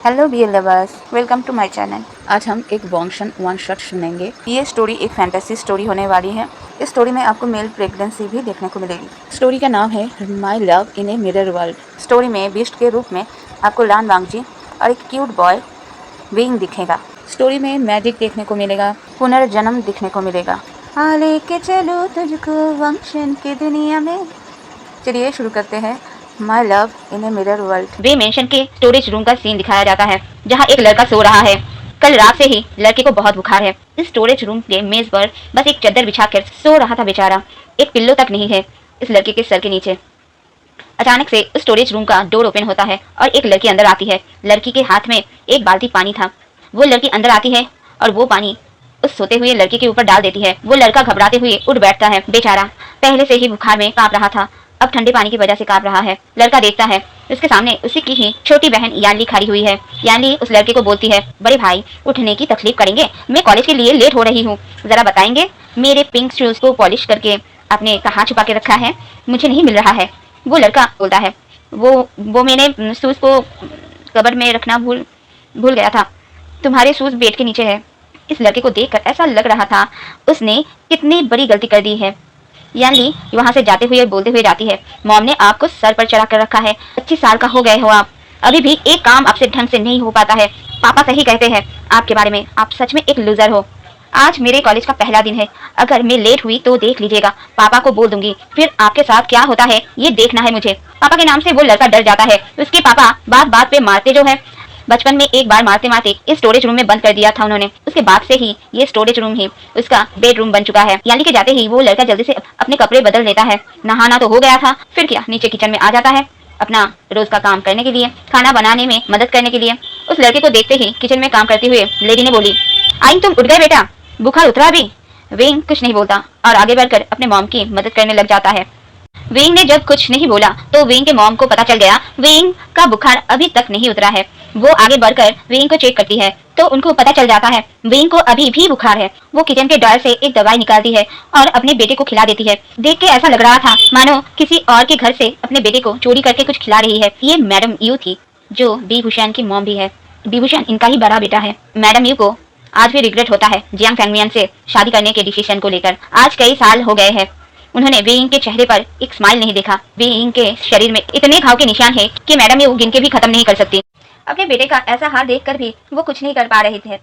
Hello beer lovers, welcome to my channel. आज हम एक वॉन्शन वन शॉट सुनेंगे। ये स्टोरी एक फैंटेसी स्टोरी होने वाली है। इस स्टोरी में आपको मेल प्रेगनेंसी भी देखने को मिलेगी। स्टोरी का नाम है my love in a mirror world. Story में बीस्ट के रूप में आपको लान वांगजी और एक क्यूट बॉय विंग दिखेगा। स्टोरी में मैजिक देखने को मिलेगा, पुनर्जन्म दिखने को मिलेगा। हाँ लेके चलो तुझको वंशन की दुनिया में। चलिए शुरू करते हैं my love in a mirror world. Way mention के स्टोरेज रूम का सीन दिखाया जाता है जहां एक लड़का सो रहा है। कल रात से ही लड़के को बहुत बुखार है। इस स्टोरेज रूम के मेज पर बस एक चादर बिछाकर सो रहा था बेचारा। एक पिल्लो तक नहीं है इस लड़के के सर के नीचे। अचानक से उस स्टोरेज रूम का डोर ओपन होता है और एक लड़की अंदर आती है। लड़की के हाथ में एक बाल्टी पानी था। वो लड़की अंदर आती है और वो पानी उस सोते हुए लड़के के ऊपर डाल देती है। वो लड़का घबराते हुए उठ बैठता है। बेचारा पहले से ही बुखार में कांप रहा था, अब ठंडे पानी की वजह से कांप रहा है। लड़का देखता है उसके सामने उसी की ही छोटी बहन यानली खड़ी हुई है। यानली उस लड़के को बोलती है, बड़े भाई उठने की तकलीफ करेंगे, मैं कॉलेज के लिए लेट हो रही हूँ, जरा बताएंगे मेरे पिंक शूज को पॉलिश करके आपने कहाँ छुपा के रखा है, मुझे नहीं मिल रहा है। वो लड़का बोलता है, वो मैंने शूज को कबर्ड में रखना भूल गया था, तुम्हारे शूज बेड के नीचे है। इस लड़के को देखकर ऐसा लग रहा था उसने कितनी बड़ी गलती कर दी है। यानली वहां से जाते हुए बोलते हुए जाती है, मॉम ने आपको सर पर चढ़ा कर रखा है, 25 साल का हो गए हो आप, अभी भी एक काम आपसे ढंग से नहीं हो पाता है। पापा सही कहते हैं आपके बारे में, आप सच में एक लूजर हो। आज मेरे कॉलेज का पहला दिन है, अगर मैं लेट हुई तो देख लीजिएगा, पापा को बोल दूंगी, फिर आपके साथ क्या होता है ये देखना है मुझे। पापा के नाम से वो लड़का डर जाता है। उसके पापा बात बात पे मारते जो है। बचपन में एक बार मारते मारते इस स्टोरेज रूम में बंद कर दिया था उन्होंने। उसके बाद से ही ये स्टोरेज रूम ही उसका बेडरूम बन चुका है। यानी के जाते ही वो लड़का जल्दी से अपने कपड़े बदल लेता है। नहाना तो हो गया था, फिर क्या नीचे किचन में आ जाता है अपना रोज का काम करने के लिए, खाना बनाने में मदद करने के लिए। उस लड़के को देखते ही किचन में काम करते हुए लेडी ने बोली, आई तुम उठ गए बेटा, बुखार उतरा अभी? वेंग कुछ नहीं बोलता और आगे बढ़कर अपने मॉम की मदद करने लग जाता है। वेंग ने जब कुछ नहीं बोला तो वेंग के मॉम को पता चल गया वेंग का बुखार अभी तक नहीं उतरा है। वो आगे बढ़कर वेंग को चेक करती है तो उनको पता चल जाता है वेंग को अभी भी बुखार है। वो किचन के ड्रॉयर से एक दवाई निकालती है और अपने बेटे को खिला देती है। देख के ऐसा लग रहा था मानो किसी और के घर से अपने बेटे को चोरी करके कुछ खिला रही है। ये मैडम यू थी जो बी भूषण की मॉम भी है। बी भूषण इनका ही बड़ा बेटा है। मैडम यू को आज भी रिग्रेट होता है जियांग फैंगमियन से शादी करने के डिसीजन को लेकर। आज कई साल हो गए हैं उन्होंने वेइंग के चेहरे पर एक स्माइल नहीं देखा। वेइंग के शरीर में इतने घाव के निशान हैं कि मैडम यू गिन के भी खत्म नहीं कर सकती। अपने बेटे का ऐसा हाल देखकर भी वो कुछ नहीं कर पा रहे थे।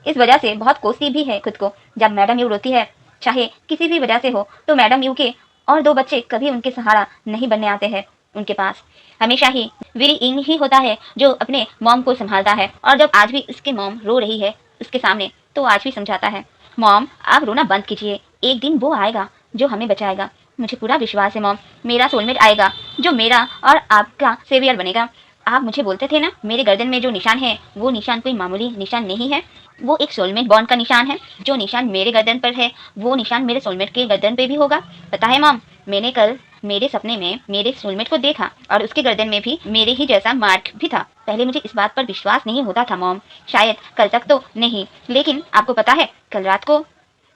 इस वजह से बहुत कोसती भी है खुद को। जब मैडम यू रोती है, चाहे किसी भी वजह से हो, तो मैडम यू के और दो बच्चे कभी उनके सहारा नहीं बनने आते हैं। उनके पास हमेशा ही वीरी इंग ही होता है जो अपने मॉम को संभालता है। और जब आज भी उसकी मॉम रो रही है उसके सामने, तो आज भी समझाता है, मॉम आप रोना बंद कीजिए, एक दिन वो आएगा जो हमें बचाएगा। मुझे पूरा विश्वास है मॉम, मेरा सोलमेट आएगा जो मेरा और आपका सेवियर बनेगा। आप मुझे बोलते थे ना मेरे गर्दन में जो निशान है वो निशान कोई मामूली निशान नहीं है, वो एक सोलमेट बॉन्ड का निशान है। जो निशान मेरे गर्दन पर है वो निशान मेरे सोलमेट के गर्दन पे भी होगा। पता है मॉम, मैंने कल मेरे सपने में मेरे सोलमेट को देखा और उसके गर्दन में भी मेरे ही जैसा मार्क भी था। पहले मुझे इस बात पर विश्वास नहीं होता था मॉम, शायद कल तक तो नहीं, लेकिन आपको पता है कल रात को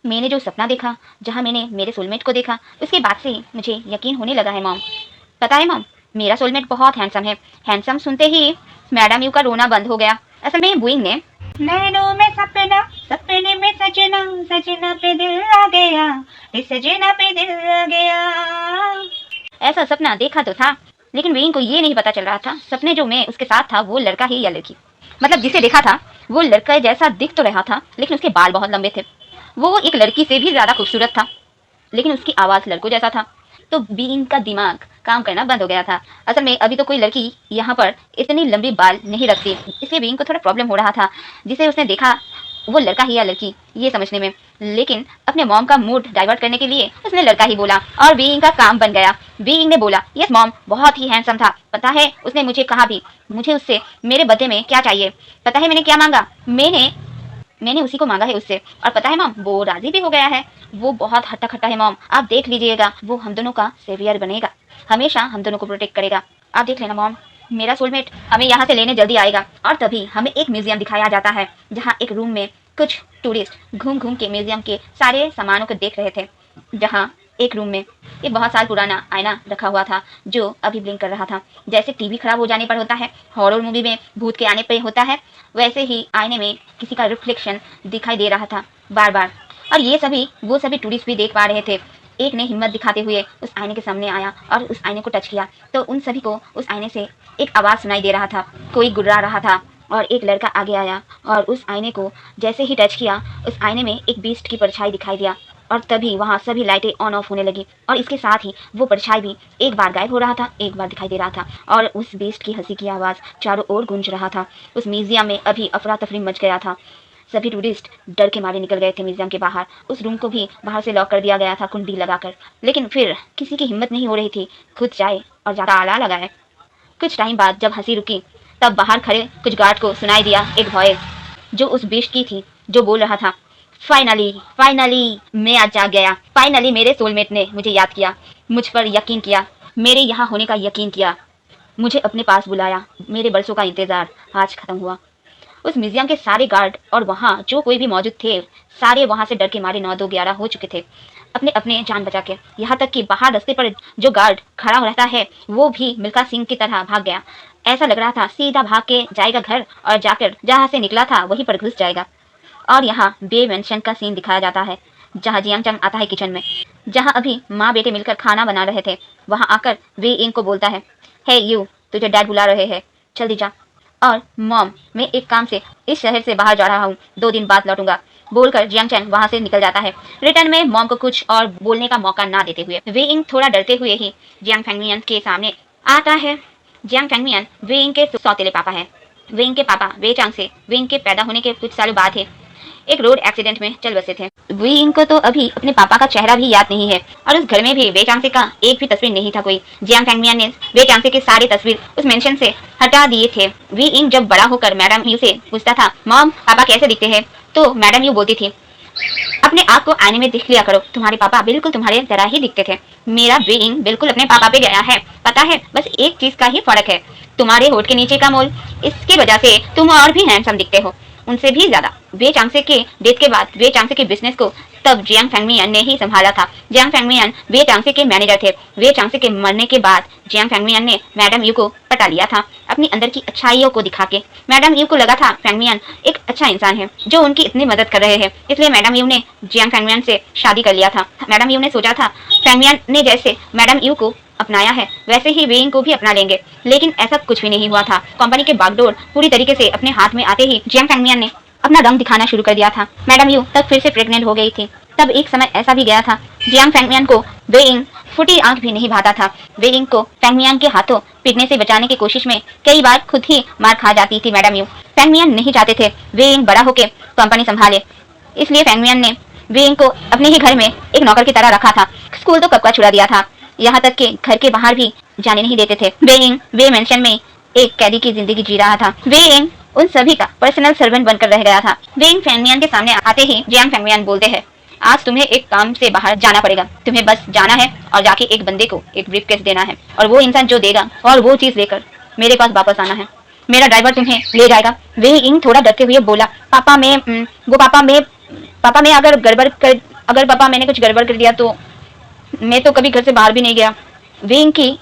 मैंने जो सपना देखा जहाँ मैंने मेरे सोलमेट को देखा, उसके बाद से ही मुझे यकीन होने लगा है मॉम। पता है मॉम, मेरा सोलमेट बहुत हैंडसम है। हैंडसम सुनते ही मैडम यू का रोना बंद हो गया। असल में बुइंग ने नैनों में सपना, सपने में सजना, सजना पे दिल आ गया, इस सजना पे दिल आ गया, ऐसा सपना देखा तो था, लेकिन बुइंग को ये नहीं पता चल रहा था सपने जो मैं उसके साथ था वो लड़का ही या लड़की। मतलब जिसे देखा था वो लड़का जैसा दिख तो रहा था, लेकिन उसके बाल बहुत लंबे थे। वो एक लड़की से भी ज्यादा खूबसूरत था, लेकिन उसकी आवाज लड़कों जैसा था। तो बीइंग का दिमाग काम करना बंद हो गया था। असल में अभी तो कोई लड़की यहाँ पर इतनी लंबी बाल नहीं रखती, इसलिए बीइंग को थोड़ा प्रॉब्लम हो रहा था जिसे उसने देखा वो लड़का ही या लड़की ये समझने में। लेकिन अपने मॉम का मूड डाइवर्ट करने के लिए उसने लड़का ही बोला और बीइंग का काम बन गया। बीइंग ने बोला, यस मॉम, बहुत ही हैंडसम था। पता है उसने मुझे कहा भी मुझे उससे मेरे बर्थडे में क्या चाहिए। पता है मैंने क्या मांगा? मैंने उसी को मांगा है उससे, और पता है मॉम वो राजी भी हो गया है। वो बहुत हट्टा खट्टा है मॉम, आप देख लीजिएगा, वो हम दोनों का सेवियर बनेगा, हमेशा हम दोनों को प्रोटेक्ट करेगा। आप देख लेना मॉम, मेरा सोलमेट हमें यहाँ से लेने जल्दी आएगा। और तभी हमें एक म्यूजियम दिखाया जाता है जहाँ एक रूम में कुछ टूरिस्ट घूम घूम के म्यूजियम के सारे सामानों को देख रहे थे, जहाँ एक रूम में एक बहुत साल पुराना आईना रखा हुआ था जो अभी ब्लिंक कर रहा था। जैसे टीवी खराब हो जाने पर होता है, हॉरर मूवी में भूत के आने पे होता है, वैसे ही आईने में किसी का रिफ्लेक्शन दिखाई दे रहा था बार बार। और ये सभी वो सभी टूरिस्ट भी देख पा रहे थे। एक ने हिम्मत दिखाते हुए उस आईने के सामने आया और उस आईने को टच किया तो उन सभी को उस आईने से एक आवाज़ सुनाई दे रहा था, कोई गुर्रा रहा था। और एक लड़का आगे आया और उस आईने को जैसे ही टच किया, उस आईने में एक बीस्ट की परछाई दिखाई दिया और तभी वहाँ सभी लाइटें ऑन ऑफ होने लगी और इसके साथ ही वो परछाई भी एक बार गायब हो रहा था, एक बार दिखाई दे रहा था और उस बीस्ट की हंसी की आवाज़ चारों ओर गूंज रहा था। उस म्यूजियम में अभी अफरा तफरी मच गया था। सभी टूरिस्ट डर के मारे निकल गए थे म्यूजियम के बाहर। उस रूम को भी बाहर से लॉक कर दिया गया था कुंडी लगाकर, लेकिन फिर किसी की हिम्मत नहीं हो रही थी खुद जाए और जाकर ताला लगाए। कुछ टाइम बाद जब हंसी रुकी तब बाहर खड़े कुछ गार्ड को सुनाई दिया एक वॉइस जो उस बीस्ट की थी, जो बोल रहा था, फाइनली मैं आज जाग गया। फाइनली मेरे सोलमेट ने मुझे याद किया, मुझ पर यकीन किया, मेरे यहाँ होने का यकीन किया, मुझे अपने पास बुलाया। मेरे बरसों का इंतज़ार आज खत्म हुआ। उस म्यूजियम के सारे गार्ड और वहाँ जो कोई भी मौजूद थे, सारे वहाँ से डर के मारे 9 2 11 हो चुके थे, अपने अपने जान बचा के। यहाँ तक कि बाहर रास्ते पर जो गार्ड खड़ा रहता है वो भी मिल्खा सिंह की तरह भाग गया। ऐसा लग रहा था सीधा भाग के जाएगा घर और जाकर जहाँ से निकला था वहीं पर घुस जाएगा। और यहाँ बे मेंशन का सीन दिखाया जाता है जहाँ जियांग चंग आता है किचन में, जहाँ अभी माँ बेटे मिलकर खाना बना रहे थे। वहाँ आकर वे इंग को बोलता है, हे यू, तुझे डैड बुला रहे हैं, जल्दी जा। और मॉम, मैं एक काम से इस शहर से बाहर जा रहा हूँ, 2 दिन बाद लौटूंगा, बोलकर जियांग चैंग वहाँ से निकल जाता है, रिटर्न में मॉम को कुछ और बोलने का मौका ना देते हुए। वे इंग थोड़ा डरते हुए ही जियांग फैंगमियन के सामने आता है। जियांग फैंगमियन वे इंग के सौतेले पापा है। वे इंग के पापा वे चांग से वे इंग के पैदा होने के कुछ सालों बाद एक रोड एक्सीडेंट में चल बसे थे। वे इंग को तो अभी अपने पापा का चेहरा भी याद नहीं है और उस घर में भी वे चांसे का एक भी तस्वीर नहीं था कोई। जियांग फैंगमियन ने वे चांसे के सारे तस्वीर उस मेंशन से हटा दिए थे। वे इंग जब बड़ा होकर मैडम यू से पूछता था, मॉम पापा कैसे दिखते हैं, तो मैडम यू बोलती थी, अपने आप को आईने में देख लिया करो, तुम्हारे पापा बिल्कुल तुम्हारे तरह ही दिखते थे। मेरा वे इंग बिल्कुल अपने पापा पे गया है, पता है, बस एक चीज का ही फर्क है, तुम्हारे होठ के नीचे का मोल, इसकी वजह से तुम और भी हैंडसम दिखते हो, उनसे भी ज्यादा। वे चांसे के डेथ के बाद वे चांसे के बिजनेस को तब जियांग फैंगमियन ने ही संभाला था। जियांग फैंगमियन वे चांसे के मैनेजर थे। वे चांसे के मरने के बाद जियांग फैंगमियन ने मैडम यू को पटा लिया था अपनी अंदर की अच्छाइयों को दिखा के। मैडम यू को लगा था फैंगमियन एक अच्छा इंसान है जो उनकी इतनी मदद कर रहे हैं, इसलिए मैडम यू ने जियांग फैंगमियन से शादी कर लिया था। मैडम यू ने सोचा था फैंगमियन ने जैसे मैडम यू को अपनाया है वैसे ही वे इंग को भी अपना लेंगे, लेकिन ऐसा कुछ भी नहीं हुआ था। कंपनी के बागडोर पूरी तरीके से अपने हाथ में आते ही जियांग फैंगमियन ने अपना रंग दिखाना शुरू कर दिया था। मैडम यू तब फिर से प्रेग्नेंट हो गई थी। तब एक समय ऐसा भी गया था जियांग फैंगमियन को वे इंग फुटी आंख भी नहीं भाता था। वे इंग को फैंगमियन के हाथों पिटने से बचाने की कोशिश में कई बार खुद ही मार खा जाती थी मैडम यू। फैंगमियन नहीं चाहते थे वे इंग बड़ा होकर कंपनी संभाले, इसलिए फैंगमियन ने वे इंग को अपने ही घर में एक नौकर की तरह रखा था। स्कूल तो कब का छुड़ा दिया था, यहाँ तक कि घर के बाहर भी जाने नहीं देते थे। वे इंग वे मेंशन में एक कैदी की जिंदगी जी रहा था। वे इंग उन सभी का पर्सनल सर्वेंट बनकर रह गया था। वे इंग फैंगमियन के सामने आते ही जियांग फैंगमियन बोलते हैं, आज तुम्हें एक काम से बाहर जाना पड़ेगा, तुम्हें बस जाना है और जाके एक बंदे को एक ब्रीफकेस देना है और वो इंसान जो देगा और वो चीज लेकर मेरे पास वापस आना है, मेरा ड्राइवर तुम्हें ले जाएगा। वे इंग थोड़ा डरते हुए बोला, पापा मैं अगर पापा मैंने कुछ गड़बड़ कर दिया तो मैं तो कभी घर से बाहर भी नहीं गया। वे इंग की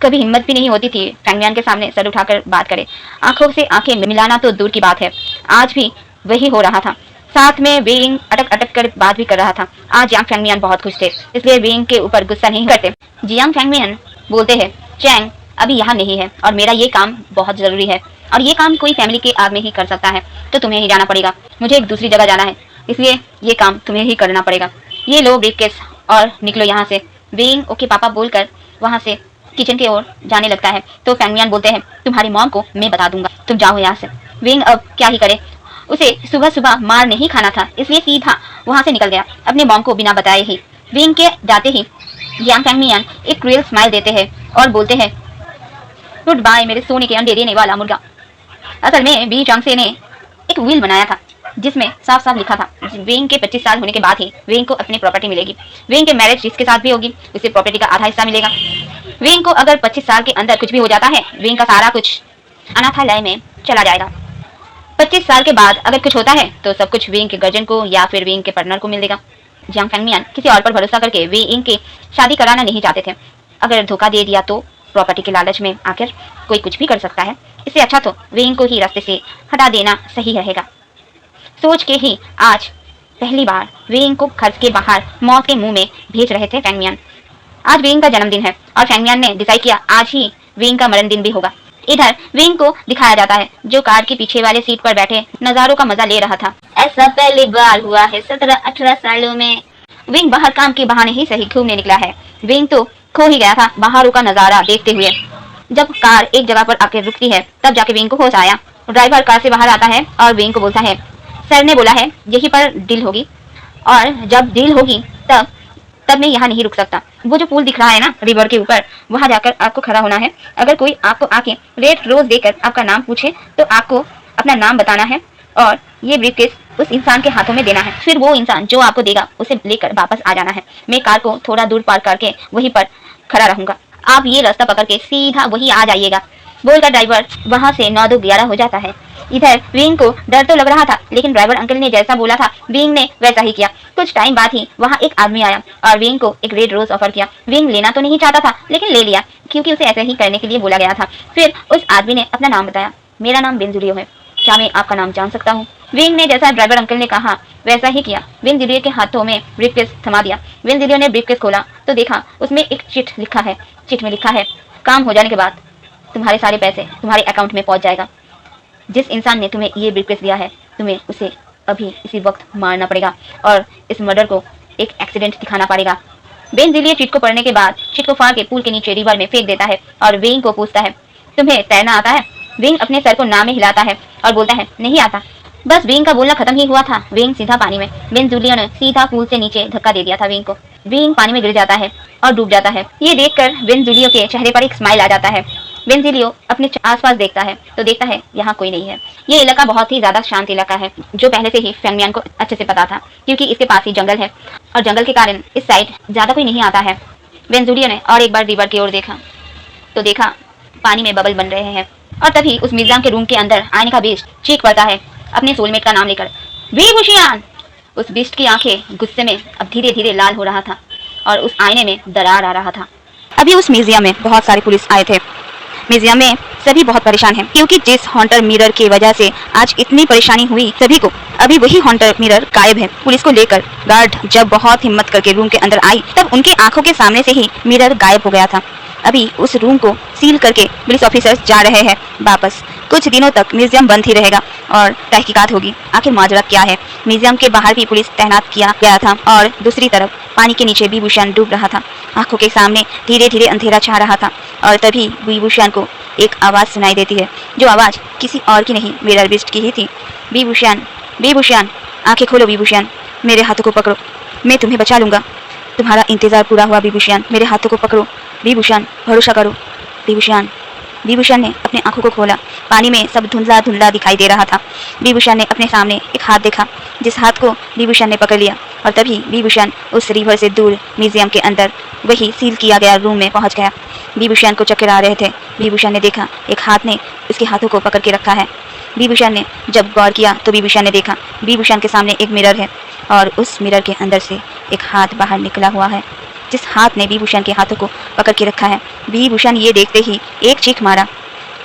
कभी हिम्मत भी नहीं होती थी फैंगमियन के सामने सर उठाकर बात करे। आंखों से आंखें मिलाना तो दूर की बात है, आज भी वही हो रहा था। साथ में वे इंग अटक अटक कर बात भी कर रहा था। आज जियांग फैंगमियन बहुत खुश थे, इसलिए वे इंग के ऊपर गुस्सा नहीं करते। जियांग फैंगमियन बोलते हैं, चैंग अभी यहाँ नहीं है और मेरा ये काम बहुत जरूरी है और ये काम कोई फैमिली के आदमी ही कर सकता है, तो तुम्हें ही जाना पड़ेगा। मुझे एक दूसरी जगह जाना है, इसलिए ये काम तुम्हें ही करना पड़ेगा। ये लो ब्रीफकेस और निकलो यहाँ से। वे इंग ओके पापा बोलकर वहाँ से किचन की ओर जाने लगता है तो फैंगमियन बोलते हैं, तुम्हारी मॉम को मैं बता दूंगा, तुम जाओ यहाँ से। वे इंग अब क्या ही करे, उसे सुबह सुबह मार नहीं खाना था, इसलिए सीधा वहाँ से निकल गया अपने मॉम को बिना बताए ही। वे इंग के जाते ही जियांग फैंगमियन एक क्रूएल स्माइल देते हैं और बोलते हैं, गुड बाय मेरे सोने के अंडे देने वाला मुर्गा। असल में बी चांगसे ने एक विल बनाया था जिसमें साफ साफ लिखा था वे इंग के 25 साल होने के बाद ही वे इंग को अपनी प्रॉपर्टी मिलेगी। वे इंग के मैरिज जिसके साथ भी होगी उसे प्रॉपर्टी का आधा हिस्सा मिलेगा। वे इंग को अगर 25 साल के अंदर कुछ भी हो जाता है वे इंग का सारा कुछ अनाथालय में चला जाएगा। 25 साल के बाद अगर कुछ होता है तो सब कुछ वे इंग के गर्जन को या फिर वे इंग के पार्टनर को मिलेगा। जियांग फेंगमियान किसी और पर भरोसा करके वे यिंग की शादी कराना नहीं चाहते थे। अगर धोखा दे दिया तो प्रॉपर्टी के लालच में आकर कोई कुछ भी कर सकता है। इससे अच्छा तो वे यिंग को ही रास्ते से हटा देना सही रहेगा। सोच के ही आज पहली बार वे यिंग को घर के बाहर मौत के मुंह में भेज रहे थे फेंगमियान। आज वे यिंग का जन्मदिन है और फेंगमियान ने डिसाइड किया आज ही वे यिंग का मरण दिन भी होगा। इधर वे यिंग को दिखाया जाता है जो कार के पीछे वाले सीट पर बैठे नजारों का मजा ले रहा था। ऐसा पहली बार हुआ है 17-18 सालों में। वे यिंग बाहर काम के बहाने ही सही घूमने निकला है। वे यिंग तो खो ही गया था बाहरों का नजारा देखते हुए। जब कार एक जगह पर आकर रुकती है तब जाके वे यिंग को होश आया। ड्राइवर कार से बाहर आता है और वे यिंग को बोलता है सर ने बोला है यहीं पर डील होगी और जब डील होगी तब मैं यहाँ नहीं रुक सकता। वो जो पुल दिख रहा है ना रिवर के ऊपर, वहां जाकर आपको खड़ा होना है। अगर कोई आपको आके रेड रोज देकर आपका नाम पूछे तो आपको अपना नाम बताना है और ये ब्रीफकेस उस इंसान के हाथों में देना है। फिर वो इंसान जो आपको देगा उसे लेकर वापस आ जाना है। मैं कार को थोड़ा दूर पार्क करके वहीं पर खड़ा रहूंगा, आप ये रास्ता पकड़ के सीधा वही आ जाइएगा। बोलकर ड्राइवर वहां से 9-2-11 हो जाता है। इधर वे यिंग को डर तो लग रहा था लेकिन ड्राइवर अंकल ने जैसा बोला था वे यिंग ने वैसा ही किया। कुछ टाइम बाद ही वहां एक आदमी आया और वे यिंग को एक रेड रोज ऑफर किया। वे यिंग लेना तो नहीं चाहता था लेकिन ले लिया क्योंकि उसे ऐसे ही करने के लिए बोला गया था। फिर उस आदमी ने अपना नाम बताया, मेरा नाम बेंजुलियो है, क्या मैं आपका नाम जान सकता हूँ? वे यिंग ने जैसा ड्राइवर अंकल ने कहा वैसा ही किया। बेंजुलियो के हाथों में ब्रीफकेस थमा दिया। बेंजुलियो ने ब्रीफकेस खोला तो देखा उसमें एक चिट लिखा है। चिट में लिखा है काम हो जाने के बाद तुम्हारे सारे पैसे तुम्हारे अकाउंट में पहुंच जाएगा। जिस इंसान ने तुम्हें ये ब्रीफकेस दिया है तुम्हें उसे अभी इसी वक्त मारना पड़ेगा और इस मर्डर को एक एक्सीडेंट दिखाना पड़ेगा। बेंजुलियो चिट को पढ़ने के बाद चिट को फाड़ के पुल के नीचे रिवर में फेंक देता है और वे यिंग को पूछता है तुम्हें तैरना आता है? वे यिंग अपने सर को ना में हिलाता है और बोलता है नहीं आता। बस वे यिंग का बोलना खत्म ही हुआ था। वे यिंग सीधा पानी में। बेंजुलियो ने सीधा पुल से नीचे धक्का दे दिया था वे यिंग को। वे यिंग पानी में गिर जाता है और डूब जाता है। ये देखकर बेंजुलियो के चेहरे पर एक स्माइल आ जाता है। बेंजुलियो अपने आसपास देखता है तो देखता है यहाँ कोई नहीं है। ये इलाका बहुत ही ज्यादा शांत इलाका है जो पहले से ही फेंगमियान को अच्छे से पता था क्योंकि इसके पास ही जंगल है और जंगल के कारण इस साइड ज्यादा कोई नहीं आता है। बेंजुलियो ने और एक बार रिवर की ओर देखा तो देखा पानी में बबल बन रहे हैं और तभी उस म्यूजियम के रूम के अंदर आने का बीस्ट चीख पड़ता है अपने सोलमेट का नाम लेकर, वी बुशियान। उस बीस्ट की आंखें गुस्से में अब धीरे धीरे लाल हो रहा था और उस आईने में दरार आ रहा था। अभी उस म्यूजियम में बहुत सारे पुलिस आए थे। म्यूजियम में सभी बहुत परेशान हैं क्योंकि जिस हॉन्टर मिरर की वजह से आज इतनी परेशानी हुई सभी को, अभी वही हॉन्टर मिरर गायब है। पुलिस को लेकर गार्ड जब बहुत हिम्मत करके रूम के अंदर आई तब उनके आंखों के सामने से ही मिरर गायब हो गया था। अभी उस रूम को सील करके पुलिस ऑफिसर्स जा रहे हैं वापस। कुछ दिनों तक म्यूजियम बंद ही रहेगा और तहकीकात होगी आखिर माजरा क्या है। म्यूजियम के बाहर भी पुलिस तैनात किया गया था और दूसरी तरफ पानी के नीचे वी बुशियान डूब रहा था। आंखों के सामने धीरे धीरे अंधेरा छा रहा था और तभी वी बुशियान को एक आवाज सुनाई देती है जो आवाज किसी और की नहीं मिरर बीस्ट की ही थी। वी बुशियान, आंखें खोलो वी बुशियान, मेरे हाथों को पकड़ो, मैं तुम्हें बचा लूंगा। तुम्हारा इंतजार पूरा हुआ वी बुशियान, मेरे हाथों को पकड़ो वी बुशियान, भरोसा करो वी बुशियान। वी बुशियान ने अपने आंखों को खोला। पानी में सब धुंधला धुंधला दिखाई दे रहा था। वी बुशियान ने अपने सामने एक हाथ देखा जिस हाथ को वी बुशियान ने पकड़ लिया और तभी वी बुशियान उस रिवर से दूर म्यूजियम के अंदर वही सील किया गया रूम में पहुंच गया। वी बुशियान को चक्कर आ रहे थे। वी बुशियान ने देखा एक हाथ ने उसके हाथों को पकड़ के रखा है। वी बुशियान ने जब गौर किया तो वी बुशियान ने देखा वी बुशियान के सामने एक मिरर है और उस मिरर के अंदर से एक हाथ बाहर निकला हुआ है जिस हाथ ने वी बुशियान के हाथों को पकड़ के रखा है। वी बुशियान ये देखते ही एक चीख मारा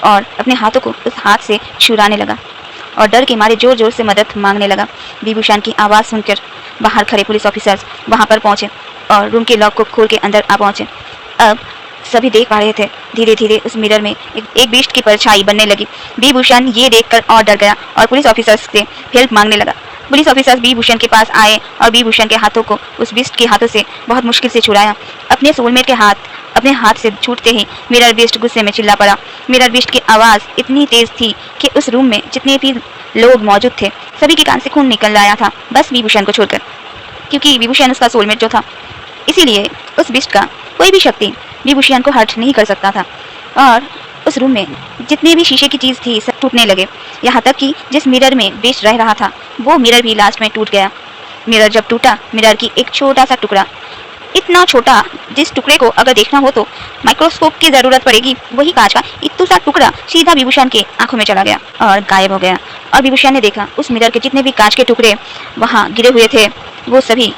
और अपने हाथों को उस हाथ से छुड़ाने लगा और डर के मारे जोर जोर से मदद मांगने लगा। वी बुशियान की आवाज़ सुनकर बाहर खड़े पुलिस ऑफिसर्स वहां पर पहुंचे और रूम के लॉक को खोल के अंदर आ पहुंचे। अब सभी देख पा रहे थे धीरे धीरे उस मिरर में एक बीस्ट की परछाई बनने लगी। वी बुशियान ये देखकर और डर गया और पुलिस ऑफिसर्स से हेल्प मांगने लगा। पुलिस ऑफिसर्स वी बुशियान के पास आए और वी बुशियान के हाथों को उस बीस्ट के हाथों से बहुत मुश्किल से छुड़ाया। अपने सोलमेट के हाथ अपने हाथ से छूटते ही मिरर बीस्ट गुस्से में चिल्ला पड़ा। मिरर बीस्ट की आवाज़ इतनी तेज थी कि उस रूम में जितने भी लोग मौजूद थे सभी के कान से खून निकल आया था, बस वी बुशियान को छोड़कर, क्योंकि वी बुशियान उसका सोलमेट जो था। इसीलिए उस बीस्ट का कोई भी शक्ति वी बुशियान को हर्ट नहीं कर सकता था और उस रूम में जितने भी शीशे की चीज़ थी सब टूटने लगे। यहाँ तक कि जिस मिरर में बीस्ट रह रहा था वो मिरर भी लास्ट में टूट गया। मिरर जब टूटा, मिरर की एक छोटा सा टुकड़ा, इतना छोटा जिस टुकड़े को अगर देखना हो तो माइक्रोस्कोप की ज़रूरत पड़ेगी, वही कांच का इतना सा टुकड़ा सीधा वी बुशियान के आंखों में चला गया और गायब हो गया। और वी बुशियान ने देखा उस मिरर के जितने भी कांच के टुकड़े वहाँ गिरे हुए थे वो सभी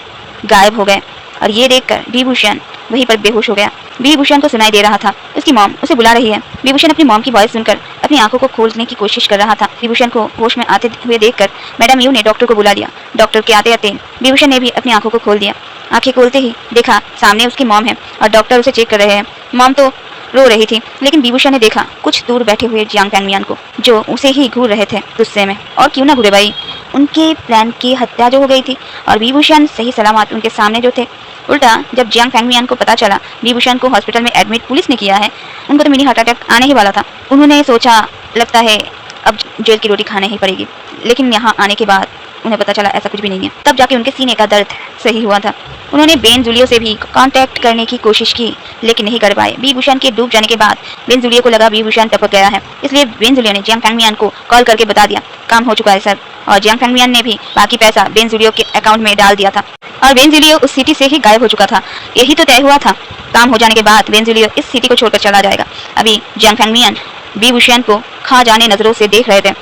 गायब हो गए। और ये देखकर विभूषण वहीं पर बेहोश हो गया। विभूषण को सुनाई दे रहा था उसकी मॉम उसे बुला रही है। विभूषण अपनी मॉम की वॉइस सुनकर अपनी आंखों को खोलने की कोशिश कर रहा था। विभूषण को होश में आते हुए देखकर मैडम यू ने डॉक्टर को बुला लिया। डॉक्टर के आते आते विभूषण ने भी अपनी आंखों को खोल दिया। आंखें खोलते ही देखा सामने उसकी मॉम है और डॉक्टर उसे चेक कर रहे हैं। मॉम तो रो रही थी, लेकिन विभूषण ने देखा कुछ दूर बैठे हुए जियांग फैंगमियान को, जो उसे ही घूर रहे थे गुस्से में। और क्यों ना घूरे भाई, उनके प्लान की हत्या जो हो गई थी और विभूषण सही सलामत उनके सामने जो थे। उल्टा जब जियांग फैंगमियान को पता चला विभूषण को हॉस्पिटल में एडमिट पुलिस ने किया है, उनको तो मिनी हार्ट अटैक आने ही वाला था। उन्होंने सोचा लगता है अब जेल की रोटी खाने ही पड़ेगी, लेकिन यहाँ आने के बाद उन्हें पता चला ऐसा कुछ भी नहीं है। तब जाके उनके सीने का दर्द सही हुआ था। उन्होंने बेनजुलियो से भी कांटेक्ट करने की कोशिश की, लेकिन नहीं कर पाए। विभूषण के डूब जाने के बाद बेनजुलियो को लगा विभूषण टपक गया है, इसलिए बेनजुलियो ने जियांग फैंगमियान को कॉल करके बता दिया काम हो चुका है सर। और जियांग फैंगमियान ने भी बाकी पैसा बेनजुलियो के अकाउंट में डाल दिया था और बेनजुलियो उस सिटी से ही गायब हो चुका था। यही तो तय हुआ था, काम हो जाने के बाद बेनजुलियो इस सिटी को छोड़कर चला जाएगा। अभी जियांग फैंगमियान विभूषण को खा जाने नजरों से देख रहे थे।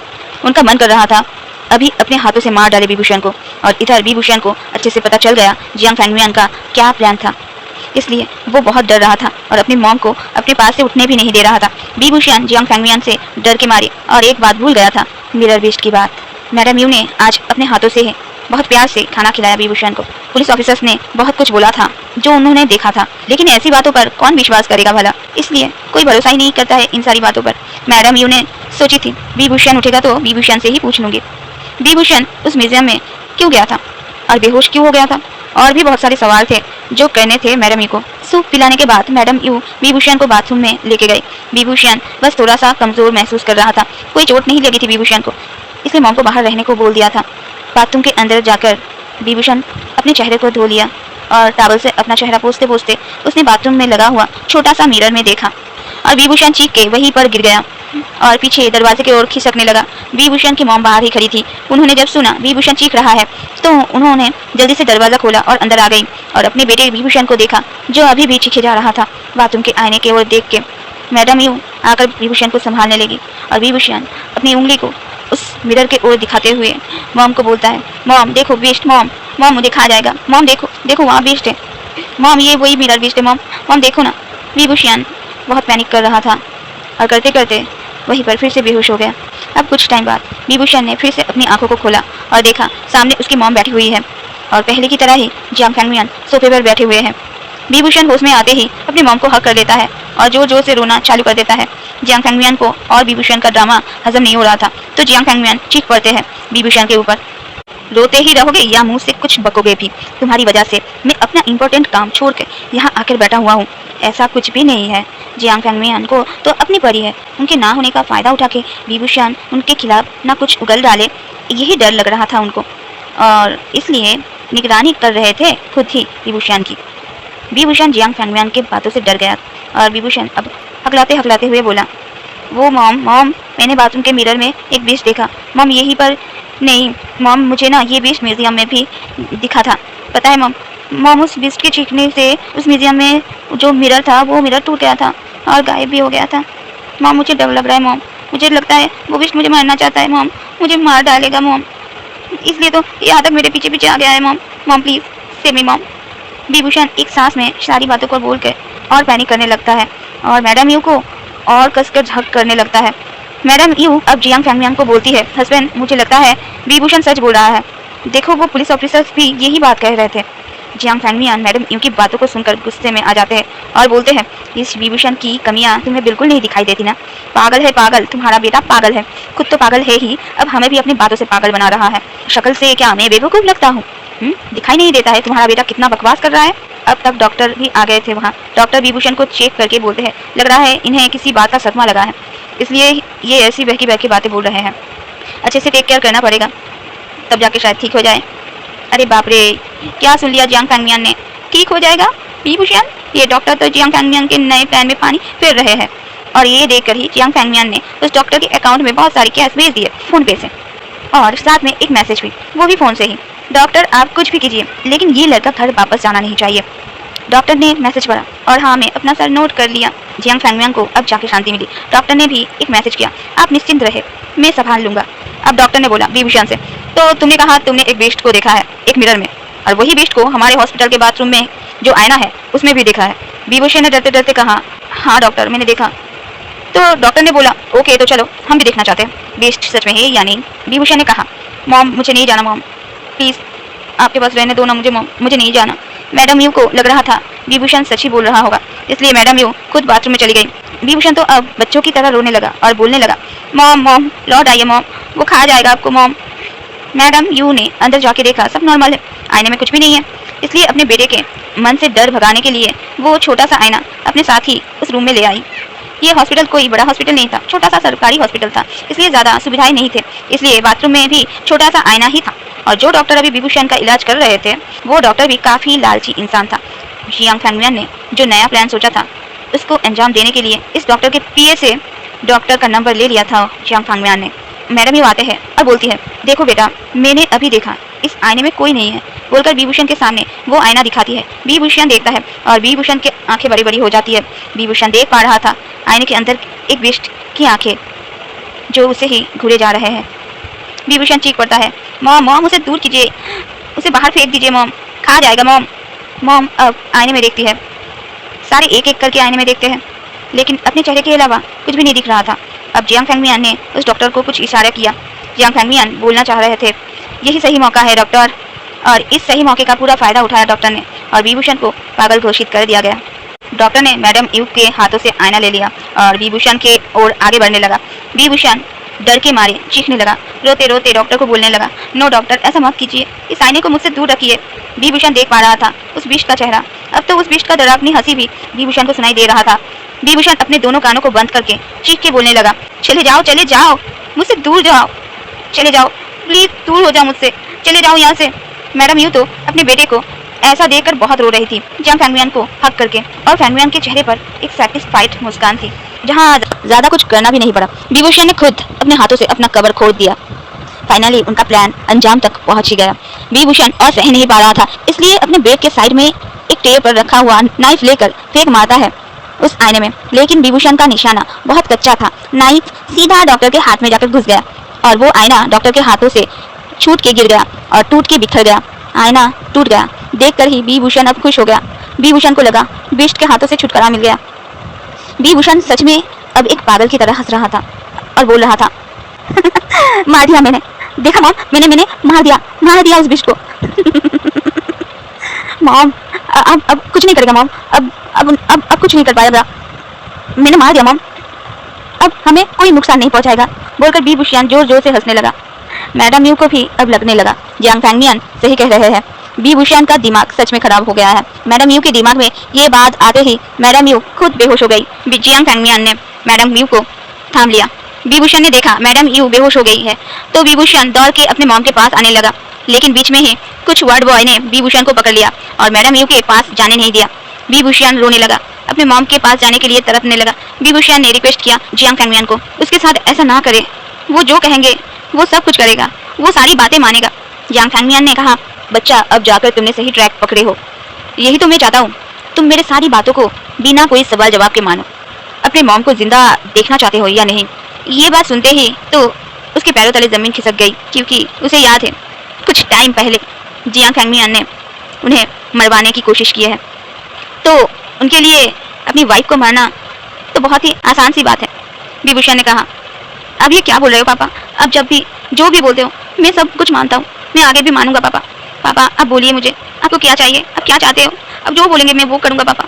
उनका मन कर रहा था अभी अपने हाथों से मार डाले विभूषण को। और इधर विभूषण को अच्छे से पता चल गया जियांग फैंगमियान का क्या प्लान था, इसलिए वो बहुत डर रहा था और अपनी मॉम को अपने पास से उठने भी नहीं दे रहा था। विभूषण जियांग फैंगमियान से डर के मारे और एक बात भूल गया था, मिरर बीस्ट की बात। मैडम यू ने आज अपने हाथों से बहुत प्यार से खाना खिलाया विभूषण को। पुलिस ऑफिसर्स ने बहुत कुछ बोला था जो उन्होंने देखा था, लेकिन ऐसी बातों पर कौन विश्वास करेगा भला, इसलिए कोई भरोसा ही नहीं करता है इन सारी बातों पर। मैडम यू ने सोची थी विभूषण उठेगा तो विभूषण से ही पूछ लूंगी विभूषण उस म्यूजियम में क्यों गया था और बेहोश क्यों हो गया था। और भी बहुत सारे सवाल थे जो करने थे मैडम यू को। सूप पिलाने के बाद मैडम यू विभूषण को बाथरूम में लेके गई। विभूषण बस थोड़ा सा कमजोर महसूस कर रहा था, कोई चोट नहीं लगी थी विभूषण को, इसलिए मॉम को बाहर रहने को बोल दिया था। बाथरूम के अंदर जाकर विभूषण अपने चेहरे को धो लिया और टॉवल से अपना चेहरा पोंछते पोंछते उसने बाथरूम में लगा हुआ छोटा सा मिरर में देखा और विभूषण चीख के वहीं पर गिर गया और पीछे दरवाजे की ओर खिसकने लगा। विभूषण की मॉम बाहर ही खड़ी थी। उन्होंने जब सुना विभूषण चीख रहा है तो उन्होंने जल्दी से दरवाजा खोला और अंदर आ गई और अपने बेटे विभूषण को देखा जो अभी भी चीखे जा रहा था। बाथरूम के आईने की ओर देख के मैडम यू आकर विभूषण को संभालने लगी और विभूषण अपनी उंगली को उस मिरर के ओर दिखाते हुए मॉम को बोलता है, मॉम देखो बीस्ट, मॉम मॉम मुझे खा जाएगा, मॉम देखो देखो वहाँ बीस्ट है, मॉम ये वही मिरर बीस्ट है, मॉम मॉम देखो ना। विभूषण बहुत पैनिक कर रहा था और करते करते वहीं पर फिर से बेहोश हो गया। अब कुछ टाइम बाद विभूषण ने फिर से अपनी आंखों को खोला और देखा सामने उसकी मॉम बैठी हुई है और पहले की तरह ही जियांग फैंगमियान सोफे पर बैठे हुए हैं। विभूषण होश में आते ही अपनी मॉम को हक कर लेता है और जोर जोर से रोना चालू कर देता है। जियांग फैंगमियान को और विभूषण का ड्रामा हजम नहीं हो रहा था, तो जियांग फैंगमियान चीख पड़ते हैं विभूषण के ऊपर, रोते ही रहोगे या मुंह से कुछ बकोगे भी, तुम्हारी वजह से मैं अपना इम्पोर्टेंट काम छोड़कर यहाँ आकर बैठा हुआ हूँ। ऐसा कुछ भी नहीं है, जियांग फैंगमियान को तो अपनी परी है, उनके ना होने का फायदा उठा के विभूषण उनके खिलाफ ना कुछ उगल डाले, यही डर लग रहा था उनको और इसलिए निगरानी कर रहे थे खुद ही विभूषण की। विभूषण जियांग फैंगमियान के बातों से डर गया और विभूषण अब हकलाते हुए बोला, वो मॉम मैंने बाथरूम के मिरर में एक बीस्ट देखा, मॉम यहीं पर नहीं मॉम, मुझे ना ये बीस्ट म्यूजियम में भी दिखा था, पता है मॉम उस बीस्ट के चीखने से उस म्यूजियम में जो मिरर था वो मिरर टूट गया था और गायब भी हो गया था। मॉम मुझे डर लग रहा है मॉम, मुझे लगता है वो बीस्ट मुझे मारना चाहता है मॉम, मुझे मार डालेगा मॉम, इसलिए तो यहाँ तक मेरे पीछे पीछे आ गया है mom please save me mom. Vibhushan एक सांस में सारी बातों को बोल कर और पैनिक करने लगता है और मैडम यू को और कसकर झक करने लगता है। मैडम यू अब जियांग फैंगमियान को बोलती है, हस्बैंड मुझे लगता है विभूषण सच बोल रहा है, देखो वो पुलिस ऑफिसर्स भी यही बात कह रहे थे। जियांग फैंगमियान मैडम यू की बातों को सुनकर गुस्से में आ जाते हैं और बोलते हैं, इस विभूषण की कमियां तुम्हें बिल्कुल नहीं दिखाई देती ना, पागल है पागल, तुम्हारा बेटा पागल है, खुद तो पागल है ही, अब हमें भी अपनी बातों से पागल बना रहा है। शक्ल से क्या मैं बेवकूफ़ लगता हूँ? दिखाई नहीं देता है तुम्हारा बेटा कितना बकवास कर रहा है। अब तक डॉक्टर भी आ गए थे वहाँ। डॉक्टर विभूषण को चेक करके बोलते हैं, लग रहा है इन्हें किसी बात का सदमा लगा है, इसलिए ये ऐसी बहकी बहकी बातें बोल रहे हैं, अच्छे से टेक केयर करना पड़ेगा तब जाके शायद ठीक हो जाए। अरे बाप रे, क्या सुन लिया जियांग फैंगमियान ने, ठीक हो जाएगा विभूषण? ये डॉक्टर तो जियांग फैंगमियान के नए प्लान में पानी फेर रहे हैं और ये देखकर ही जियांग फैंगमियान ने उस डॉक्टर के अकाउंट में बहुत सारी कैश भेज दिए फोन पे से और साथ में एक मैसेज भी, वो भी फोन से ही, डॉक्टर आप कुछ भी कीजिए लेकिन ये लड़का घर वापस जाना नहीं चाहिए। डॉक्टर ने मैसेज पढ़ा और हाँ मैं अपना सर नोट कर लिया। जियांग फैंगमियान को अब जाके शांति मिली। डॉक्टर ने भी एक मैसेज किया, आप निश्चिंत रहे मैं संभाल लूंगा। अब डॉक्टर ने बोला विभूषण से, तो तुमने कहा तुमने एक बेस्ट को देखा है एक मिरर में, और वही बिस्ट को हमारे हॉस्पिटल के बाथरूम में जो आईना है उसमें भी देखा है। विभूषण ने डरते डरते कहा, हाँ डॉक्टर मैंने देखा। तो डॉक्टर ने बोला, ओके तो चलो हम भी देखना चाहते हैं बिस्ट सच में है या नहीं। विभूषण ने कहा, मॉम मुझे नहीं जाना मॉम, प्लीज़ आपके पास रहने दो ना मुझे मॉम, मुझे नहीं जाना। मैडम यू को लग रहा था विभूषण सच ही बोल रहा होगा, इसलिए मैडम यू खुद बाथरूम में चली गई। विभूषण तो अब बच्चों की तरह रोने लगा और बोलने लगा, मॉम मॉम लौट आइए मॉम, वो खा जाएगा आपको मॉम। मैडम यू ने अंदर जाके देखा सब नॉर्मल है, आईने में कुछ भी नहीं है, इसलिए अपने बेटे के मन से डर भगाने के लिए वो छोटा सा आईना अपने साथ ही उस रूम में ले आई। ये हॉस्पिटल कोई बड़ा हॉस्पिटल नहीं था, छोटा सा सरकारी हॉस्पिटल था, इसलिए ज़्यादा सुविधाएं नहीं थे, इसलिए बाथरूम में भी छोटा सा आईना ही था। और जो डॉक्टर अभी विभूषण का इलाज कर रहे थे वो डॉक्टर भी काफ़ी लालची इंसान था। जियांग फैंगमियान ने जो नया प्लान सोचा था उसको अंजाम देने के लिए इस डॉक्टर के पीए से डॉक्टर का नंबर ले लिया था जियांग फैंगमियान ने। मैडम ही आते हैं और बोलती है, देखो बेटा मैंने अभी देखा इस आईने में कोई नहीं है, बोलकर विभूषण के सामने वो आईना दिखाती है। विभूषण देखता है और विभूषण की आंखें बड़ी बड़ी हो जाती है। विभूषण देख पा रहा था आईने के अंदर एक बिस्ट की आंखें जो उसे ही घूरे जा रहे हैं। विभूषण चीख पड़ता है, मॉम मॉम उसे दूर कीजिए, उसे बाहर फेंक दीजिए मॉम, खा जाएगा मॉम। मॉम अब आईने में देखती है, सारे एक एक करके आईने में देखते हैं, लेकिन अपने चेहरे के अलावा कुछ भी नहीं दिख रहा था। अब जियांग फैंगमियान ने उस डॉक्टर को कुछ इशारा किया। जियांग फैंगमियान बोलना चाह रहे थे, यही सही मौका है डॉक्टर, और इस सही मौके का पूरा फायदा उठाया डॉक्टर ने और विभूषण को पागल घोषित कर दिया गया। डॉक्टर ने मैडम यू के हाथों से आईना ले लिया और विभूषण के ओर आगे बढ़ने लगा। विभूषण डर के मारे चीखने लगा, रोते रोते डॉक्टर को बोलने लगा, नो डॉक्टर ऐसा मत कीजिए, इस आईने को मुझसे दूर रखिए। विभूषण देख पा रहा था उस बिस्ट का चेहरा, अब तो उस बिस्ट का डरावनी हंसी भी विभूषण को सुनाई दे रहा था। विभूषण अपने दोनों कानों को बंद करके चीख के बोलने लगा, चले जाओ मुझसे दूर जाओ, चले जाओ प्लीज दूर हो जाओ मुझसे, चले जाओ यहाँ से। मैडम यू तो अपने बेटे को ऐसा देखकर बहुत रो रही थी जियांग फैंगमियान को हक करके, और फैंगमियान के चेहरे पर एक सैटिस्फाइड मुस्कान थी जहाँ ज्यादा कुछ करना भी नहीं पड़ा। विभूषण ने खुद अपने हाथों से अपना कवर खोद दिया। फाइनली उनका प्लान अंजाम तक पहुंच ही गया। विभूषण और सह नहीं पा रहा था, इसलिए अपने बेड के साइड में एक टेबल पर रखा हुआ नाइफ लेकर फेंक मारता है उस आईने में, लेकिन विभूषण का निशाना बहुत कच्चा था। नाइफ सीधा डॉक्टर के हाथ में जाकर घुस गया और वो आईना डॉक्टर के हाथों से छूट के गिर गया और टूट के बिखर गया। आईना टूट गया देखकर ही विभूषण अब खुश हो गया। विभूषण को लगा बिस्ट के हाथों से छुटकारा मिल गया। विभूषण सच में अब एक पागल की तरह हंस रहा था और बोल रहा था, मार दिया मैंने, देखा मॉम मैंने मार दिया उस बिस्ट को। मॉम अब कुछ नहीं करेगा मॉम, अब कुछ नहीं कर पाएगा, मैंने मार दिया मॉम, अब हमें कोई नुकसान नहीं पहुंचाएगा, बोलकर विभूषण जोर जोर से हंसने लगा। मैडम यू को भी अब लगने लगा जियांग फैंगमियान सही कह रहे हैं, विभूषण का दिमाग सच में खराब हो गया है। मैडम यू के दिमाग में ये बात आते ही मैडम यू खुद बेहोश हो गई। जियांग फैंगमियान ने मैडम यू को थाम लिया। विभूषण ने देखा मैडम यू बेहोश हो गई है तो विभूषण दौड़ के अपने मॉम के पास आने लगा, लेकिन बीच में ही कुछ वार्ड बॉय ने विभूषण को पकड़ लिया और मैडम यू के पास जाने नहीं दिया। विभूषण रोने लगा, अपने मॉम के पास जाने के लिए तड़पने लगा। विभूषण ने रिक्वेस्ट किया जियांग फैंगमियान को उसके साथ ऐसा ना करे, वो जो कहेंगे वो सब कुछ करेगा, वो सारी बातें मानेगा। जियांग फैंगमियान ने कहा, बच्चा अब जाकर तुमने सही ट्रैक पकड़े हो, यही तो मैं चाहता हूँ, तुम मेरे सारी बातों को बिना कोई सवाल जवाब के मानो। अपने मॉम को जिंदा देखना चाहते हो या नहीं? ये बात सुनते ही तो उसके पैरों तले जमीन खिसक गई, क्योंकि उसे याद है कुछ टाइम पहले जियांग फैंगमियान ने उन्हें मरवाने की कोशिश की है, तो उनके लिए अपनी वाइफ को मारना तो बहुत ही आसान सी बात है। विभूषण ने कहा, अब ये क्या बोल रहे हो पापा, अब जब भी जो भी बोलते हो मैं सब कुछ मानता हूँ, मैं आगे भी मानूंगा पापा। पापा अब बोलिए मुझे, आपको क्या चाहिए, अब क्या चाहते हो, अब जो बोलेंगे मैं वो करूँगा पापा।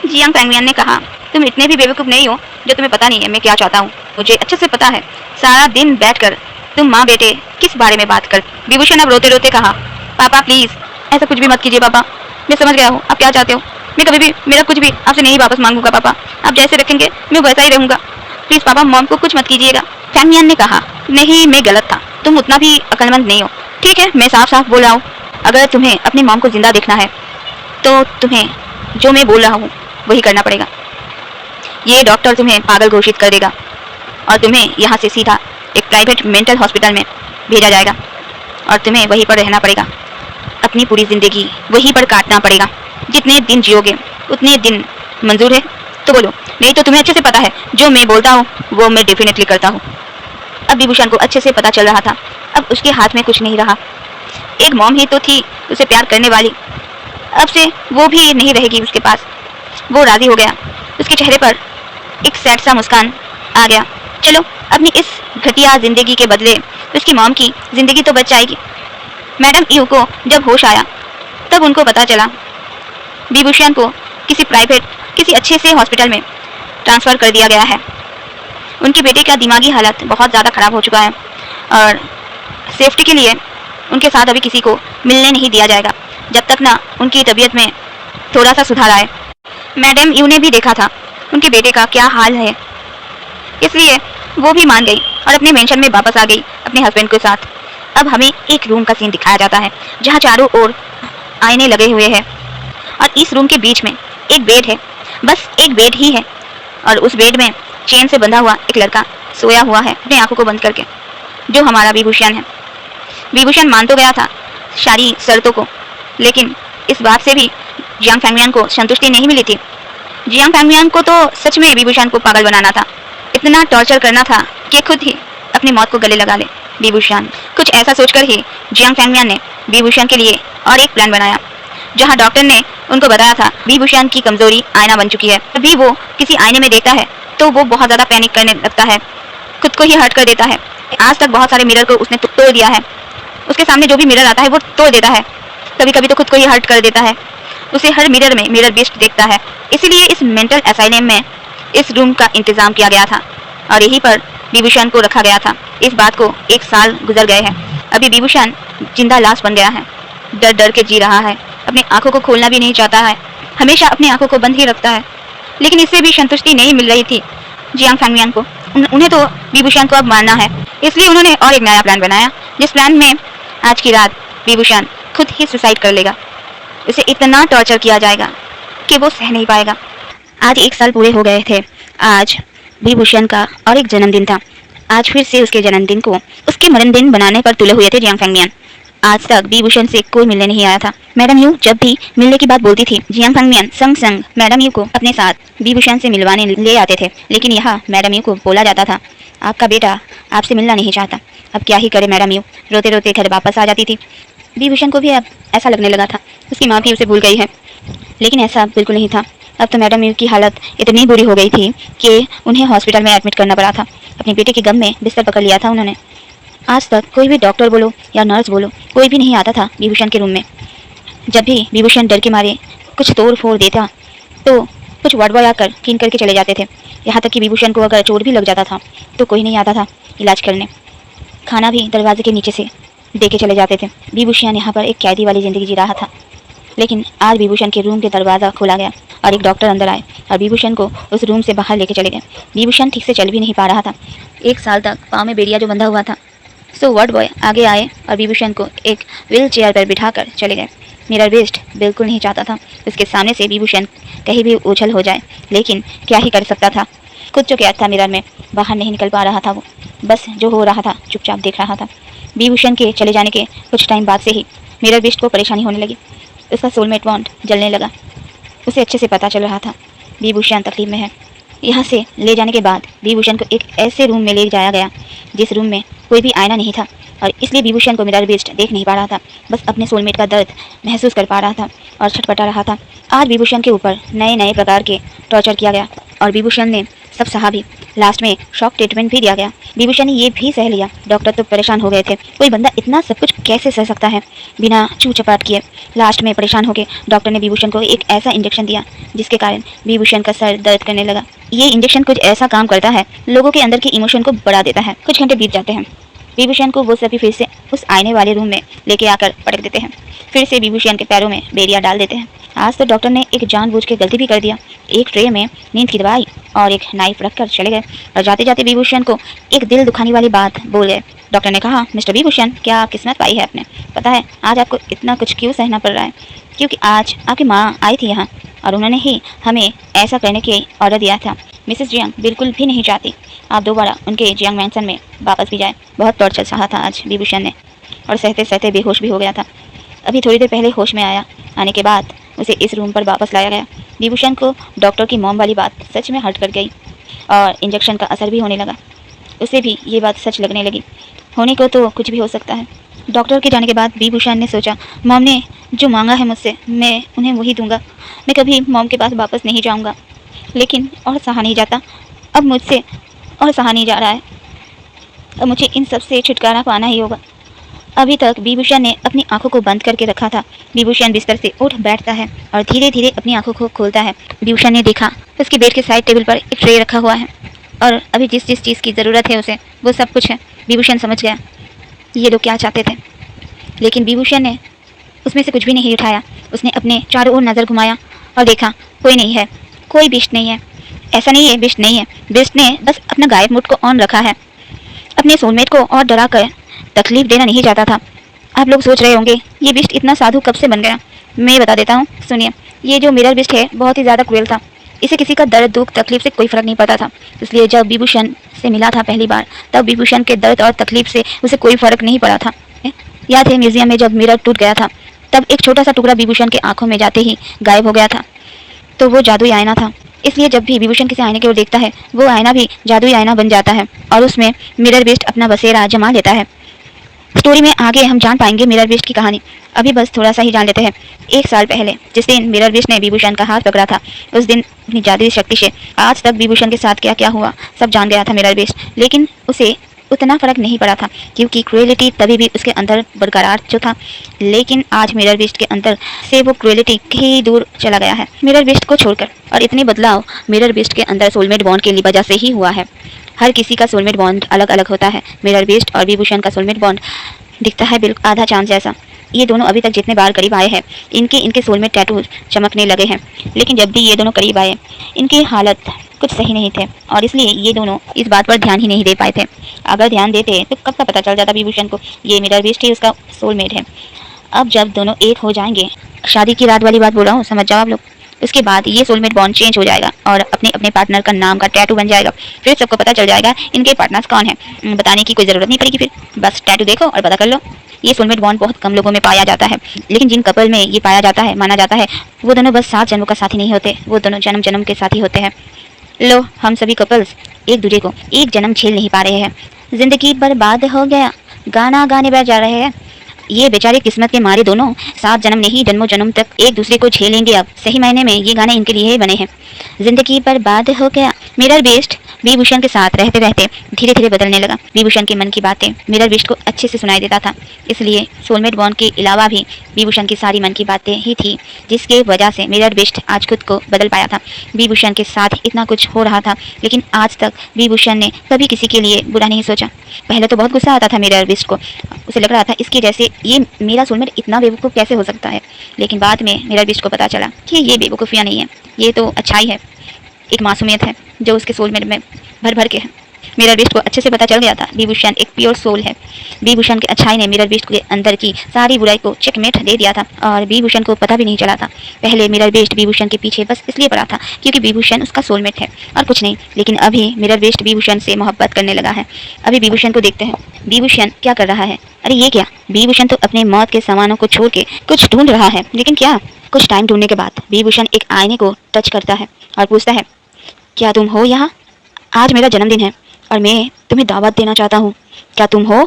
जियांग फैंगमियान ने कहा, तुम इतने भी बेवकूफ़ नहीं हो जो तुम्हें पता नहीं है मैं क्या चाहता हूँ, मुझे अच्छे से पता है। सारा दिन बैठकर तुम माँ बेटे किस बारे में बात कर। विभूषण अब रोते रोते कहा, पापा प्लीज़ ऐसा कुछ भी मत कीजिए पापा, मैं समझ गया हूँ आप क्या चाहते हो, मैं कभी भी मेरा कुछ भी आपसे नहीं वापस मांगूंगा पापा, आप जैसे रखेंगे मैं वैसा ही रहूँगा, प्लीज़ पापा मॉम को कुछ मत कीजिएगा। फैंगमियान ने कहा, नहीं मैं गलत था, तुम उतना भी अक्लमंद नहीं हो, ठीक है मैं साफ साफ बोल रहा हूँ, अगर तुम्हें अपनी मॉम को जिंदा देखना है तो तुम्हें जो मैं बोल रहा हूँ वही करना पड़ेगा। ये डॉक्टर तुम्हें पागल घोषित कर देगा और तुम्हें यहाँ से सीधा एक प्राइवेट मेंटल हॉस्पिटल में भेजा जाएगा और तुम्हें वहीं पर रहना पड़ेगा, अपनी पूरी ज़िंदगी वहीं पर काटना पड़ेगा। जितने दिन जियोगे उतने दिन मंजूर है तो बोलो, नहीं तो तुम्हें अच्छे से पता है जो मैं बोलता हूँ वो मैं डेफिनेटली करता हूँ। अब विभूषण को अच्छे से पता चल रहा था अब उसके हाथ में कुछ नहीं रहा। एक मॉम ही तो थी उसे प्यार करने वाली, अब से वो भी नहीं रहेगी उसके पास। वो राजी हो गया, उसके चेहरे पर एक सैड सा मुस्कान आ गया। चलो अपनी इस घटिया जिंदगी के बदले उसकी मॉम की जिंदगी तो बच जाएगी। मैडम यू को जब होश आया तब उनको पता चला विभूषण को किसी अच्छे से हॉस्पिटल में ट्रांसफ़र कर दिया गया है। उनके बेटे का दिमागी हालत बहुत ज़्यादा ख़राब हो चुका है और सेफ्टी के लिए उनके साथ अभी किसी को मिलने नहीं दिया जाएगा जब तक ना उनकी तबीयत में थोड़ा सा सुधार आए। मैडम यू ने भी देखा था उनके बेटे का क्या हाल है, इसलिए वो भी मान गई और अपने मेंशन में वापस आ गई अपने हस्बैंड के साथ। अब हमें एक रूम का सीन दिखाया जाता है जहाँ चारों ओर आईने लगे हुए हैं और इस रूम के बीच में एक बेड है, बस एक बेड ही है और उस बेड में चेन से बंधा हुआ एक लड़का सोया हुआ है अपनी आंखों को बंद करके, जो हमारा विभूषण है। विभूषण मान तो गया था सारी शर्तों को, लेकिन इस बात से भी जियांग फैंगमियान को संतुष्टि नहीं मिली थी। जियांग फैंगमियान को तो सच में विभूषण को पागल बनाना था, इतना टॉर्चर करना था कि खुद ही अपनी मौत को गले लगा ले विभूषण। कुछ ऐसा सोचकर ही जियांग फैंगमियान ने विभूषण के लिए और एक प्लान बनाया, जहां डॉक्टर ने उनको बताया था विभूषण की कमजोरी आईना बन चुकी है। अभी वो किसी आईने में देखता है तो वो बहुत ज़्यादा पैनिक करने लगता है, खुद को ही हर्ट कर देता है। आज तक बहुत सारे मिरर को उसने तोड़ दिया है, उसके सामने जो भी मिरर आता है वो तोड़ देता है, कभी कभी तो खुद को ही हर्ट कर देता है। उसे हर मिरर में मिरर बीस्ट देखता है, इसीलिए इस मेंटल असाइलम में इस रूम का इंतजाम किया गया था और यहीं पर विभूषण को रखा गया था। इस बात को 1 साल गुजर गए हैं, अभी विभूषण जिंदा लाश बन गया है, डर डर के जी रहा है, अपनी आंखों को खोलना भी नहीं चाहता है, हमेशा अपनी आंखों को बंद ही रखता है। लेकिन इससे भी संतुष्टि नहीं मिल रही थी जियांग फैंगमियान को, उन्हें तो विभूषण को अब मारना है, इसलिए उन्होंने और एक नया प्लान बनाया, जिस प्लान में आज की रात विभूषण खुद ही सुसाइड कर लेगा। उसे इतना टॉर्चर किया जाएगा कि वो सह नहीं पाएगा। आज 1 साल पूरे हो गए थे, आज विभूषण का और एक जन्मदिन था। आज फिर से उसके जन्मदिन को उसके मरणदिन बनाने पर तुले हुए थे जियांग फैंगमियान। आज तक विभूषण से कोई मिलने नहीं आया था। मैडम यू जब भी मिलने की बात बोलती थी, जियांग फैंगमियान संग संग मैडम यू को अपने साथ विभूषण से मिलवाने ले आते थे, लेकिन यहाँ मैडम यू को बोला जाता था आपका बेटा आपसे मिलना नहीं चाहता। अब क्या ही करे मैडम यू, रोते रोते घर वापस आ जाती थी। विभूषण को भी अब ऐसा लगने लगा था उसकी माँ भी उसे भूल गई है, लेकिन ऐसा बिल्कुल नहीं था। अब तो मैडम यू की हालत इतनी बुरी हो गई थी कि उन्हें हॉस्पिटल में एडमिट करना पड़ा था। अपने बेटे के गम में बिस्तर पकड़ लिया था उन्होंने। आज तक कोई भी डॉक्टर बोलो या नर्स बोलो, कोई भी नहीं आता था विभूषण के रूम में। जब भी विभूषण डर के मारे कुछ तोड़ फोड़ देता तो कुछ वार्ड बॉय आकर क्लीन करके चले जाते थे। यहाँ तक कि विभूषण को अगर चोट भी लग जाता था तो कोई नहीं आता था इलाज करने। खाना भी दरवाजे के नीचे से दे के चले जाते थे। विभूषण यहाँ पर एक कैदी वाली ज़िंदगी जी रहा था, लेकिन आज विभूषण के रूम के दरवाज़ा खोला गया और एक डॉक्टर अंदर आए और विभूषण को उस रूम से बाहर लेके चले गए। विभूषण ठीक से चल भी नहीं पा रहा था, 1 साल तक पाँव में बेड़िया जो बंधा हुआ था। सो वार्ड बॉय आगे आए और विभूषण को एक व्हील चेयर पर बिठा कर चले गए। मेरा बेस्ट बिल्कुल नहीं चाहता था उसके सामने से विभूषण कहीं भी उछल हो जाए, लेकिन क्या ही कर सकता था। खुद जो क्या था मिरर में बाहर नहीं निकल पा रहा था, वो बस जो हो रहा था चुपचाप देख रहा था। विभूषण के चले जाने के कुछ टाइम बाद से ही मिरर बेस्ट को परेशानी होने लगी। उसका सोलमेट बॉन्ड जलने लगा। उसे अच्छे से पता चल रहा था विभूषण तकलीफ में है। यहाँ से ले जाने के बाद विभूषण को एक ऐसे रूम में ले जाया गया जिस रूम में कोई भी आईना नहीं था और इसलिए विभूषण को मिरर बेस्ड देख नहीं पा रहा था, बस अपने सोलमेट का दर्द महसूस कर पा रहा था और छटपटा रहा था। आज विभूषण के ऊपर नए नए प्रकार के टॉर्चर किया गया और विभूषण ने सब सहा भी। लास्ट में शॉक ट्रीटमेंट भी दिया गया। विभूषण ने ये भी सह लिया। डॉक्टर तो परेशान हो गए थे, कोई बंदा इतना सब कुछ कैसे सह सकता है बिना चू चपाट किए। लास्ट में परेशान होकर डॉक्टर ने विभूषण को एक ऐसा इंजेक्शन दिया जिसके कारण विभूषण का सर दर्द करने लगा। ये इंजेक्शन कुछ ऐसा काम करता है, लोगों के अंदर के इमोशन को बढ़ा देता है। कुछ घंटे बीत जाते हैं, विभूषण को वो सभी फिर से उस आईने वाले रूम में लेके आकर पटक देते हैं। फिर से विभूषण के पैरों में बेड़िया डाल देते हैं। आज तो डॉक्टर ने एक जानबूझ के गलती भी कर दिया। एक ट्रे में नींद की दवाई और एक नाइफ रखकर चले गए और जाते जाते विभूषण को एक दिल दुखाने वाली बात बोल गए। डॉक्टर ने कहा, मिस्टर विभूषण, क्या किस्मत पाई है आपने? पता है आज आपको इतना कुछ क्यों सहना पड़ रहा है? क्योंकि आज आपकी माँ आई थी यहाँ और उन्होंने ही हमें ऐसा करने के ऑर्डर दिया था। मिसेस जियांग बिल्कुल भी नहीं चाहती आप दोबारा उनके जियांग मैंसन में वापस भी जाए। बहुत टॉर्चर सहा था आज विभूषण ने और सहते सहते बेहोश भी हो गया था। अभी थोड़ी देर पहले होश में आया। आने के बाद उसे इस रूम पर वापस लाया गया। विभूषण को डॉक्टर की मॉम वाली बात सच में हर्ट कर गई और इंजेक्शन का असर भी होने लगा। उसे भी ये बात सच लगने लगी। होने को तो कुछ भी हो सकता है, डॉक्टर के जाने के बाद विभूषण ने सोचा, मॉम ने जो मांगा है मुझसे मैं उन्हें वही दूंगा। मैं कभी मॉम के पास वापस नहीं जाऊंगा। लेकिन और सहा नहीं जाता, अब मुझसे और सहा नहीं जा रहा है। अब मुझे इन सब से छुटकारा पाना ही होगा। अभी तक विभूषण ने अपनी आंखों को बंद करके रखा था। विभूषण बिस्तर से उठ बैठता है और धीरे धीरे अपनी आंखों को खोलता है। विभूषण ने देखा उसके बेड के साइड टेबल पर एक ट्रे रखा हुआ है और अभी जिस जिस चीज़ की ज़रूरत है उसे वो सब कुछ है। विभूषण समझ गया ये लोग क्या चाहते थे, लेकिन विभूषण ने उसमें से कुछ भी नहीं उठाया। उसने अपने चारों ओर नज़र घुमाया और देखा कोई नहीं है, कोई बिस्ट नहीं है। ऐसा नहीं है बिस्ट नहीं है, बिस्ट ने बस अपना गायब मूड को ऑन रखा है। अपने सोलमेट को और डरा कर तकलीफ देना नहीं चाहता था। आप लोग सोच रहे होंगे ये बिस्ट इतना साधु कब से बन गया। मैं बता देता हूँ, सुनिए। ये जो मिरर बिस्ट है बहुत ही ज़्यादा क्रूएल था। इसे किसी का दर्द दुख तकलीफ से कोई फर्क नहीं पड़ता था। इसलिए जब विभूषण से मिला था पहली बार, तब विभूषण के दर्द और तकलीफ से उसे कोई फर्क नहीं पड़ा था। याद है म्यूजियम में जब मिरर टूट गया था, तब एक छोटा सा टुकड़ा विभूषण के आंखों में जाते ही गायब हो गया था। तो वो जादुई आईना था। इसलिए जब भी विभूषण किसी आईने की ओर देखता है, वो आईना भी जादुई आईना बन जाता है और उसमें मिरर बिस्ट अपना बसेरा जमा लेता है। स्टोरी में आगे हम जान पाएंगे मिरर बिस्ट की कहानी। अभी बस थोड़ा सा ही जान लेते हैं। 1 साल पहले जिस दिन मिरर बिस्ट ने विभूषण का हाथ पकड़ा था, उस दिन अपनी जादुई शक्ति से आज तक विभूषण के साथ क्या क्या हुआ सब जान गया था मिरर बिस्ट। लेकिन उसे उतना फर्क नहीं पड़ा था क्योंकि क्रुएलिटी तभी भी उसके अंदर बरकरार जो था। लेकिन आज मिरर बिस्ट के अंदर से वो क्रुएलिटी कहीं दूर चला गया है मिरर बिस्ट को छोड़कर। और इतने बदलाव मिरर बिस्ट के अंदर सोलमेट बॉन्ड की वजह से ही हुआ है। हर किसी का सोलमेट बॉन्ड अलग अलग होता है। मिरर बिस्ट और विभूषण का सोलमेट बॉन्ड दिखता है बिल्कुल आधा चांद जैसा। ये दोनों अभी तक जितने बार करीब आए हैं, इनके सोलमेट टैटू चमकने लगे हैं। लेकिन जब भी ये दोनों करीब आए, इनकी हालत कुछ सही नहीं थे और इसलिए ये दोनों इस बात पर ध्यान ही नहीं दे पाए थे। अगर ध्यान देते तो कब का पता चल जाता विभूषण को ये मिरर बिस्ट ही उसका सोलमेट है। अब जब दोनों एक हो जाएंगे, शादी की रात वाली बात बोल रहा हूँ, समझ जाओ आप लोग। उसके बाद ये सोलमेट बॉन्ड चेंज हो जाएगा और अपने अपने पार्टनर का नाम का टैटू बन जाएगा। फिर सबको पता चल जाएगा इनके पार्टनर्स कौन है। बताने की कोई ज़रूरत नहीं पड़ेगी, फिर बस टैटू देखो और पता कर लो। ये सोलमेट बॉन्ड बहुत कम लोगों में पाया जाता है, लेकिन जिन कपल में ये पाया जाता है, माना जाता है, वो दोनों बस 7 जन्मों का साथी नहीं होते, वो दोनों जन्म जन्म के साथी होते हैं। लो, हम सभी कपल्स एक दूसरे को एक जन्म झेल नहीं पा रहे हैं। जिंदगी बर्बाद हो गया, गाना गाने बैठ जा रहे हैं। ये बेचारे किस्मत के मारे दोनों 7 जन्म नहीं जन्मों जन्म तक एक दूसरे को झेलेंगे। अब सही मायने में ये गाने इनके लिए ही बने हैं। जिंदगी बर्बाद हो गया। मिरर बिस्ट विभूषण के साथ रहते रहते धीरे धीरे बदलने लगा। विभूषण के मन की बातें मिरर बिस्ट को अच्छे से सुनाई देता था। इसलिए सोलमेट बॉन्ड के अलावा भी विभूषण की सारी मन की बातें ही थी, जिसके वजह से मिरर बिस्ट आज खुद को बदल पाया था। विभूषण के साथ इतना कुछ हो रहा था, लेकिन आज तक विभूषण ने कभी किसी के लिए बुरा नहीं सोचा। पहले तो बहुत गुस्सा आता था मिरर बिस्ट को। उसे लग रहा था इसके जैसे ये मेरा सोलमेट इतना बेवकूफ़ कैसे हो सकता है। लेकिन बाद में मिरर बिस्ट को पता चला कि ये बेवकूफ़ियाँ नहीं है, ये तो अच्छाई है, एक मासूमियत है जो उसके सोलमेट में भर भर के है। मिरर बिस्ट को अच्छे से पता चल गया था विभूषण एक प्योर सोल है। विभूषण की अच्छाई ने मिरर बिस्ट के अंदर की सारी बुराई को चेकमेट दे दिया था और विभूषण को पता भी नहीं चला था। पहले मिरर बिस्ट विभूषण के पीछे बस इसलिए पड़ा था क्योंकि विभूषण उसका सोलमेट है और कुछ नहीं। लेकिन अभी मिरर बिस्ट विभूषण से मोहब्बत करने लगा है। अभी विभूषण को देखते हैं, विभूषण क्या कर रहा है। अरे ये क्या, विभूषण तो अपने मौत के सामानों को छोड़ के कुछ ढूंढ रहा है। लेकिन क्या? कुछ टाइम ढूंढने के बाद विभूषण एक आईने को टच करता है और पूछता है, क्या तुम हो यहाँ? आज मेरा जन्मदिन है और मैं तुम्हें दावत देना चाहता हूँ। क्या तुम हो?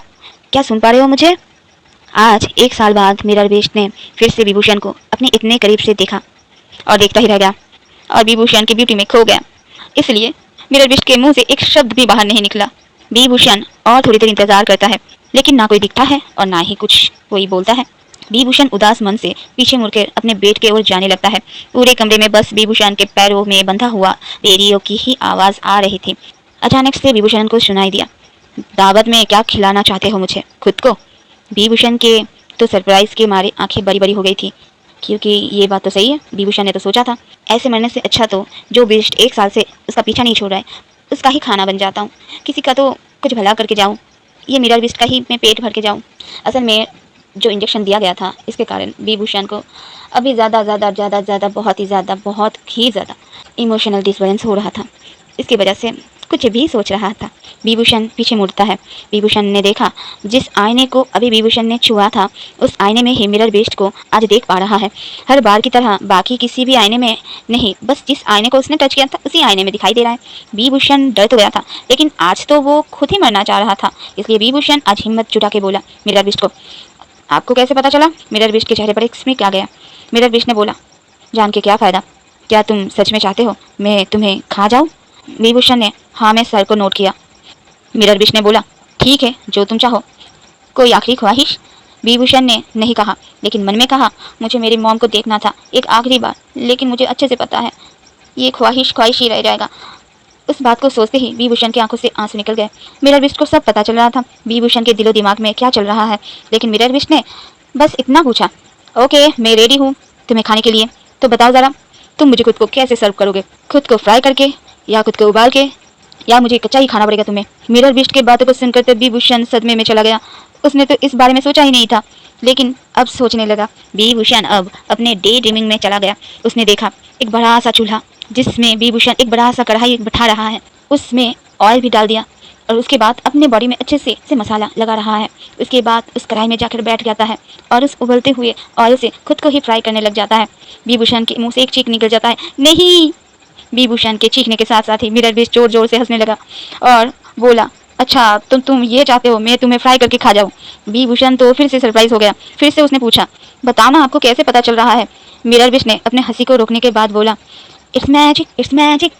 क्या सुन पा रहे हो मुझे? आज 1 साल बाद मिरर बिस्ट ने फिर से विभूषण को अपने इतने करीब से देखा और देखता ही रह गया और विभूषण की ब्यूटी में खो गया। इसलिए मिरर बिस्ट के मुंह से एक शब्द भी बाहर नहीं निकला। विभूषण और थोड़ी देर इंतजार करता है, लेकिन ना कोई दिखता है और ना ही कुछ कोई बोलता है। विभूषण उदास मन से पीछे मुड़कर अपने बेड के ओर जाने लगता है। पूरे कमरे में बस विभूषण के पैरों में बंधा हुआ रेडियो की ही आवाज़ आ रही थी। अचानक से विभूषण को सुनाई दिया, दावत में क्या खिलाना चाहते हो मुझे? खुद को? विभूषण के तो सरप्राइज के मारे आंखें बड़ी बड़ी हो गई थी, क्योंकि ये बात तो सही है। विभूषण ने तो सोचा था ऐसे मरने से अच्छा तो जो बिस्ट 1 साल से उसका पीछा नहीं छोड़ रहा है, उसका ही खाना बन जाता हूँ। किसी का तो कुछ भला करके जाऊँ, ये मिरर बिस्ट का ही मैं पेट भर के जाऊँ। असल में जो इंजेक्शन दिया गया था, इसके कारण विभूषण को अभी ज़्यादा बहुत ही ज़्यादा इमोशनल डिस्टर्बेंस हो रहा था। इसकी वजह से कुछ भी सोच रहा था। विभूषण पीछे मुड़ता है। विभूषण ने देखा जिस आईने को अभी विभूषण ने छुआ था, उस आईने में ही मिरर बिस्ट को आज देख पा रहा है। हर बार की तरह बाकी किसी भी आईने में नहीं, बस जिस आईने को उसने टच किया था उसी आईने में दिखाई दे रहा है। विभूषण डर तो गया था, लेकिन आज तो वो खुद ही मरना चाह रहा था। इसलिए विभूषण आज हिम्मत जुटा के बोला मिरर बिस्ट को, आपको कैसे पता चला? मिरर बिस्ट के चेहरे पर एक स्मिक आ गया। मिरर बिस्ट ने बोला, जान के क्या फ़ायदा? क्या तुम सच में चाहते हो मैं तुम्हें खा जाऊँ? विभूषण ने हाँ में सर को नोट किया। मिरर बिस्ट ने बोला, ठीक है, जो तुम चाहो। कोई आखिरी ख्वाहिश? विभूषण ने नहीं कहा, लेकिन मन में कहा, मुझे मेरी मॉम को देखना था एक आखिरी बार, लेकिन मुझे अच्छे से पता है ये ख्वाहिश ख्वाहिश ही रह जाएगा। उस बात को सोचते ही विभूषण की आंखों से आंसू निकल गए। मिरर बिस्ट को सब पता चल रहा था विभूषण के दिलो दिमाग में क्या चल रहा है, लेकिन मिरर बिस्ट ने बस इतना पूछा, ओके मैं रेडी हूँ तुम्हें खाने के लिए, तो बताओ ज़रा तुम मुझे खुद को कैसे सर्व करोगे? खुद को फ्राई करके या खुद को उबाल के, या मुझे कच्चा ही खाना पड़ेगा तुम्हें? मिरर बिस्ट की बातों को सुनकर तब विभूषण सदमे में चला गया। उसने तो इस बारे में सोचा ही नहीं था, लेकिन अब सोचने लगा। विभूषण अब अपने डे ड्रीमिंग में चला गया। उसने देखा एक बड़ा सा चूल्हा जिसमें विभूषण एक बड़ा सा कढ़ाई बैठा रहा है, उसमें ऑयल भी डाल दिया और उसके बाद अपने बॉडी में अच्छे से मसाला लगा रहा है। उसके बाद उस कढ़ाई में जाकर बैठ जाता है और उस उबलते हुए ऑयल से खुद को ही फ्राई करने लग जाता है। विभूषण के मुंह से एक चीख निकल जाता है, नहीं। विभूषण के चीखने के साथ साथ ही मिरर बिस्ट जोर जोर से हंसने लगा और बोला, अच्छा तुम ये चाहते हो मैं तुम्हें फ्राई करके खा जाऊँ? विभूषण तो फिर से सरप्राइज हो गया। फिर से उसने पूछा, बताओ ना आपको कैसे पता चल रहा है? मिरर बिस्ट ने अपने हंसी को रोकने के बाद बोला, it's magic, it's magic.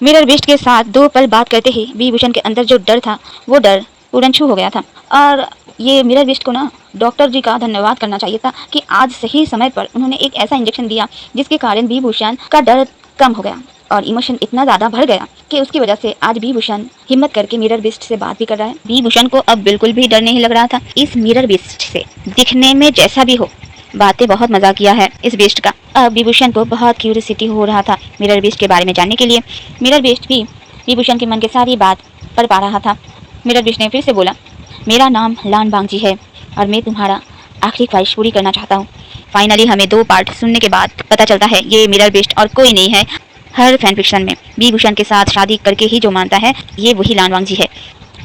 Mirror beast के साथ 2 पल बात करते ही विभूषण के अंदर जो डर था वो डर उड़नछू हो गया था। और ये मिरर बिस्ट को ना डॉक्टर जी का धन्यवाद करना चाहिए था कि आज सही समय पर उन्होंने एक ऐसा इंजेक्शन दिया जिसके कारण विभूषण का डर कम हो गया और इमोशन इतना ज़्यादा बढ़ गया कि उसकी वजह से आज विभूषण हिम्मत करके मिरर बिस्ट से बात भी कर रहा है। विभूषण को अब बिल्कुल भी डर नहीं लग रहा था इस मिरर बिस्ट से। दिखने में जैसा भी हो, बातें बहुत मजा किया है इस बिस्ट का। अब विभूषण को बहुत क्यूरियोसिटी हो रहा था मिरर बिस्ट के बारे में जानने के लिए। मिरर बिस्ट भी विभूषण के मन की सारी बात पढ़ पा रहा था। मिरर बिस्ट ने फिर से बोला, मेरा नाम लान बांगजी है और मैं तुम्हारा आखिरी ख्वाहिश पूरी करना चाहता हूँ। फाइनली हमें 2 पार्ट सुनने के बाद पता चलता है ये मिरर बिस्ट और कोई नहीं है। हर फैन फिक्शन में विभूषण के साथ शादी करके ही जो मानता है ये वही लान बांगजी है।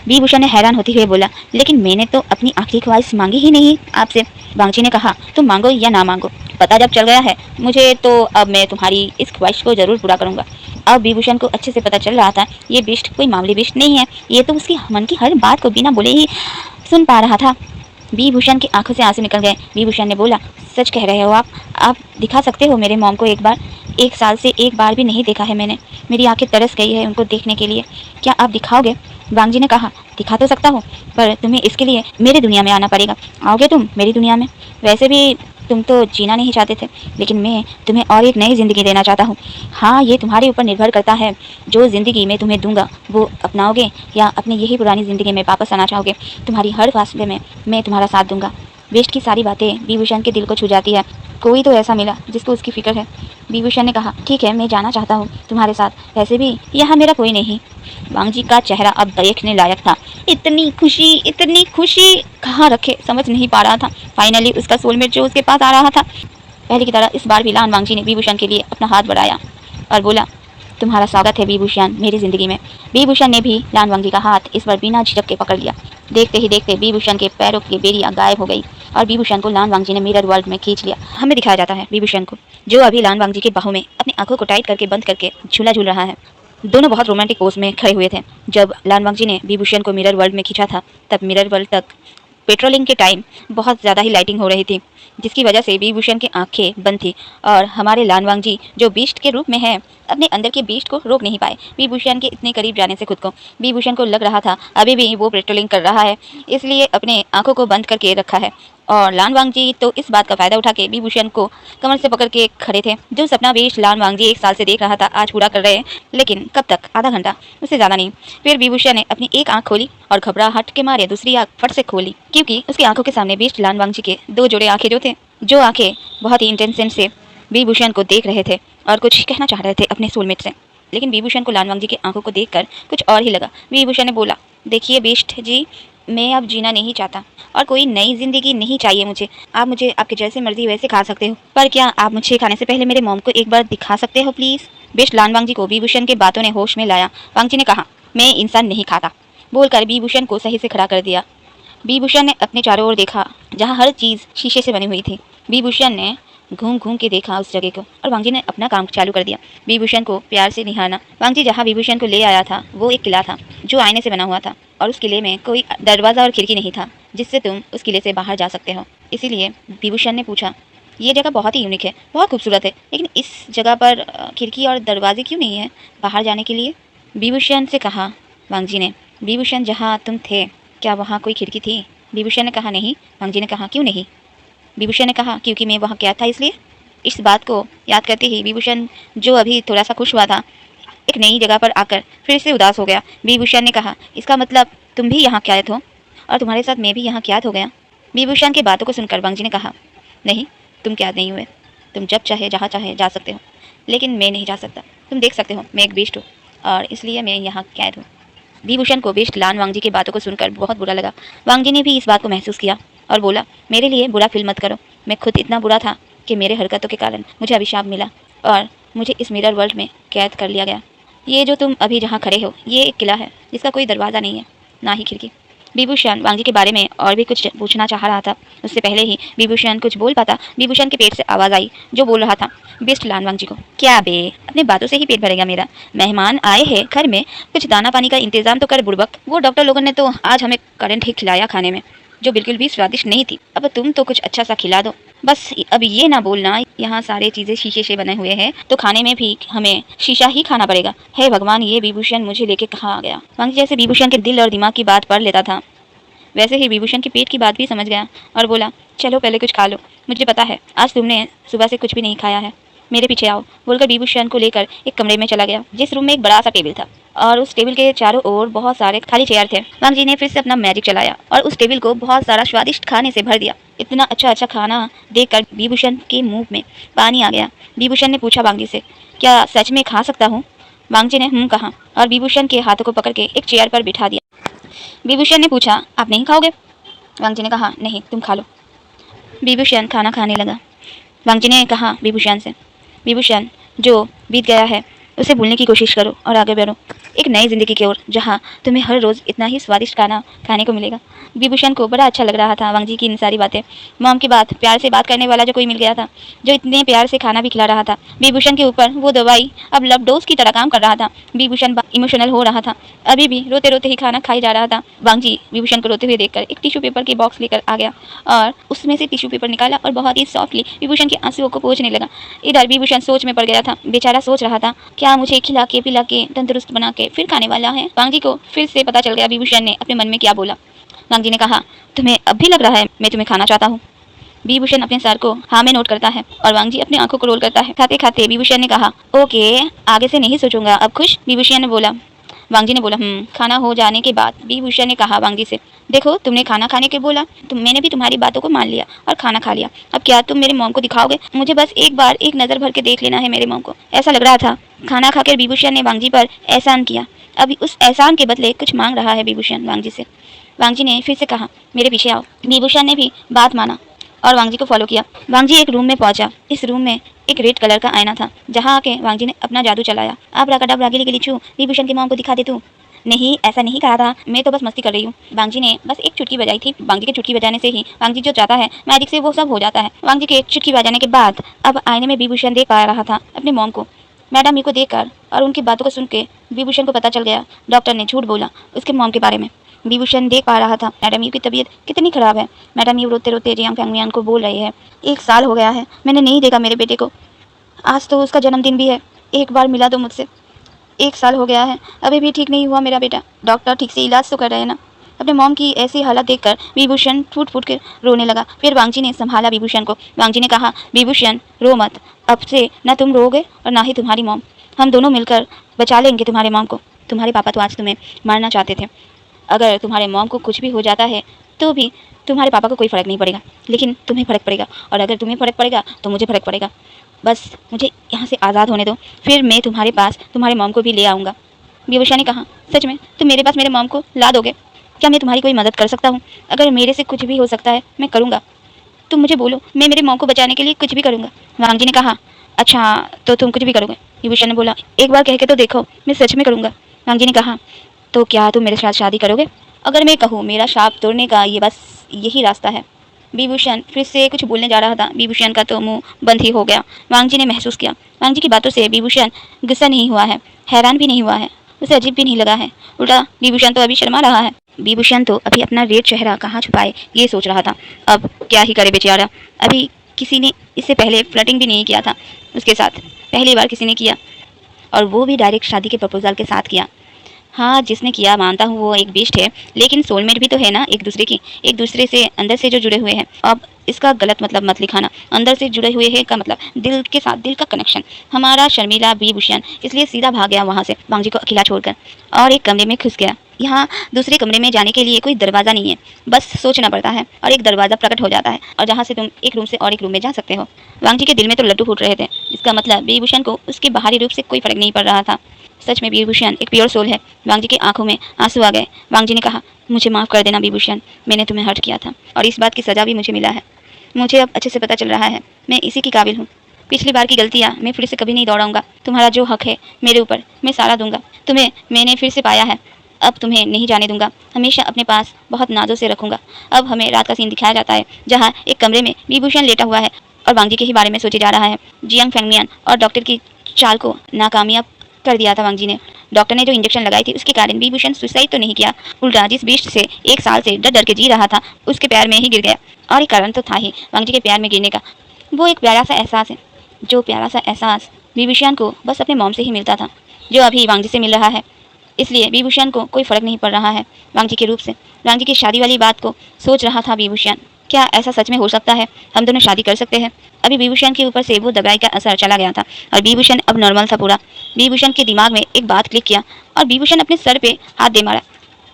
विभूषण ने हैरान होते हुए बोला, लेकिन मैंने तो अपनी आखिरी ख्वाहिश मांगी ही नहीं आपसे। बांगजी ने कहा, तुम मांगो या ना मांगो, पता जब चल गया है मुझे तो अब मैं तुम्हारी इस ख्वाहिश को जरूर पूरा करूंगा। अब विभूषण को अच्छे से पता चल रहा था ये बिस्ट कोई मामूली बिस्ट नहीं है, ये तो उसकी मन की हर बात को बिना बोले ही सुन पा रहा था। विभूषण की आंखों से आंसू निकल गए। विभूषण ने बोला, सच कह रहे हो आप दिखा सकते हो मेरे मॉम को एक बार? 1 साल से एक बार भी नहीं देखा है मैंने, मेरी आंखें तरस गई है उनको देखने के लिए, क्या आप दिखाओगे? बांगजी ने कहा, दिखा तो सकता हूँ पर तुम्हें इसके लिए मेरी दुनिया में आना पड़ेगा। आओगे तुम मेरी दुनिया में? वैसे भी तुम तो जीना नहीं चाहते थे, लेकिन मैं तुम्हें और एक नई ज़िंदगी देना चाहता हूँ। हाँ, ये तुम्हारे ऊपर निर्भर करता है, जो ज़िंदगी मैं तुम्हें दूंगा वो अपनाओगे या अपनी यही पुरानी ज़िंदगी में वापस आना चाहोगे। तुम्हारी हर फासले में मैं तुम्हारा साथ दूंगा। बेस्ट की सारी बातें विभूषण के दिल को छू जाती है। कोई तो ऐसा मिला जिसको उसकी फिक्र है। विभूषण ने कहा, ठीक है मैं जाना चाहता हूँ तुम्हारे साथ, वैसे भी यहाँ मेरा कोई नहीं। बांगजी का चेहरा अब देखने लायक था। इतनी खुशी कहाँ रखे समझ नहीं पा रहा था। फाइनली उसका सोलमेट जो उसके पास आ रहा था। पहले की तरह इस बार भी लान बांगजी ने विभूषण के लिए अपना हाथ बढ़ाया और बोला, तुम्हारा स्वागत है विभूषण मेरी ज़िंदगी में। विभूषण ने भी लान बांगजी का हाथ इस बार बिना झिझक के पकड़ लिया। देखते ही देखते विभूषण के पैरों की बेड़ियां गायब हो गई और विभूषण को लान बांगजी ने मिरर वर्ल्ड में खींच लिया। हमें दिखाया जाता है विभूषण को, जो अभी लान बांगजी के बाहों में अपनी आंखों को टाइट करके बंद करके झूला झूल रहा है। दोनों बहुत रोमांटिक पोज में खड़े हुए थे। जब लान बांगजी ने विभूषण को मिरर वर्ल्ड में खींचा था तब मिरर वर्ल्ड तक पेट्रोलिंग के टाइम बहुत ज़्यादा ही लाइटिंग हो रही थी, जिसकी वजह से विभूषण की आंखें बंद थी और हमारे लान बांगजी जो बीस्ट के रूप में है अपने अंदर के बीस्ट को रोक नहीं पाए विभूषण के इतने करीब जाने से खुद को। विभूषण को लग रहा था अभी भी वो पेट्रोलिंग कर रहा है, इसलिए अपने आंखों को बंद करके रखा है। और लान बांगजी तो इस बात का फायदा उठा के विभूषण को कमर से पकड़ के खड़े थे। जो सपना बेस्ट लान बांगजी 1 साल से देख रहा था आज पूरा कर रहे हैं, लेकिन कब तक? आधा घंटा, उससे ज़्यादा नहीं। फिर विभूषण ने अपनी एक आंख खोली और घबराहट के मारे दूसरी आंख फट से खोली, क्योंकि उसकी आंखों के सामने बेस्ट लान बांगजी के 2 जोड़े आंखें जो आंखें बहुत ही इंटेंशन से विभूषण को देख रहे थे और कुछ कहना चाह रहे थे अपने सोलमेट से। लेकिन विभूषण को लान बांगजी की आंखों को देखकर कुछ और ही लगा। विभूषण ने बोला, देखिए बेस्ट जी, मैं अब जीना नहीं चाहता और कोई नई जिंदगी नहीं चाहिए मुझे। आप मुझे आपके जैसे मर्जी वैसे खा सकते हो, पर क्या आप मुझे खाने से पहले मेरे मॉम को एक बार दिखा सकते हो प्लीज़? बेस्ट लान बांगजी को विभूषण के बातों ने होश में लाया। बांगजी ने कहा, मैं इंसान नहीं खाता बोलकर विभूषण को सही से खड़ा कर दिया। विभूषण ने अपने चारों ओर देखा जहाँ हर चीज़ शीशे से बनी हुई थी। विभूषण ने घूम घूम के देखा उस जगह को और बांगजी ने अपना काम चालू कर दिया, विभूषण को प्यार से निहारना। बांगजी जहाँ विभूषण को ले आया था वो एक किला था जो आईने से बना हुआ था और उस किले में कोई दरवाज़ा और खिड़की नहीं था। जिससे तुम उस किले से बाहर जा सकते हो। इसीलिए विभूषण ने पूछा, ये जगह बहुत ही यूनिक है, बहुत खूबसूरत है, लेकिन इस जगह पर खिड़की और दरवाजे क्यों नहीं है बाहर जाने के लिए? विभूषण से कहा वांगजी ने। विभूषण, जहाँ तुम थे क्या वहाँ कोई खिड़की थी? विभूषण ने कहा नहीं। वांगजी ने कहा क्यों नहीं? विभूषण ने कहा क्योंकि मैं वहाँ क्या था इसलिए। इस बात को याद करते ही विभूषण, जो अभी थोड़ा सा खुश हुआ था, एक नई जगह पर आकर फिर से उदास हो गया। विभूषण ने कहा, इसका मतलब तुम भी यहाँ कैद हो और तुम्हारे साथ मैं भी यहाँ कैद हो गया? विभूषण की बातों को सुनकर वांगजी ने कहा, नहीं, तुम कैद नहीं हुए। तुम जब चाहे जहाँ चाहे जा सकते हो, लेकिन मैं नहीं जा सकता। तुम देख सकते हो मैं एक बेस्ट हूँ और इसलिए मैं यहाँ कैद हूँ। विभूषण को बेस्ट लान वांगजी की बातों को सुनकर बहुत बुरा लगा। वांगजी ने भी इस बात को महसूस किया और बोला, मेरे लिए बुरा फील मत करो। मैं खुद इतना बुरा था कि मेरे हरकतों के कारण मुझे अभिशाप मिला और मुझे इस मिरर वर्ल्ड में कैद कर लिया गया। ये जो तुम अभी जहाँ खड़े हो, ये एक किला है जिसका कोई दरवाज़ा नहीं है, ना ही खिड़की। विभूषण वांगजी के बारे में और भी कुछ पूछना चाह रहा था। उससे पहले ही विभूषण कुछ बोल पाता, विभूषण के पेट से आवाज़ आई जो बोल रहा था, बेस्ट लान वांगजी को, क्या बे, अपने बातों से ही पेट भरेगा मेरा? मेहमान आए हैं घर में, कुछ दाना पानी का इंतजाम तो कर बुड़बक। वो डॉक्टर लोगों ने तो आज हमें करंट ही खिलाया खाने में, जो बिल्कुल भी स्वादिष्ट नहीं थी। अब तुम तो कुछ अच्छा सा खिला दो। बस अब ये ना बोलना यहाँ सारे चीज़ें शीशे से बने हुए हैं, तो खाने में भी हमें शीशा ही खाना पड़ेगा। हे भगवान, ये विभूषण मुझे लेके कहाँ आ गया? वांगजी जैसे विभूषण के दिल और दिमाग की बात पढ़ लेता था, वैसे ही विभूषण के पेट की बात भी समझ गया और बोला, चलो पहले कुछ खा लो। मुझे पता है आज तुमने सुबह से कुछ भी नहीं खाया है, मेरे पीछे आओ, बोलकर विभूषण को लेकर एक कमरे में चला गया, जिस रूम में एक बड़ा सा टेबल था और उस टेबल के चारों ओर बहुत सारे खाली चेयर थे। वांगजी ने फिर से अपना मैजिक चलाया और उस टेबल को बहुत सारा स्वादिष्ट खाने से भर दिया। इतना अच्छा अच्छा खाना देखकर विभूषण के मुंह में पानी आ गया। विभूषण ने पूछा वांगजी से, क्या सच में खा सकता हूँ? वांगजी ने कहा और विभूषण के हाथों को पकड़ के एक चेयर पर बिठा दिया। विभूषण ने पूछा, आप नहीं खाओगे? वांगजी ने कहा, नहीं, तुम खा लो। विभूषण खाना खाने लगा। वांगजी ने कहा विभूषण से, विभूषण, जो बीत गया है उसे भूलने की कोशिश करो और आगे बढ़ो एक नई जिंदगी की ओर, जहाँ तुम्हें हर रोज़ इतना ही स्वादिष्ट खाना खाने को मिलेगा। विभूषण को बड़ा अच्छा लग रहा था वांगजी की इन सारी बातें। मॉम की बात, प्यार से बात करने वाला जो कोई मिल गया था, जो इतने प्यार से खाना भी खिला रहा था। विभूषण के ऊपर वो दवाई अब लव डोज की तरह काम कर रहा था। विभूषण इमोशनल हो रहा था, अभी भी रोते रोते ही खाना खाई जा रहा था। वांगजी विभूषण को रोते हुए देखकर एक टिश्यू पेपर की बॉक्स लेकर आ गया और उसमें से टिश्यू पेपर निकाला और बहुत ही सॉफ्टली विभूषण के आंसुओं को पोंछने लगा। इधर विभूषण सोच में पड़ गया था। बेचारा सोच रहा था, क्या मुझे खिला के पिला के तंदुरुस्त बना के फिर खाने वाला है? वांगजी को फिर से पता चल गया विभूषण ने अपने मन में क्या बोला। वांगजी ने कहा, तुम्हें अब भी लग रहा है मैं तुम्हें खाना चाहता हूँ? विभूषण अपने सर को हाँ में नोट करता है और वांगजी अपनी आंखों को रोल करता है। खाते खाते विभूषण ने कहा, ओके, आगे से नहीं सोचूंगा, अब खुश? विभूषण ने बोला। वांगजी ने बोला, खाना हो जाने के बाद विभूषण ने कहा वांगजी से, देखो तुमने खाना खाने के बोला, मैंने भी तुम्हारी बातों को मान लिया और खाना खा लिया। अब क्या तुम मेरे मॉम को दिखाओगे? मुझे बस एक बार एक नज़र भर के देख लेना है मेरे मॉम को। ऐसा लग रहा था खाना खाकर विभूषण ने वांगजी पर एहसान किया, अभी उस एहसान के बदले कुछ मांग रहा है विभूषण वांगजी से। वांगजी ने फिर से कहा, मेरे पीछे आओ। विभूषण ने भी बात माना और वांगजी को फॉलो किया। वांगजी एक रूम में पहुंचा। इस रूम में एक रेड कलर का आईना था, जहां आके वांगजी ने अपना जादू चलाया। आप राकडाब गिली गिली छू, विभूषण की मॉम को दिखा दे तू। नहीं, ऐसा नहीं कहा था, मैं तो बस मस्ती कर रही हूँ। वांगजी ने बस एक चुटकी बजाई थी। वांगजी के चुटकी बजाने से ही वांगजी जो चाहता है मैजिक से वो सब हो जाता है। वांगजी के चुटकी बजाने के बाद अब आईने में विभूषण देख पा रहा था अपने मॉम को। मैडम को देखकर और उनकी बातों को सुन के विभूषण को पता चल गया डॉक्टर ने झूठ बोला उसके मॉम के बारे में। विभूषण देख पा रहा था मैडम यू की तबीयत कितनी खराब है। मैडम यू रोते रोते जियांग फैंगमियान को बोल रही है, 1 साल हो गया है मैंने नहीं देखा मेरे बेटे को, आज तो उसका जन्मदिन भी है, एक बार मिला दो मुझसे। 1 साल हो गया है, अभी भी ठीक नहीं हुआ मेरा बेटा। डॉक्टर ठीक से इलाज तो कर रहे हैं ना? अपने मॉम की ऐसी हालत देखकर विभूषण फूट फूट के रोने लगा। फिर वांगजी ने संभाला विभूषण को। वांगजी ने कहा, विभूषण रो मत, अब से ना तुम रोगे और ना ही तुम्हारी मॉम, हम दोनों मिलकर बचा लेंगे तुम्हारे मॉम को। तुम्हारे पापा तो आज तुम्हें मारना चाहते थे, अगर तुम्हारे मॉम को कुछ भी हो जाता है तो भी तुम्हारे पापा को कोई फ़र्क नहीं पड़ेगा, लेकिन तुम्हें फ़र्क पड़ेगा, और अगर तुम्हें फ़र्क पड़ेगा तो मुझे फ़र्क पड़ेगा। बस मुझे यहाँ से आज़ाद होने दो, फिर मैं तुम्हारे पास तुम्हारे मॉम को भी ले आऊँगा। विभूषण ने कहा, सच में तुम मेरे पास मेरे मॉम को ला दोगे? क्या मैं तुम्हारी कोई मदद कर सकता हूँ? अगर मेरे से कुछ भी हो सकता है मैं करूँगा, तुम मुझे बोलो, मैं मेरे मॉम को बचाने के लिए कुछ भी करूँगा। वांगजी ने कहा, अच्छा तो तुम कुछ भी करोगे? विभूषण ने बोला, एक बार कह के तो देखो, मैं सच में करूँगा। वांगजी ने कहा, तो क्या तुम मेरे साथ शादी करोगे? अगर मैं कहूँ मेरा शाप तोड़ने का ये बस यही रास्ता है। विभूषण फिर से कुछ बोलने जा रहा था, विभूषण का तो मुंह बंद ही हो गया। वांगजी ने महसूस किया वांगजी की बातों से विभूषण गुस्सा नहीं हुआ है, हैरान भी नहीं हुआ है, उसे अजीब भी नहीं लगा है। उल्टा विभूषण तो अभी शर्मा रहा है। विभूषण तो अभी अपना रेड चेहरा कहाँ छुपाए ये सोच रहा था। अब क्या ही करे बेचारा। अभी किसी ने इससे पहले फ्लर्टिंग भी नहीं किया था उसके साथ, पहली बार किसी ने किया, और वो भी डायरेक्ट शादी के प्रपोजल के साथ किया। हाँ, जिसने किया मानता हूँ वो एक बेस्ट है, लेकिन सोलमेट भी तो है ना एक दूसरे की, एक दूसरे से अंदर से जो जुड़े हुए हैं। अब इसका गलत मतलब मत लिखाना। अंदर से जुड़े हुए हैं का मतलब दिल के साथ दिल का कनेक्शन। हमारा शर्मिला विभूषण इसलिए सीधा भाग गया वहाँ से वांग जी को अकेला छोड़कर और एक कमरे में घुस गया। यहाँ दूसरे कमरे में जाने के लिए कोई दरवाज़ा नहीं है, बस सोचना पड़ता है और एक दरवाज़ा प्रकट हो जाता है और जहाँ से तुम एक रूम से और एक रूम में जा सकते हो। वांग जी के दिल में तो लड्डू फूट रहे थे। इसका मतलब विभूषण को उसके बाहरी रूप से कोई फर्क नहीं पड़ रहा था। सच में विभूषण एक प्योर सोल है। वांग जी की आंखों में आंसू आ गए। वांग जी ने कहा, मुझे माफ़ कर देना विभूषण, मैंने तुम्हें हर्ट किया था और इस बात की सज़ा भी मुझे मिला है। मुझे अब अच्छे से पता चल रहा है मैं इसी की काबिल हूँ। पिछली बार की गलतियाँ मैं फिर से कभी नहीं दोहराऊंगा। तुम्हारा जो हक है मेरे ऊपर मैं सारा दूंगा। तुम्हें मैंने फिर से पाया है, अब तुम्हें नहीं जाने दूंगा। हमेशा अपने पास बहुत नाजों से रखूंगा। अब हमें रात का सीन दिखाया जाता है जहाँ एक कमरे में विभूषण लेटा हुआ है और वांग जी के ही बारे में सोचे जा रहा है। जियांग फेंगमियन और डॉक्टर की चाल को नाकामयाब कर दिया था वांग जी ने। डॉक्टर ने जो इंजेक्शन लगाई थी उसके कारण विभूषण सुसाइड तो नहीं किया, उल्टा जिस बीस्ट से एक साल से डर डर के जी रहा था उसके पैर में ही गिर गया। और एक कारण तो था ही वांग जी के पैर में गिरने का, वो एक प्यारा सा एहसास है। जो प्यारा सा एहसास विभूषण को बस अपने मॉम से ही मिलता था, जो अभी वांग जी से मिल रहा है। इसलिए विभूषण को कोई फर्क नहीं पड़ रहा है वांग जी के रूप से। वांग जी की शादी वाली बात को सोच रहा था विभूषण, क्या ऐसा सच में हो सकता है? हम दोनों शादी कर सकते हैं? अभी विभूषण के ऊपर से वो दवाई का असर चला गया था और विभूषण अब नॉर्मल था पूरा। विभूषण के दिमाग में एक बात क्लिक किया और विभूषण अपने सर पे हाथ दे मारा।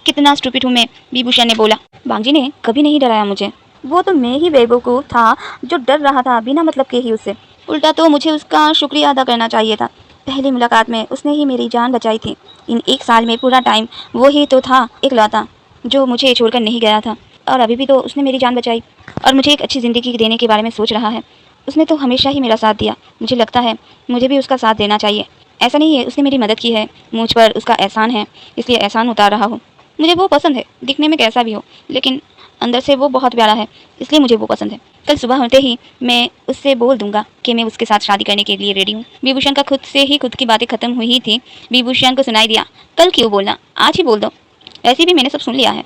कितना स्टूपिड हूँ मैं, विभूषण ने बोला। वांग जी ने कभी नहीं डराया मुझे, वो तो मैं ही बेवकूफ़ था जो डर रहा था बिना मतलब के ही उससे। उल्टा तो मुझे उसका शुक्रिया अदा करना चाहिए था। पहली मुलाकात में उसने ही मेरी जान बचाई थी। इन एक साल में पूरा टाइम वो ही तो था इकलौता जो मुझे छोड़कर नहीं गया था, और अभी भी तो उसने मेरी जान बचाई और मुझे एक अच्छी ज़िंदगी देने के बारे में सोच रहा है। उसने तो हमेशा ही मेरा साथ दिया। मुझे लगता है मुझे भी उसका साथ देना चाहिए। ऐसा नहीं है उसने मेरी मदद की है, मुझ पर उसका एहसान है इसलिए एहसान उतार रहा हूँ। मुझे वो पसंद है, दिखने में कैसा भी हो, लेकिन अंदर से वो बहुत प्यारा है इसलिए मुझे वो पसंद है। कल सुबह होते ही मैं उससे बोल दूंगा कि मैं उसके साथ शादी करने के लिए रेडी हूँ। विभूषण का खुद से ही खुद की बातें खत्म हुई थी। विभूषण को सुनाई दिया, कल क्यों बोलना, आज ही बोल दो। ऐसे भी मैंने सब सुन लिया है।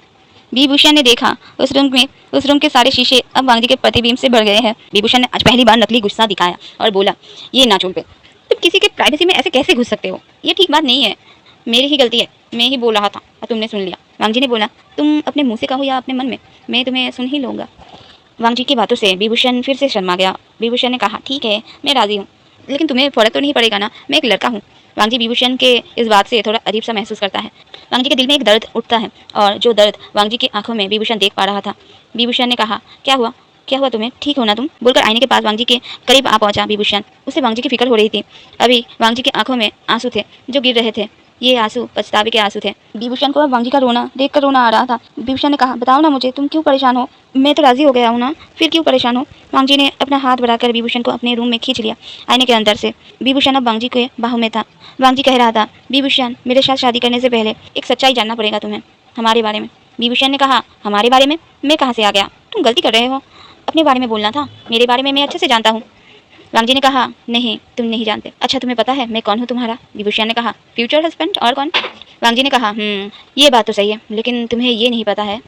विभूषण ने देखा उस रूम के सारे शीशे अब वांग जी के प्रतिबिंब से भर गए हैं। विभूषण ने आज पहली बार नकली गुस्सा दिखाया और बोला, ये नाचुल पे तुम किसी के प्राइवेसी में ऐसे कैसे घुस सकते हो? ये ठीक बात नहीं है, मेरी ही गलती है, मैं ही बोल रहा था और तुमने सुन लिया। वांग जी ने बोला, तुम अपने मुंह से कहो या अपने मन में, मैं तुम्हें सुन ही लूँगा। वांग जी की बातों से विभूषण फिर से शर्मा गया। विभूषण ने कहा, ठीक है मैं राजी हूँ, लेकिन तुम्हें फर्क तो नहीं पड़ेगा ना, मैं एक लड़का हूँ। वांग जी विभूषण के इस बात से थोड़ा अजीब सा महसूस करता है। वांग जी के दिल में एक दर्द उठता है और जो दर्द वांग जी की आंखों में विभूषण देख पा रहा था। विभूषण ने कहा, क्या हुआ तुम्हें, ठीक हो ना तुम? बोलकर आईने के पास वांग जी के करीब आ पहुंचा विभूषण। उसे वांग जी की फिक्र हो रही थी। अभी वांग जी की आंखों में आंसू थे जो गिर रहे थे। ये आंसू पछतावे के आंसू थे। विभूषण को अब वांग जी का रोना देखकर रोना आ रहा था। विभूषण ने कहा, बताओ ना मुझे, तुम क्यों परेशान हो? मैं तो राजी हो गया हूँ ना, फिर क्यों परेशान हो? वांग जी ने अपना हाथ बढ़ाकर विभूषण को अपने रूम में खींच लिया आईने के अंदर से। विभूषण अब वांग जी के बाहों में था। वांग जी कह रहा था, विभूषण मेरे साथ शादी करने से पहले एक सच्चाई जानना पड़ेगा तुम्हें हमारे बारे में। विभूषण ने कहा, हमारे बारे में? मैं कहाँ से आ गया? तुम गलती कर रहे हो, अपने बारे में बोलना था, मेरे बारे में मैं अच्छे से जानता हूँ। वांग जी ने कहा, नहीं तुम नहीं जानते। अच्छा तुम्हें पता है मैं कौन हूँ तुम्हारा? विभूषण ने कहा, फ्यूचर हस्बैंड और कौन? वांग जी ने कहा, ये बात तो सही है, लेकिन तुम्हें ये नहीं पता है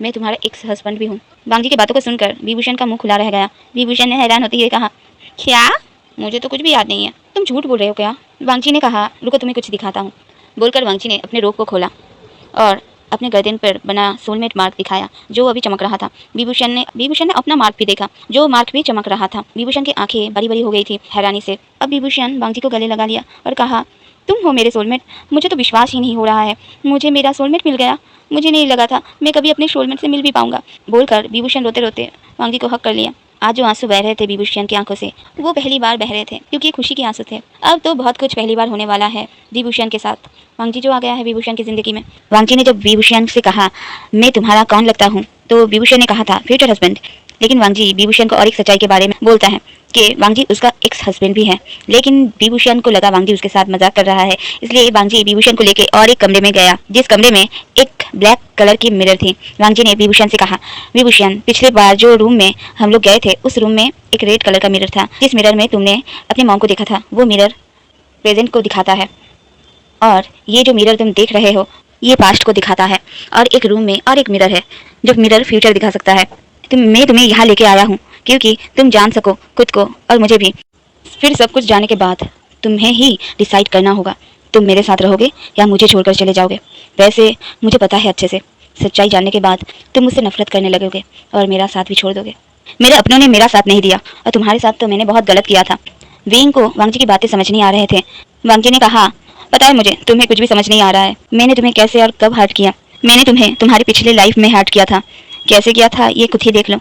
मैं तुम्हारा एक्स हस्बैंड भी हूँ। वांग जी की बातों को सुनकर विभूषण का मुंह खुला रह गया। विभूषण ने हैरान होते हुए कहा, क्या? मुझे तो कुछ भी याद नहीं है, तुम झूठ बोल रहे हो क्या? वांग जी ने कहा, रुको तुम्हें कुछ दिखाता हूँ। बोलकर वांग जी ने अपने रोब को खोला और अपने गर्दन पर बना सोलमेट मार्क दिखाया जो अभी चमक रहा था। विभूषण ने अपना मार्क भी देखा जो मार्क भी चमक रहा था। विभूषण की आंखें बड़ी बड़ी हो गई थी हैरानी से। अब विभूषण वांग जी को गले लगा लिया और कहा, तुम हो मेरे सोलमेट? मुझे तो विश्वास ही नहीं हो रहा है, मुझे मेरा सोलमेट मिल गया। मुझे नहीं लगा था मैं कभी अपने सोलमेट से मिल भी पाऊंगा। बोलकर विभूषण रोते रोते वांग जी को हक कर लिया। आज जो आंसू बह रहे थे विभूषण की आंखों से वो पहली बार बह रहे थे क्योंकि खुशी के आंसू थे। अब तो बहुत कुछ पहली बार होने वाला है विभूषण के साथ। वांग जी जो आ गया है विभूषण की जिंदगी में। वांग जी ने जब विभूषण से कहा, मैं तुम्हारा कौन लगता हूँ, तो विभूषण ने कहा था फ्यूचर हस्बैंड। लेकिन वांग जी विभूषण को और एक सच्चाई के बारे में बोलता है कि वांग जी उसका एक्स हस्बैंड भी है। लेकिन विभूषण को लगा वांग जी उसके साथ मजाक कर रहा है, इसलिए वांग जी विभूषण को लेके और एक कमरे में गया जिस कमरे में एक ब्लैक कलर की मिरर थी। वांग जी ने विभूषण से कहा, विभूषण पिछले बार जो रूम में हम लोग गए थे उस रूम में एक रेड कलर का मिरर था। जिस मिरर में तुमने अपने मॉम को देखा था वो मिरर प्रेजेंट को दिखाता है। और ये जो मिरर तुम देख रहे हो ये पास्ट को दिखाता है, और एक रूम में और एक मिरर है जो मिरर फ्यूचर दिखा सकता है। मैं तुम्हें यहाँ लेके आया हूँ क्योंकि तुम जान सको खुद को और मुझे भी। फिर सब कुछ जाने के बाद तुम्हें ही डिसाइड करना होगा, तुम मेरे साथ रहोगे या मुझे छोड़कर चले जाओगे। वैसे मुझे पता है अच्छे से, सच्चाई जानने के बाद तुम मुझसे नफरत करने लगोगे और मेरा साथ भी छोड़ दोगे। मेरे अपनों ने मेरा साथ नहीं दिया और तुम्हारे साथ तो मैंने बहुत गलत किया था। विंग को वांगजी की बातें समझ नहीं आ रहे थे। वांगजी ने कहा, पता है मुझे तुम्हें कुछ भी समझ नहीं आ रहा है। मैंने तुम्हें कैसे और कब हर्ट किया। मैंने तुम्हें तुम्हारी पिछले लाइफ में हर्ट किया था। कैसे किया था ये खुद ही देख लो।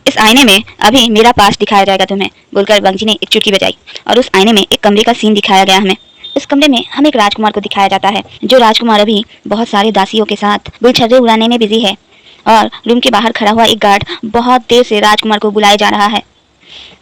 इस आईने में अभी मेरा पास्ट दिखाया जाएगा तुम्हें, बोलकर वांगजी ने एक चुटकी बजाई और उस आईने में एक कमरे का सीन दिखाया गया हमें। उस कमरे में हम एक राजकुमार को दिखाया जाता है, जो राजकुमार अभी बहुत सारे दासियों के साथ बुलछर्रे उड़ाने में बिजी है, और रूम के बाहर खड़ा हुआ एक गार्ड बहुत देर से राजकुमार को बुलाए जा रहा है।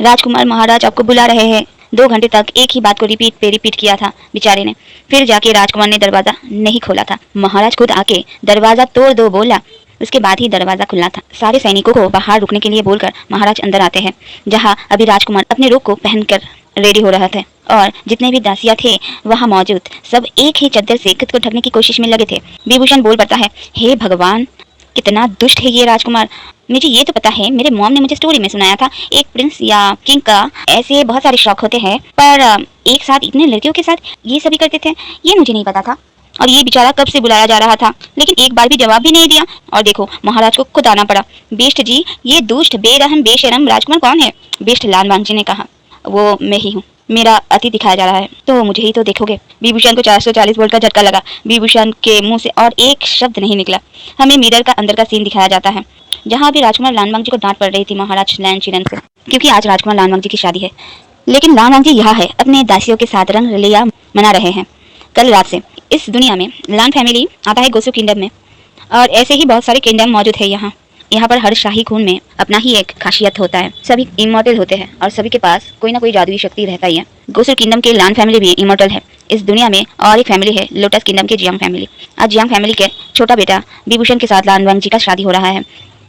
राजकुमार, महाराज आपको बुला रहे हैं। 2 घंटे तक एक ही बात को रिपीट पे रिपीट किया था बेचारे ने। फिर जाके राजकुमार ने दरवाजा नहीं खोला था। महाराज खुद आके दरवाजा तोड़ दो बोला, उसके बाद ही दरवाजा खुला था। सारे सैनिकों को बाहर रुकने के लिए बोलकर महाराज अंदर आते हैं, जहाँ अभी राजकुमार अपने रूप को पहनकर रेडी हो रहा था, और जितने भी दासियां थे वहाँ मौजूद सब एक ही चादर से खुद को ढकने की कोशिश में लगे थे। विभूषण बोल पड़ता है, हे भगवान, कितना दुष्ट है ये राजकुमार। मुझे ये तो पता है, मेरे मॉम ने मुझे स्टोरी में सुनाया था, एक प्रिंस या किंग का ऐसे बहुत सारे शौक होते हैं, पर एक साथ इतने लड़कियों के साथ ये सभी करते थे, ये मुझे नहीं पता था। और ये बेचारा कब से बुलाया जा रहा था, लेकिन एक बार भी जवाब भी नहीं दिया। और देखो महाराज को खुद आना पड़ा। बेस्ट जी, ये दुष्ट बेरहम बेशरम राजकुमार कौन है? बेस्ट लान वांगजी ने कहा, वो मैं ही हूँ। मेरा अति दिखाया जा रहा है तो मुझे ही तो देखोगे। विभूषण को 440 वोल्ट का झटका लगा। विभूषण के मुंह से और एक शब्द नहीं निकला। हमें मिरर का अंदर का सीन दिखाया जाता है, जहाँ भी राजकुमार लान वांगजी को डांट पड़ रही थी महाराज लैन चिरन से, क्योंकि आज राजकुमार लान वांगजी की शादी है। लेकिन लान वांगजी यहाँ है, अपने दासियों के साथ रंग रलिया मना रहे हैं। कल रात से इस दुनिया में लान फैमिली आता है गोसु किंगडम में, और ऐसे ही बहुत सारे किंगडम मौजूद है यहाँ। यहाँ पर हर शाही खून में अपना ही एक खासियत होता है। सभी इमॉर्टल होते हैं और सभी के पास कोई ना कोई जादुई शक्ति रहता ही है। गोसु किंगडम के लान फैमिली भी इमॉर्टल है। इस दुनिया में और एक फैमिली है, लोटस किंगडम के जियांग फैमिली। आज जियांग फैमिली के छोटा बेटा विभूषण के साथ लान वांगजी का शादी हो रहा है।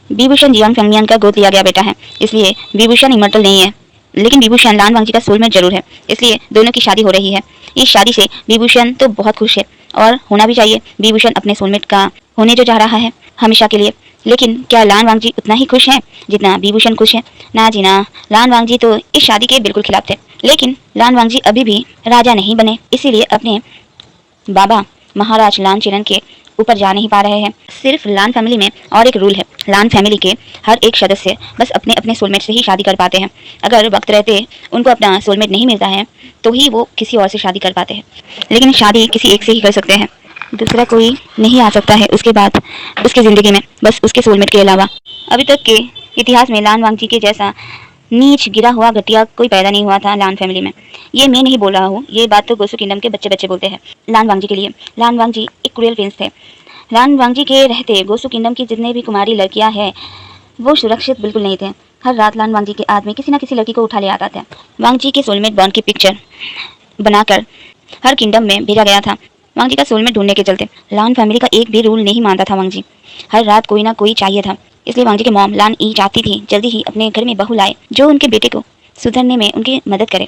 विभूषण जियांग फैमिलियन का गोद लिया गया बेटा है, इसलिए विभूषण इमॉर्टल नहीं है, लेकिन विभूषण लान वांगजी का सोलमेट जरूर है, इसलिए दोनों की शादी हो रही है। इस शादी से विभूषण तो बहुत खुश है और होना भी चाहिए। विभूषण अपने सोलमेट का होने जो जा रहा है हमेशा के लिए। लेकिन क्या लान वांगजी उतना ही खुश है जितना विभूषण खुश है? ना जी ना, लान वांगजी तो इस शादी के बिल्कुल खिलाफ थे। लेकिन लान वांगजी अभी भी राजा नहीं बने, इसीलिए अपने बाबा महाराज लान चिरन के ऊपर जा नहीं पा रहे हैं। सिर्फ लान फैमिली में और एक रूल है, लान फैमिली के हर एक सदस्य बस अपने अपने सोलमेट से ही शादी कर पाते हैं। अगर वक्त रहते उनको अपना सोलमेट नहीं मिलता है तो ही वो किसी और से शादी कर पाते हैं, लेकिन शादी किसी एक से ही कर सकते हैं। दूसरा कोई नहीं आ सकता है उसके बाद उसकी ज़िंदगी में, बस उसके सोलमेट के अलावा। अभी तक के इतिहास में लान वांगजी के जैसा नीच गिरा हुआ घटिया कोई पैदा नहीं हुआ था लान फैमिली में। ये मैं नहीं बोल रहा हूँ, ये बात तो गोसु किंगडम के बच्चे बच्चे बोलते हैं। लान वांगजी के लिए लान वांगजी एक क्रूएल प्रिंस थे। लान वांगजी के रहते गोसु किंगडम की जितने भी कुमारी लड़कियां हैं वो सुरक्षित बिल्कुल नहीं थे। हर रात लान वांगजी के आदमी किसी न किसी लड़की को उठा ले आता था। वांगजी के सोलमेट बॉन्ड की पिक्चर बनाकर हर किंगडम में भेजा गया था वांगजी का सोलमेट ढूंढने के चलते। लान फैमिली का एक भी रूल नहीं मानता था वांगजी। हर रात कोई ना कोई चाहिए था, इसलिए वांगजी के मॉम लान ई चाहती थी जल्दी ही अपने घर में बहू लाए जो उनके बेटे को सुधरने में उनकी मदद करे।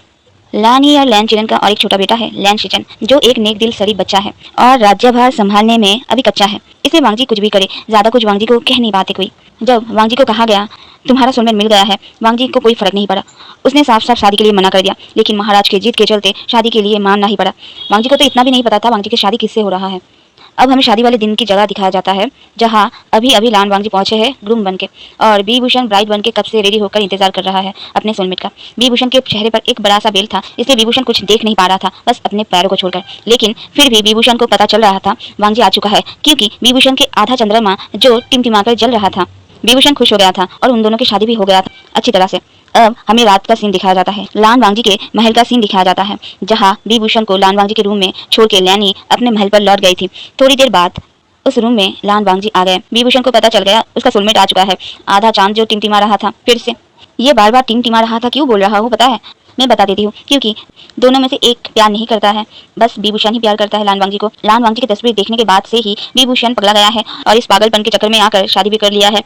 लान ई और लैन चिरन का और एक छोटा बेटा है लैन शिचन, जो एक नेक दिल शरीफ बच्चा है और राज्यभार संभालने में अभी कच्चा है। इसलिए वांगजी कुछ भी करे, ज्यादा कुछ वांगजी को कह नहीं पाते कोई। जब वांगजी को कहा गया तुम्हारा सोलमेट मिल गया है, वांगजी को कोई फर्क नहीं पड़ा। उसने साफ साफ शादी के लिए मना कर दिया, लेकिन महाराज के जीत के चलते शादी के लिए मानना ही पड़ा। वांगजी को तो इतना भी नहीं पता था वांगजी की शादी किससे हो रहा है। अब हमें शादी वाले दिन की जगह दिखाया जाता है, जहाँ अभी अभी लान वांगजी पहुंचे हैं ग्रूम बन के, और विभूषण ब्राइड बन के कब से रेडी होकर इंतजार कर रहा है अपने सोलमेट का। विभूषण के चेहरे पर एक बड़ा सा बेल था, इसलिए विभूषण कुछ देख नहीं पा रहा था, बस अपने पैरों को छोड़कर। लेकिन फिर भी विभूषण को पता चल रहा था वांगजी आ चुका है, क्योंकि विभूषण के आधा चंद्रमा जो टिमटिमाकर जल रहा था। विभूषण खुश हो गया था और उन दोनों की शादी भी हो गया था अच्छी तरह से। अब हमें रात का सीन दिखाया जाता है, लान वांगजी के महल का सीन दिखाया जाता है, जहाँ विभूषण को लान वांगजी के रूम में छोड़ के लैनी अपने महल पर लौट गई थी। थोड़ी देर बाद उस रूम में लान वांगजी आ गए। विभूषण को पता चल गया उसका सोलमेट आ चुका है। आधा चांद जो टिमटिमा रहा था फिर से, ये बार बार टिमटिमा रहा था क्यों बोल रहा हूँ पता है? मैं बता देती हूँ, क्योंकि दोनों में से एक प्यार नहीं करता है, बस विभूषण ही प्यार करता है लान वांगजी को। लान वांगजी की तस्वीर देखने के बाद से ही विभूषण पगला गया है और इस पागलपन के चक्कर में आकर शादी भी कर लिया है।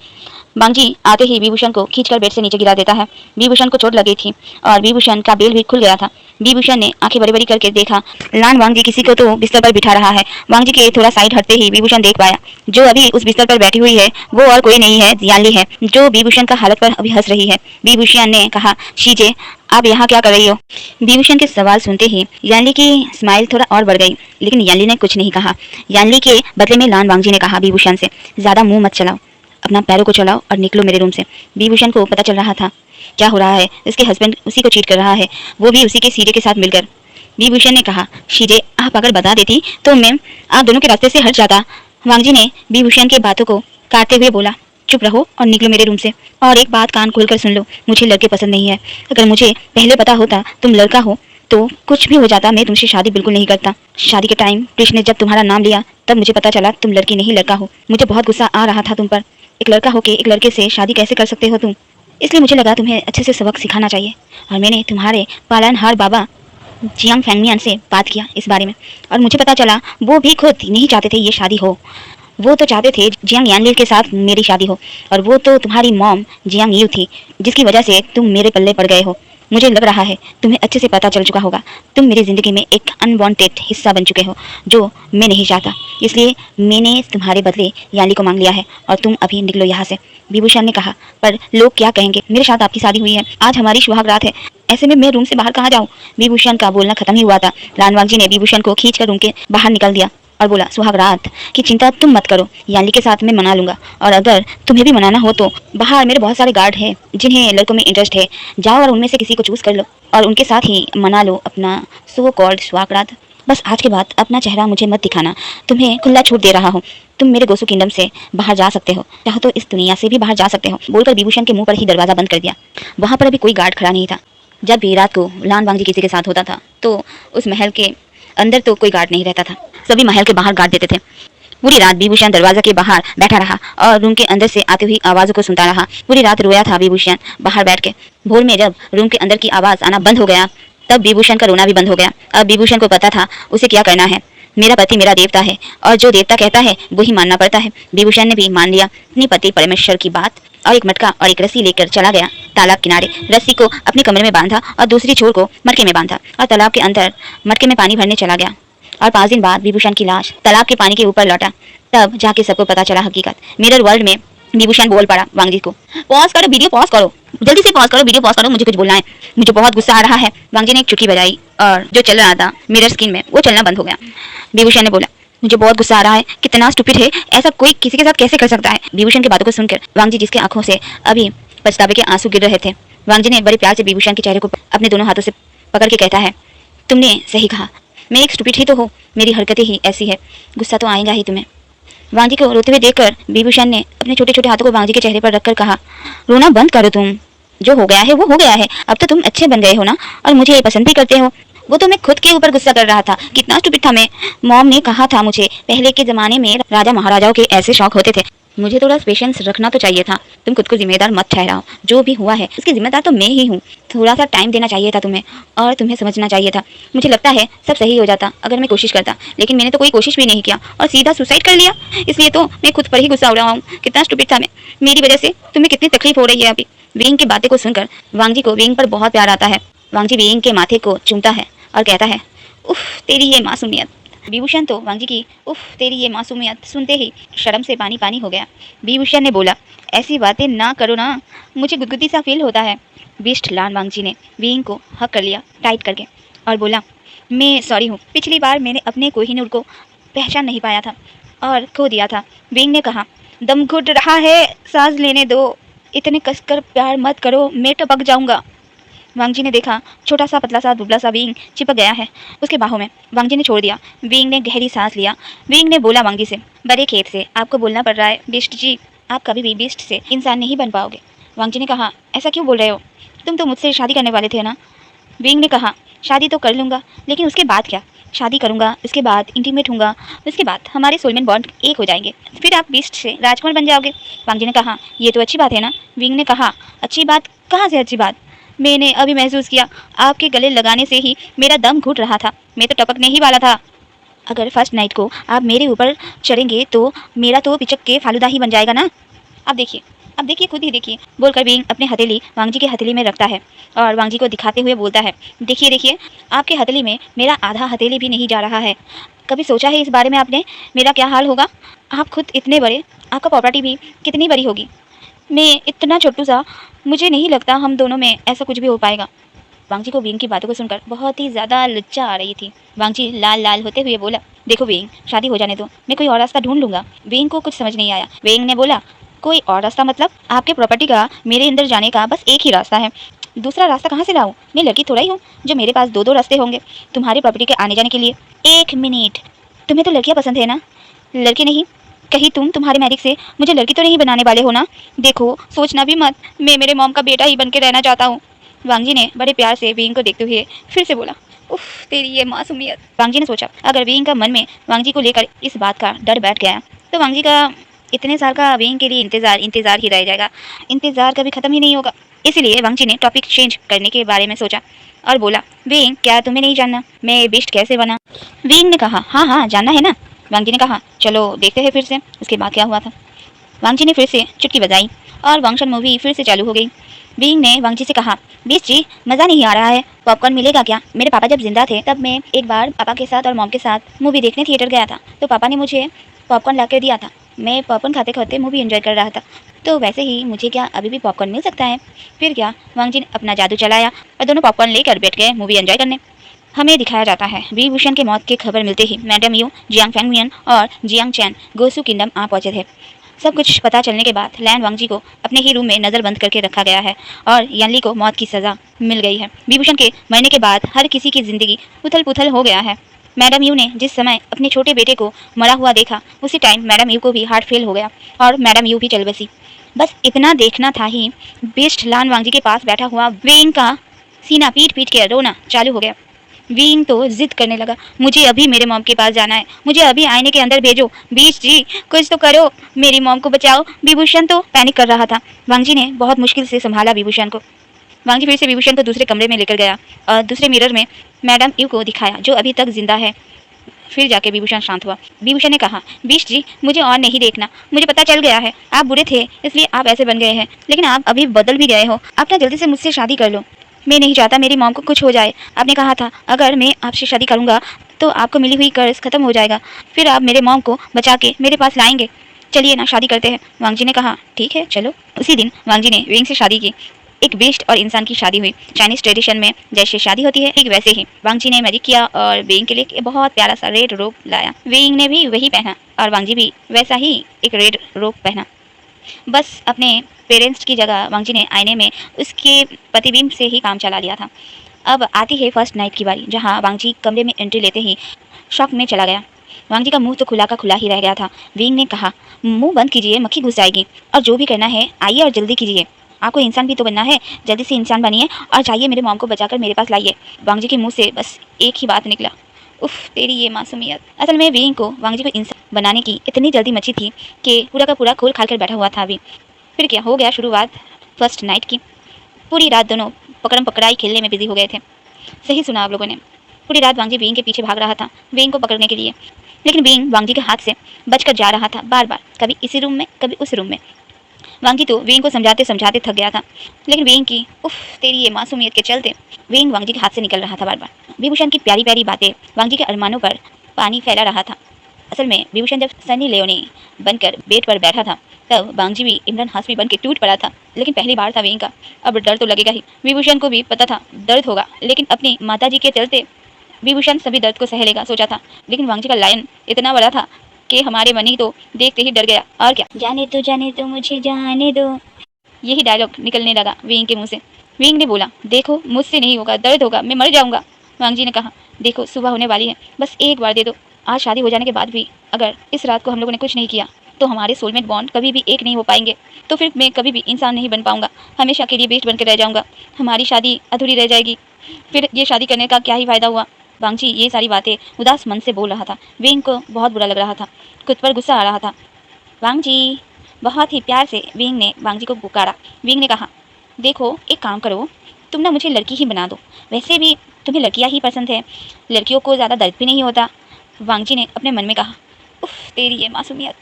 वांगजी आते ही विभूषण को खींचकर बेड से नीचे गिरा देता है। विभूषण को चोट लगी थी और विभूषण का बेल भी खुल गया था। विभूषण ने आंखें बड़ी बड़ी करके देखा, लान वांगजी किसी को तो बिस्तर पर बिठा रहा है। वांगजी के थोड़ा साइड हटते ही विभूषण देख पाया, जो अभी उस बिस्तर पर बैठी हुई है वो और कोई नहीं है, याली है, जो विभूषण का हालत पर अभी हंस रही है। विभूषण ने कहा, शीजे आप यहाँ क्या कर रही हो? विभूषण के सवाल सुनते ही यानली की स्माइल थोड़ा और बढ़ गई, लेकिन यानली ने कुछ नहीं कहा। यानली के बदले में लान वांगजी ने कहा विभूषण से, ज्यादा मुंह मत चलाओ, अपना पैरों को चलाओ और निकलो मेरे रूम से। विभूषण को पता चल रहा था क्या हो रहा है, इसके हस्बैंड उसी को चीट कर रहा है, वो भी उसी के सीजे के साथ मिलकर। विभूषण ने कहा, शीजे आप अगर बता देती तो मैं आप दोनों के रास्ते से हट जाता। वांगजी ने विभूषण की बातों को काटते हुए बोला, चुप रहो और निकलो मेरे रूम से। और एक बात कान खोलकर सुन लो, मुझे लड़के पसंद नहीं है। अगर मुझे पहले पता होता तुम लड़का हो तो कुछ भी हो जाता, मैं तुमसे शादी बिल्कुल नहीं करता। शादी के टाइम कृष्ण ने जब तुम्हारा नाम लिया तब मुझे पता चला तुम लड़की नहीं लड़का हो। मुझे बहुत गुस्सा आ रहा था तुम पर, एक लड़का होके एक लड़के से शादी कैसे कर सकते हो तुम? इसलिए मुझे लगा तुम्हें अच्छे से सबक सिखाना चाहिए और मैंने तुम्हारे पालनहार बाबा जियांग फैंगमियान से बात किया इस बारे में और मुझे पता चला वो भी खुद नहीं चाहते थे ये शादी हो। वो तो चाहते थे जियांग यानलिल के साथ मेरी शादी हो और वो तो तुम्हारी मॉम जियांग यू थी जिसकी वजह से तुम मेरे पल्ले पड़ गए हो। मुझे लग रहा है तुम्हें अच्छे से पता चल चुका होगा, तुम मेरी ज़िंदगी में एक अनवांटेड हिस्सा बन चुके हो जो मैं नहीं चाहता। इसलिए मैंने तुम्हारे बदले यानली को मांग लिया है और तुम अभी निकलो यहाँ से। विभूषण ने कहा, पर लोग क्या कहेंगे, मेरे साथ आपकी शादी हुई है, आज हमारी सुहाग रात है, ऐसे में मैं रूम से बाहर कहाँ जाऊँ? विभूषण का बोलना खत्म ही हुआ था। लान वांगजी ने विभूषण को खींचकर रूम के बाहर निकल दिया और बोला, सुहाग रात की चिंता तुम मत करो, यानली के साथ मैं मना लूंगा और अगर तुम्हें भी मनाना हो तो बाहर मेरे बहुत सारे गार्ड हैं जिन्हें लड़कों में इंटरेस्ट है, जाओ और उनमें से किसी को चूज कर लो और उनके साथ ही मना लो अपना सो कॉल्ड सुहाग रात। बस आज के बाद अपना चेहरा मुझे मत दिखाना, तुम्हें खुला छूट दे रहा हूँ, तुम मेरे गोसू किंगडम से बाहर जा सकते हो, चाहो तो इस दुनिया से भी बाहर जा सकते हो। बोलकर विभूषण के मुंह पर ही दरवाजा बंद कर दिया। वहां पर अभी कोई गार्ड खड़ा नहीं था। जब भी रात को लान वांगजी किसी के साथ होता था तो उस महल के अंदर तो कोई गार्ड नहीं रहता था, सभी महल के बाहर गार्ड देते थे। पूरी रात विभूषण दरवाजा के बाहर बैठा रहा और रूम के अंदर से आती हुई आवाज़ों को सुनता रहा। पूरी रात रोया था विभूषण बाहर बैठ के। भोर में जब रूम के अंदर की आवाज़ आना बंद हो गया तब विभूषण का रोना भी बंद हो गया। अब विभूषण को पता था उसे क्या करना है। मेरा पति मेरा देवता है और जो देवता कहता है वो ही मानना पड़ता है। विभूषण ने भी मान लिया अपने पति परमेश्वर की बात और एक मटका और एक रस्सी लेकर चला गया तालाब किनारे। रस्सी को अपने कमरे में बांधा और दूसरी छोर को मटके में बांधा और तालाब के अंदर मटके में पानी भरने चला गया। और 5 दिन बाद विभूषण की लाश तालाब के पानी के ऊपर लौटा। तब जाके सबको पता चला हकीकत। मिरर वर्ल्ड में विभूषण बोल पड़ा वांगजी को, पॉज करो वीडियो, पॉज करो, जल्दी से पॉज करो वीडियो, पॉज करो, मुझे कुछ बोलना है, मुझे बहुत गुस्सा आ रहा है। वांगजी ने एक चुटकी बजाई और जो चल रहा था मिरर स्क्रीन में वो चलना बंद हो गया। विभूषण ने बोला, मुझे बहुत गुस्सा आ रहा है, कितना स्टूपिड है, ऐसा कोई किसी के साथ कैसे कर सकता है? विभूषण की बातों को सुनकर वांगजी जिसके आंखों से अभी पछतावे के आंसू गिर रहे थे, वांगजी ने बड़े प्यार से विभूषण के चेहरे को अपने दोनों हाथों से पकड़ के कहता है, तुमने सही कहा, मैं एक स्टूपिड ही तो हूँ, मेरी हरकतें ही ऐसी है, गुस्सा तो आएगा ही तुम्हें। वांगजी को रोते हुए देखकर विभूषण ने अपने छोटे छोटे हाथों को वांगजी के चेहरे पर रखकर कहा, रोना बंद करो तुम, जो हो गया है वो हो गया है, अब तो तुम अच्छे बन गए हो ना और मुझे पसंद भी करते हो। वो तो मैं खुद के ऊपर गुस्सा कर रहा था, कितना स्टूपिड था मैं। मॉम ने कहा था मुझे पहले के जमाने में राजा महाराजाओं के ऐसे शौक होते थे, मुझे थोड़ा पेशेंस रखना तो चाहिए था। तुम खुद को जिम्मेदार मत ठहराओ, जो भी हुआ है उसकी जिम्मेदार तो मैं ही हूँ। थोड़ा सा टाइम देना चाहिए था तुम्हें और तुम्हें समझना चाहिए था। मुझे लगता है सब सही हो जाता अगर मैं कोशिश करता, लेकिन मैंने तो कोई कोशिश भी नहीं किया और सीधा सुसाइड कर लिया, इसलिए तो मैं खुद पर ही गुस्सा हो रहा हूँ। कितना स्टूपिड था मैं, मेरी वजह से तुम्हें कितनी तकलीफ हो रही है अभी। विंग की बातें को सुनकर वांगजी को विंग पर बहुत प्यार आता है। वांगजी विंग के माथे को चूमता है और कहता है, उफ तेरी ये मासूमियत। विभूषण तो वांगजी की उफ तेरी ये मासूमियत सुनते ही शर्म से पानी पानी हो गया। विभूषण ने बोला, ऐसी बातें ना करो ना, मुझे गुदगुदी सा फील होता है। बिस्ट लान वांगजी ने विंग को हक कर लिया टाइट करके और बोला, मैं सॉरी हूँ, पिछली बार मैंने अपने कोहिनूर को पहचान नहीं पाया था और खो दिया था। विंग ने कहा, दम घुट रहा है, सांस लेने दो, इतने कसकर प्यार मत करो, मैं टपक जाऊंगा। वांगजी ने देखा छोटा सा पतला सा दुबला सा विंग चिपक गया है उसके बाहों में। वांगजी ने छोड़ दिया। विंग ने गहरी सांस लिया। विंग ने बोला वांगजी से, बड़े खेत से आपको बोलना पड़ रहा है बिस्ट जी, आप कभी भी बिस्ट से इंसान नहीं बन पाओगे। वांगजी ने कहा, ऐसा क्यों बोल रहे हो, तुम तो मुझसे शादी करने वाले थे ना। विंग ने कहा, शादी तो कर लूँगा, लेकिन उसके बाद क्या? शादी करूँगा, उसके बाद इंटीमेट होऊंगा, उसके बाद हमारे सोलमेट बॉन्ड एक हो जाएंगे, फिर आप बिस्ट से राजकुमार बन जाओगे। वांगजी ने कहा, ये तो अच्छी बात है ना। विंग ने कहा, अच्छी बात? कहाँ से अच्छी बात? मैंने अभी महसूस किया, आपके गले लगाने से ही मेरा दम घुट रहा था। मैं तो टपकने ही वाला था। अगर फर्स्ट नाइट को आप मेरे ऊपर चढ़ेंगे तो मेरा तो पिचक के फालूदा ही बन जाएगा ना। अब देखिए खुद ही देखिए, बोलकर बीइंग अपने हथेली वांगजी के हथेली में रखता है और वांगजी को दिखाते हुए बोलता है, देखिए देखिए, आपके हथेली में मेरा आधा हथेली भी नहीं जा रहा है। कभी सोचा है इस बारे में आपने, मेरा क्या हाल होगा? आप खुद इतने बड़े, आपका प्रॉपर्टी भी कितनी बड़ी होगी। मैं इतना छोटू सा, मुझे नहीं लगता हम दोनों में ऐसा कुछ भी हो पाएगा। वांगजी को बीइंग की बातों को सुनकर बहुत ही ज़्यादा लज्जा आ रही थी। वांगजी लाल लाल होते हुए बोला, देखो बीइंग, शादी हो जाने दो, मैं कोई और रास्ता ढूंढ लूंगा। बीइंग को कुछ समझ नहीं आया। बीइंग ने बोला, कोई और रास्ता मतलब? आपके प्रॉपर्टी का मेरे अंदर जाने का बस एक ही रास्ता है। दूसरा रास्ता कहाँ से लाऊं? मैं लड़की थोड़ा ही हूँ जो मेरे पास दो दो रास्ते होंगे तुम्हारी प्रॉपर्टी के आने जाने के लिए। एक मिनट, तुम्हें तो लड़कियाँ पसंद है ना? लड़की नहीं, कहीं तुम तुम्हारे मैरिज से मुझे लड़की तो नहीं बनाने वाले हो ना? देखो सोचना भी मत, मैं मेरे मॉम का बेटा ही बन के रहना चाहता हूँ। वांगजी ने बड़े प्यार से बीइंग को देखते हुए फिर से बोला, उफ तेरी ये मासूमियत। वांगजी ने सोचा, अगर बीइंग का मन में वांगजी को लेकर इस बात का डर बैठ गया तो वांगजी का इतने साल का बीइंग के लिए इंतजार ही रह जाएगा। इंतजार कभी खत्म ही नहीं होगा। इसीलिए वांगजी ने टॉपिक चेंज करने के बारे में सोचा और बोला, बीइंग, क्या तुम्हें नहीं जानना मैं बिस्ट कैसे बना? बीइंग ने कहा, हाँ हाँ जानना है ना। वांगजी ने कहा, चलो देखते हैं फिर से उसके बाद क्या हुआ था। वांगजी ने फिर से चुटकी बजाई और वांगशन मूवी फिर से चालू हो गई। बीइंग ने वांगजी से कहा, बीस जी, मज़ा नहीं आ रहा है, पॉपकॉर्न मिलेगा क्या? मेरे पापा जब जिंदा थे तब मैं एक बार पापा के साथ और मॉम के साथ मूवी देखने थिएटर गया था, तो पापा ने मुझे पॉपकॉर्न ला कर दिया था। मैं पॉपकॉर्न खाते खाते मूवी एंजॉय कर रहा था, तो वैसे ही मुझे क्या अभी भी पॉपकॉर्न मिल सकता है? फिर क्या, वांगजी ने अपना जादू चलाया और दोनों पॉपकॉर्न लेकर बैठ गए मूवी एंजॉय करने। हमें दिखाया जाता है, विभूषण के मौत की खबर मिलते ही मैडम यू, जियांग फैंगमियन और जियांग चैन गोसू किंगडम आ पहुंचे थे। सब कुछ पता चलने के बाद लैंड वांगजी को अपने ही रूम में नज़र बंद करके रखा गया है और यानली को मौत की सज़ा मिल गई है। विभूषण के मरने के बाद हर किसी की ज़िंदगी उथल पुथल हो गया है। मैडम यू ने जिस समय अपने छोटे बेटे को मरा हुआ देखा, उसी टाइम मैडम यू को भी हार्ट फेल हो गया और मैडम यू भी चल बसी। बस इतना देखना था ही बेस्ट लान वांगजी के पास बैठा हुआ वेंग का सीना पीट पीट के रोना चालू हो गया। विंग तो जिद करने लगा, मुझे अभी मेरे मॉम के पास जाना है, मुझे अभी आईने के अंदर भेजो। बीच जी, कुछ तो करो, मेरी मॉम को बचाओ। विभूषण तो पैनिक कर रहा था। वांगजी ने बहुत मुश्किल से संभाला विभूषण को। वांगजी फिर से विभूषण को दूसरे कमरे में लेकर गया और दूसरे मिरर में मैडम यू को दिखाया जो अभी तक जिंदा है। फिर जाके विभूषण शांत हुआ। विभूषण ने कहा, बीश जी, मुझे और नहीं देखना, मुझे पता चल गया है आप बुरे थे इसलिए आप ऐसे बन गए हैं, लेकिन आप अभी बदल भी गए हो। आप ना जल्दी से मुझसे शादी कर लो। मैं नहीं चाहता मेरी मॉम को कुछ हो जाए। आपने कहा था अगर मैं आपसे शादी करूंगा तो आपको मिली हुई कर्ज खत्म हो जाएगा, फिर आप मेरे मॉम को बचा के मेरे पास लाएंगे। चलिए ना शादी करते हैं। वांगजी ने कहा, ठीक है चलो। उसी दिन वांगजी ने विंग से शादी की। एक बेस्ट और इंसान की शादी हुई। चाइनीज ट्रेडिशन में जैसे शादी होती है ठीक वैसे ही वांगजी ने मैरिज किया और विंग के लिए एक बहुत प्यारा सा रेड रोब लाया। विंग ने भी वही पहना और वांगजी भी वैसा ही एक रेड रोब पहना। बस अपने पेरेंट्स की जगह वांगजी ने आईने में उसके प्रतिबिंब से ही काम चला लिया था। अब आती है फर्स्ट नाइट की बारी, जहां वांगजी कमरे में एंट्री लेते ही शॉक में चला गया। वांगजी का मुंह तो खुला का खुला ही रह गया था। विंग ने कहा, मुंह बंद कीजिए, मक्खी घुस जाएगी, और जो भी करना है आइए और जल्दी कीजिए। आपको इंसान भी तो बनना है, जल्दी से इंसान बनिए और जाइए मेरे मॉम को बचाकर मेरे पास लाइए। वांगजी के मुंह से बस एक ही बात निकला, उफ तेरी ये मासूमियत। असल में विंग को वांगजी को इंसान बनाने की इतनी जल्दी मची थी कि पूरा का पूरा खोल खाल कर बैठा हुआ था अभी। फिर क्या हो गया शुरुआत फर्स्ट नाइट की। पूरी रात दोनों पकड़म पकड़ाई खेलने में बिजी हो गए थे। सही सुना आप लोगों ने, पूरी रात वांगजी विंग के पीछे भाग रहा था विंग को पकड़ने के लिए, लेकिन विंग वांगजी के हाथ से बचकर जा रहा था बार बार, कभी इसी रूम में कभी उस रूम में। वांगजी तो विंग को समझाते समझाते थक गया था, लेकिन विंग की उफ तेरी ये मासूमियत के चलते विंग वांगजी के हाथ से निकल रहा था बार बार। विभूषण की प्यारी प्यारी बातें वांगजी के अरमानों पर पानी फैला रहा था। असल में विभूषण जब सनी लियोनी बनकर बेड पर बैठा था तब वांगजी भी इमरान हाशमी बन के टूट पड़ा था, लेकिन पहली बार था विंग का, अब डर तो लगेगा ही। विभूषण को भी पता था दर्द होगा, लेकिन अपनी माताजी के चलते विभूषण सभी दर्द को सह लेगा सोचा था, लेकिन वांगजी का लायन इतना बड़ा था कि हमारे मनी तो देखते ही डर गया। और क्या, जाने तो मुझे जाने दो, यही डायलॉग निकलने लगा विंग के मुंह से। विंग ने बोला, देखो मुझसे नहीं होगा, दर्द होगा, मैं मर जाऊंगा। वांगजी ने कहा, देखो सुबह होने वाली है, बस एक बार दे दो। आज शादी हो जाने के बाद भी अगर इस रात को हम लोगों ने कुछ नहीं किया तो हमारे सोलमेट बॉन्ड कभी भी एक नहीं हो पाएंगे, तो फिर मैं कभी भी इंसान नहीं बन पाऊंगा, हमेशा के लिए बेस्ट बन के रह जाऊंगा, हमारी शादी अधूरी रह जाएगी, फिर ये शादी करने का क्या ही फायदा हुआ। वांगजी ये सारी बातें उदास मन से बोल रहा था। विंग को बहुत बुरा लग रहा था, खुद पर गुस्सा आ रहा था। वांगजी, बहुत ही प्यार से विंग ने वांगजी को पुकारा। विंग ने कहा, देखो एक काम करो, तुम ना मुझे लड़की ही बना दो, वैसे भी तुम्हें लड़कियाँ ही पसंद है, लड़कियों को ज़्यादा दर्द भी नहीं होता। वांग जी ने अपने मन में कहा, उफ तेरी ये मासूमियत।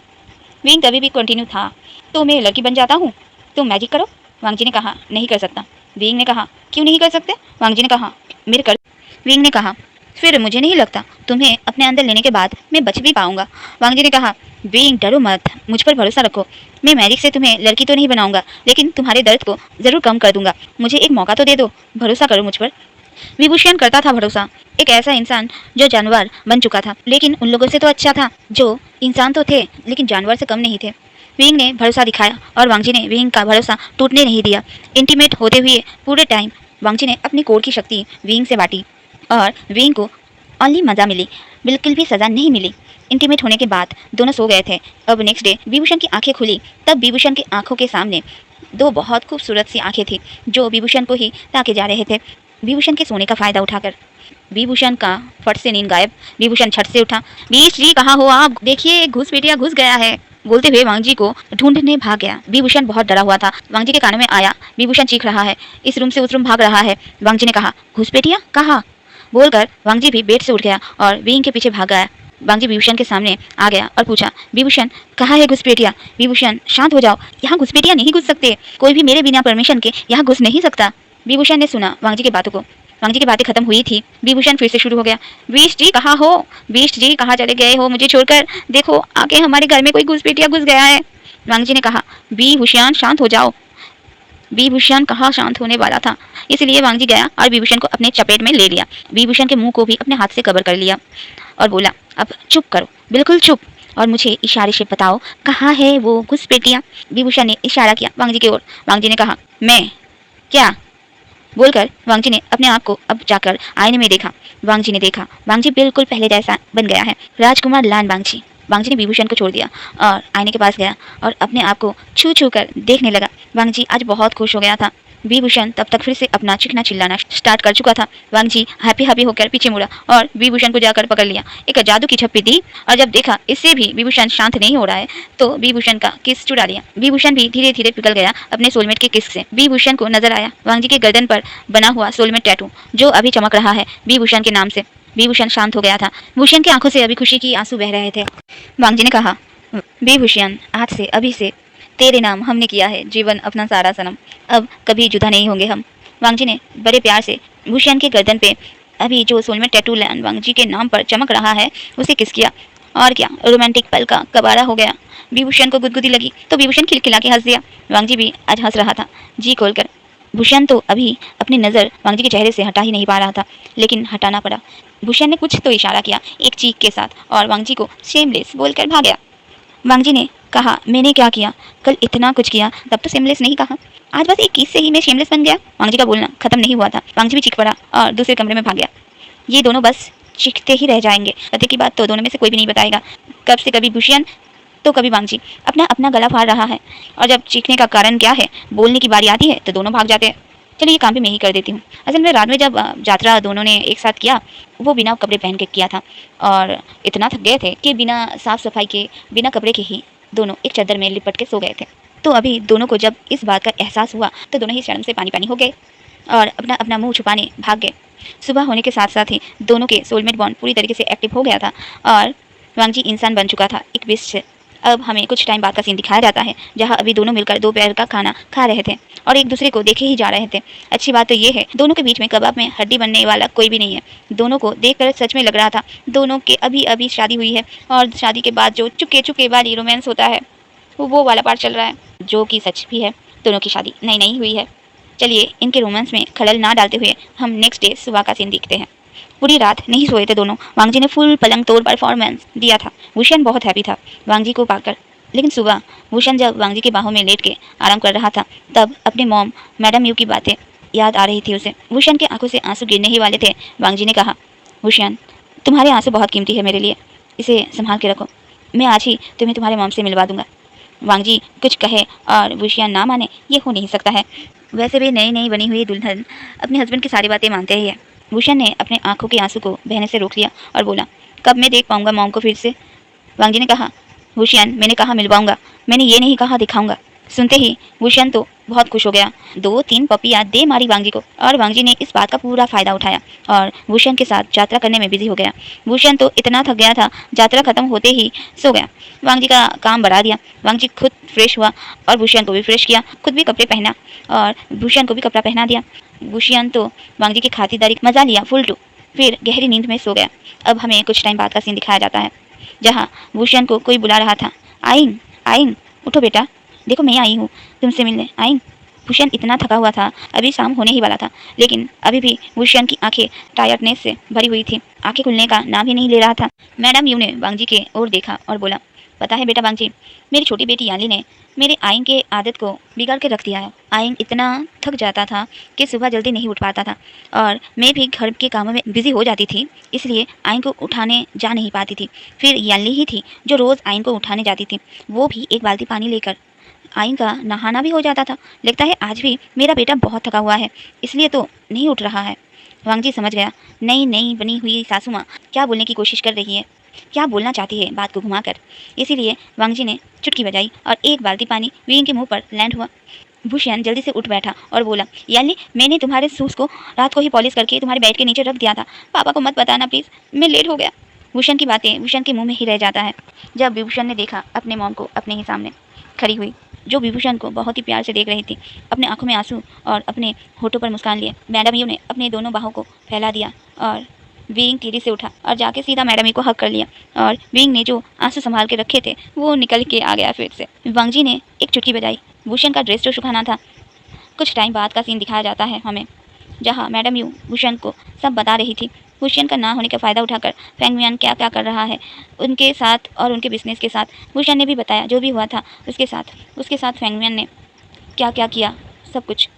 विंग तभी भी कंटिन्यू था, तो मैं लड़की बन जाता हूँ, तुम मैजिक करो। वांग जी ने कहा, नहीं कर सकता। विंग ने कहा, क्यों नहीं कर सकते? वांग जी ने कहा, मेरे कर। विंग ने कहा, फिर मुझे नहीं लगता तुम्हें अपने अंदर लेने के बाद मैं बच भी पाऊंगा। वांग जी ने कहा, विंग डरो मत, मुझ पर भरोसा रखो। मैं मैजिक से तुम्हें लड़की तो नहीं बनाऊंगा, लेकिन तुम्हारे दर्द को जरूर कम कर दूंगा। मुझे एक मौका तो दे दो, भरोसा करो मुझ पर। विभूषण करता था भरोसा, एक ऐसा इंसान जो जानवर बन चुका था, लेकिन उन लोगों से तो अच्छा था जो इंसान तो थे लेकिन जानवर से कम नहीं थे। विंग ने भरोसा दिखाया और वांग जी ने विंग का भरोसा टूटने नहीं दिया। इंटीमेट होते हुए पूरे टाइम वांग जी ने अपनी कोर की शक्ति विंग से बांटी और विंग को ओनली मजा मिली, बिल्कुल भी सजा नहीं मिली। इंटीमेट होने के बाद दोनों सो गए थे। अब नेक्स्ट डे विभूषण की आंखें खुली, तब विभूषण की आंखों के सामने दो बहुत खूबसूरत सी आंखें थी जो विभूषण को ही ताके जा रहे थे। विभूषण के सोने का फायदा उठाकर विभूषण का फट से नींद गायब। विभूषण छट से उठा, बीस जी कहाँ हो आप? देखिए घुसपैठिया घुस गया है, बोलते हुए वांग जी को ढूंढने भाग गया। विभूषण बहुत डरा हुआ था। वांग जी के कानों में आया, विभूषण चीख रहा है, इस रूम से उस रूम भाग रहा है। वांग जी ने कहा, घुसपैठिया कहाँ? बोलकर वांग जी भी बेड से उठ गया और विंग के पीछे भाग गया। वांग जी विभूषण के सामने आ गया और पूछा, विभूषण कहाँ है घुसपैठिया? विभूषण शांत हो जाओ, यहाँ घुसपैठिया नहीं घुस सकते, कोई भी मेरे बिना परमिशन के यहाँ घुस नहीं सकता। विभूषण ने सुना वांग जी की बातों को। वांग जी की बातें खत्म हुई थी, विभूषण फिर से शुरू हो गया, बीस्ट जी कहाँ हो? बीस्ट जी कहाँ चले गए हो मुझे छोड़कर? देखो आके हमारे घर में कोई घुसपैठिया घुस गया है। वांग जी ने कहा, विभूषण शांत हो जाओ। विभूषण कहाँ शांत होने वाला था, इसलिए वांग जी गया और विभूषण को अपने चपेट में ले लिया। विभूषण के मुंह को भी अपने हाथ से कवर कर लिया और बोला, अब चुप करो, बिल्कुल चुप, और मुझे इशारे से बताओ कहाँ है वो घुसपैठिया? विभूषण ने इशारा किया वांग जी की ओर। वांग जी ने कहा, मैं क्या? बोलकर वांग जी ने अपने आप को अब जाकर आईने में देखा। वांग जी ने देखा, वांग जी बिल्कुल पहले जैसा बन गया है, राजकुमार लान वांग जी। वांग जी ने विभूषण को छोड़ दिया और आईने के पास गया और अपने आप को छू छू कर देखने लगा। वांग जी आज बहुत खुश हो गया था। विभूषण तब तक फिर से अपना चिकना चिल्लाना स्टार्ट कर चुका था। वांग जी हैप्पी हैप्पी होकर पीछे मुड़ा और विभूषण को जाकर पकड़ लिया, एक जादू की झप्पी दी और जब देखा इससे भी विभूषण शांत नहीं हो रहा है तो विभूषण का किस चुरा लिया। विभूषण भी धीरे धीरे पिघल गया अपने सोलमेट के किस से। विभूषण को नजर आया वांग जी के गर्दन पर बना हुआ सोलमेट टैटू जो अभी चमक रहा है विभूषण के नाम से। विभूषण शांत हो गया था। भूषण की आंखों से अभी खुशी की आंसू बह रहे थे। वांग जी ने कहा, विभूषण आज से अभी से तेरे नाम हमने किया है जीवन अपना सारा सनम, अब कभी जुदा नहीं होंगे हम। वांग जी ने बड़े प्यार से भूषण के गर्दन पे अभी जो सोलमेट टैटू लैंड वांग जी के नाम पर चमक रहा है उसे किस किया और क्या रोमांटिक पल का कबाड़ा हो गया। विभूषण को गुदगुदी लगी तो विभूषण खिलखिला के हंस दिया। वांग जी भी आज हंस रहा था जी खोलकर। भूषण तो अभी अपनी नज़र वांग जी के चेहरे से हटा ही नहीं पा रहा था, लेकिन हटाना पड़ा। भूषण ने कुछ तो इशारा किया एक चीख के साथ और वांग जी को शेमलेस बोलकर भाग गया। वांग जी ने कहा, मैंने क्या किया? कल इतना कुछ किया तब तो शेमलेस नहीं कहा, आज बस एक किस से ही मैं शेमलेस बन गया। वांग जी का बोलना खत्म नहीं हुआ था। वांग जी भी चीख पड़ा और दूसरे कमरे में भाग गया। ये दोनों बस चीखते ही रह जाएंगे। सत्य की बात तो दोनों में से कोई भी नहीं बताएगा। कब से कभी भूषण तो कभी वांग जी अपना अपना गला फाड़ रहा है और जब चीखने का कारण क्या है बोलने की बारी आती है तो दोनों भाग जाते हैं। चलिए ये काम भी मैं ही कर देती हूँ। असल में रात में जब यात्रा दोनों ने एक साथ किया वो बिना कपड़े पहन के किया था और इतना थक गए थे कि बिना साफ सफाई के बिना कपड़े के ही दोनों एक चादर में लिपट के सो गए थे। तो अभी दोनों को जब इस बात का एहसास हुआ तो दोनों ही शर्म से पानी पानी हो गए और अपना अपना मुंह छुपाने भाग गए। सुबह होने के साथ साथ ही दोनों के सोलमेट बॉन्ड पूरी तरीके से एक्टिव हो गया था और वांग जी इंसान बन चुका था एक विश से। अब हमें कुछ टाइम बाद का सीन दिखाया जाता है जहाँ अभी दोनों मिलकर दोपहर का खाना खा रहे थे और एक दूसरे को देखे ही जा रहे थे। अच्छी बात तो ये है दोनों के बीच में कबाब में हड्डी बनने वाला कोई भी नहीं है। दोनों को देखकर सच में लग रहा था दोनों के अभी अभी शादी हुई है और शादी के बाद जो चुपके चुपके वाली रोमांस होता है वो वाला पार्ट चल रहा है, जो कि सच भी है। दोनों की शादी नई नई हुई है। चलिए इनके रोमांस में खलल ना डालते हुए हम नेक्स्ट डे सुबह का सीन देखते हैं। पूरी रात नहीं सोए थे दोनों। वांग जी ने फुल पलंग तोड़ परफॉर्मेंस दिया था। भूषण बहुत हैप्पी था वांग जी को पाकर। लेकिन सुबह भूषण जब वांग जी की बाहों में लेट के आराम कर रहा था तब अपने मॉम मैडम यू की बातें याद आ रही थी उसे। भूषण के आंखों से आंसू गिरने ही वाले थे। वांग जी ने कहा, भूषण तुम्हारे आंसू बहुत कीमती है मेरे लिए, इसे संभाल के रखो, मैं आज ही तुम्हें तुम्हारे मॉम से मिलवा दूंगा। वांग जी कुछ कहे और भूषण ना माने ये हो नहीं सकता है। वैसे भी नई नई बनी हुई दुल्हन अपने हस्बैंड की सारी बातें मानते ही है। भूषण ने अपने आंखों के आंसू को बहने से रोक लिया और बोला, कब मैं देख पाऊंगा मॉम को फिर से? वांग जी ने कहा, भूषण मैंने कहा मिलवाऊंगा, मैंने ये नहीं कहा दिखाऊंगा। सुनते ही भूषण तो बहुत खुश हो गया। 2-3 पपियां दे मारी वांगजी को और वांगजी ने इस बात का पूरा फायदा उठाया और भूषण के साथ यात्रा करने में बिजी हो गया। भूषण तो इतना थक गया था, यात्रा खत्म होते ही सो गया। वांगजी का काम बढ़ा दिया। वांगजी खुद फ्रेश हुआ और भूषण को भी फ्रेश किया, खुद भी कपड़े पहना और भूषण को भी कपड़ा पहना दिया। भूषण तो वांगजी की खातिरदारी मजा लिया फुल टू, फिर गहरी नींद में सो गया। अब हमें कुछ टाइम बाद का सीन दिखाया जाता है, जहाँ भूषण को कोई बुला रहा था। आइन, आइन, उठो बेटा, देखो मैं आई हूँ तुमसे मिलने, आइन। भूषण इतना थका हुआ था, अभी शाम होने ही वाला था, लेकिन अभी भी भूषण की आंखें टायर्डनेस से भरी हुई थी। आंखें खुलने का नाम ही नहीं ले रहा था। मैडम यू ने वांगजी के ओर देखा और बोला, पता है बेटा वांगजी, मेरी छोटी बेटी याली ने मेरे आइन के आदत को बिगाड़ के रख दिया है। आइन इतना थक जाता था कि सुबह जल्दी नहीं उठ पाता था और मैं भी घर के कामों में बिजी हो जाती थी, इसलिए आइन को उठाने जा नहीं पाती थी। फिर याली ही थी जो रोज़ आइन को उठाने जाती थी, वो भी एक बाल्टी पानी लेकर। आइन का नहाना भी हो जाता था। लगता है आज भी मेरा बेटा बहुत थका हुआ है, इसलिए तो नहीं उठ रहा है। वांगजी समझ गया, नई नई बनी हुई सासू माँ क्या बोलने की कोशिश कर रही है, क्या बोलना चाहती है बात को घुमाकर। इसीलिए वांगजी ने चुटकी बजाई और एक बाल्टी पानी वीन के मुंह पर लैंड हुआ। भूषण जल्दी से उठ बैठा और बोला, यानी मैंने तुम्हारे शूज़ को रात को ही पॉलिश करके तुम्हारे बेड के नीचे रख दिया था, पापा को मत बताना प्लीज़, मैं लेट हो गया। भूषण की बातें भूषण के मुंह में ही रह जाता है। जब विभूषण ने देखा अपने मॉम को अपने ही सामने खड़ी हुई, जो विभूषण को बहुत ही प्यार से देख रही थी, अपने आंखों में आंसू और अपने होठों पर मुस्कान लिए, मैडम यू ने अपने दोनों बाहों को फैला दिया और विंग तेजी से उठा और जाके सीधा मैडम यू को हक कर लिया और विंग ने जो आंसू संभाल के रखे थे वो निकल के आ गया फिर से। वांगजी ने एक चुटकी बजाई। भूषण का ड्रेस जो सुखाना था। कुछ टाइम बाद का सीन दिखाया जाता है हमें, जहाँ मैडम यू भूषण को सब बता रही थी। भूषण का ना होने का फ़ायदा उठाकर फेंग मियान क्या क्या कर रहा है उनके साथ और उनके बिजनेस के साथ। भूषण ने भी बताया जो भी हुआ था उसके साथ फेंग मियान ने क्या क्या किया, सब कुछ।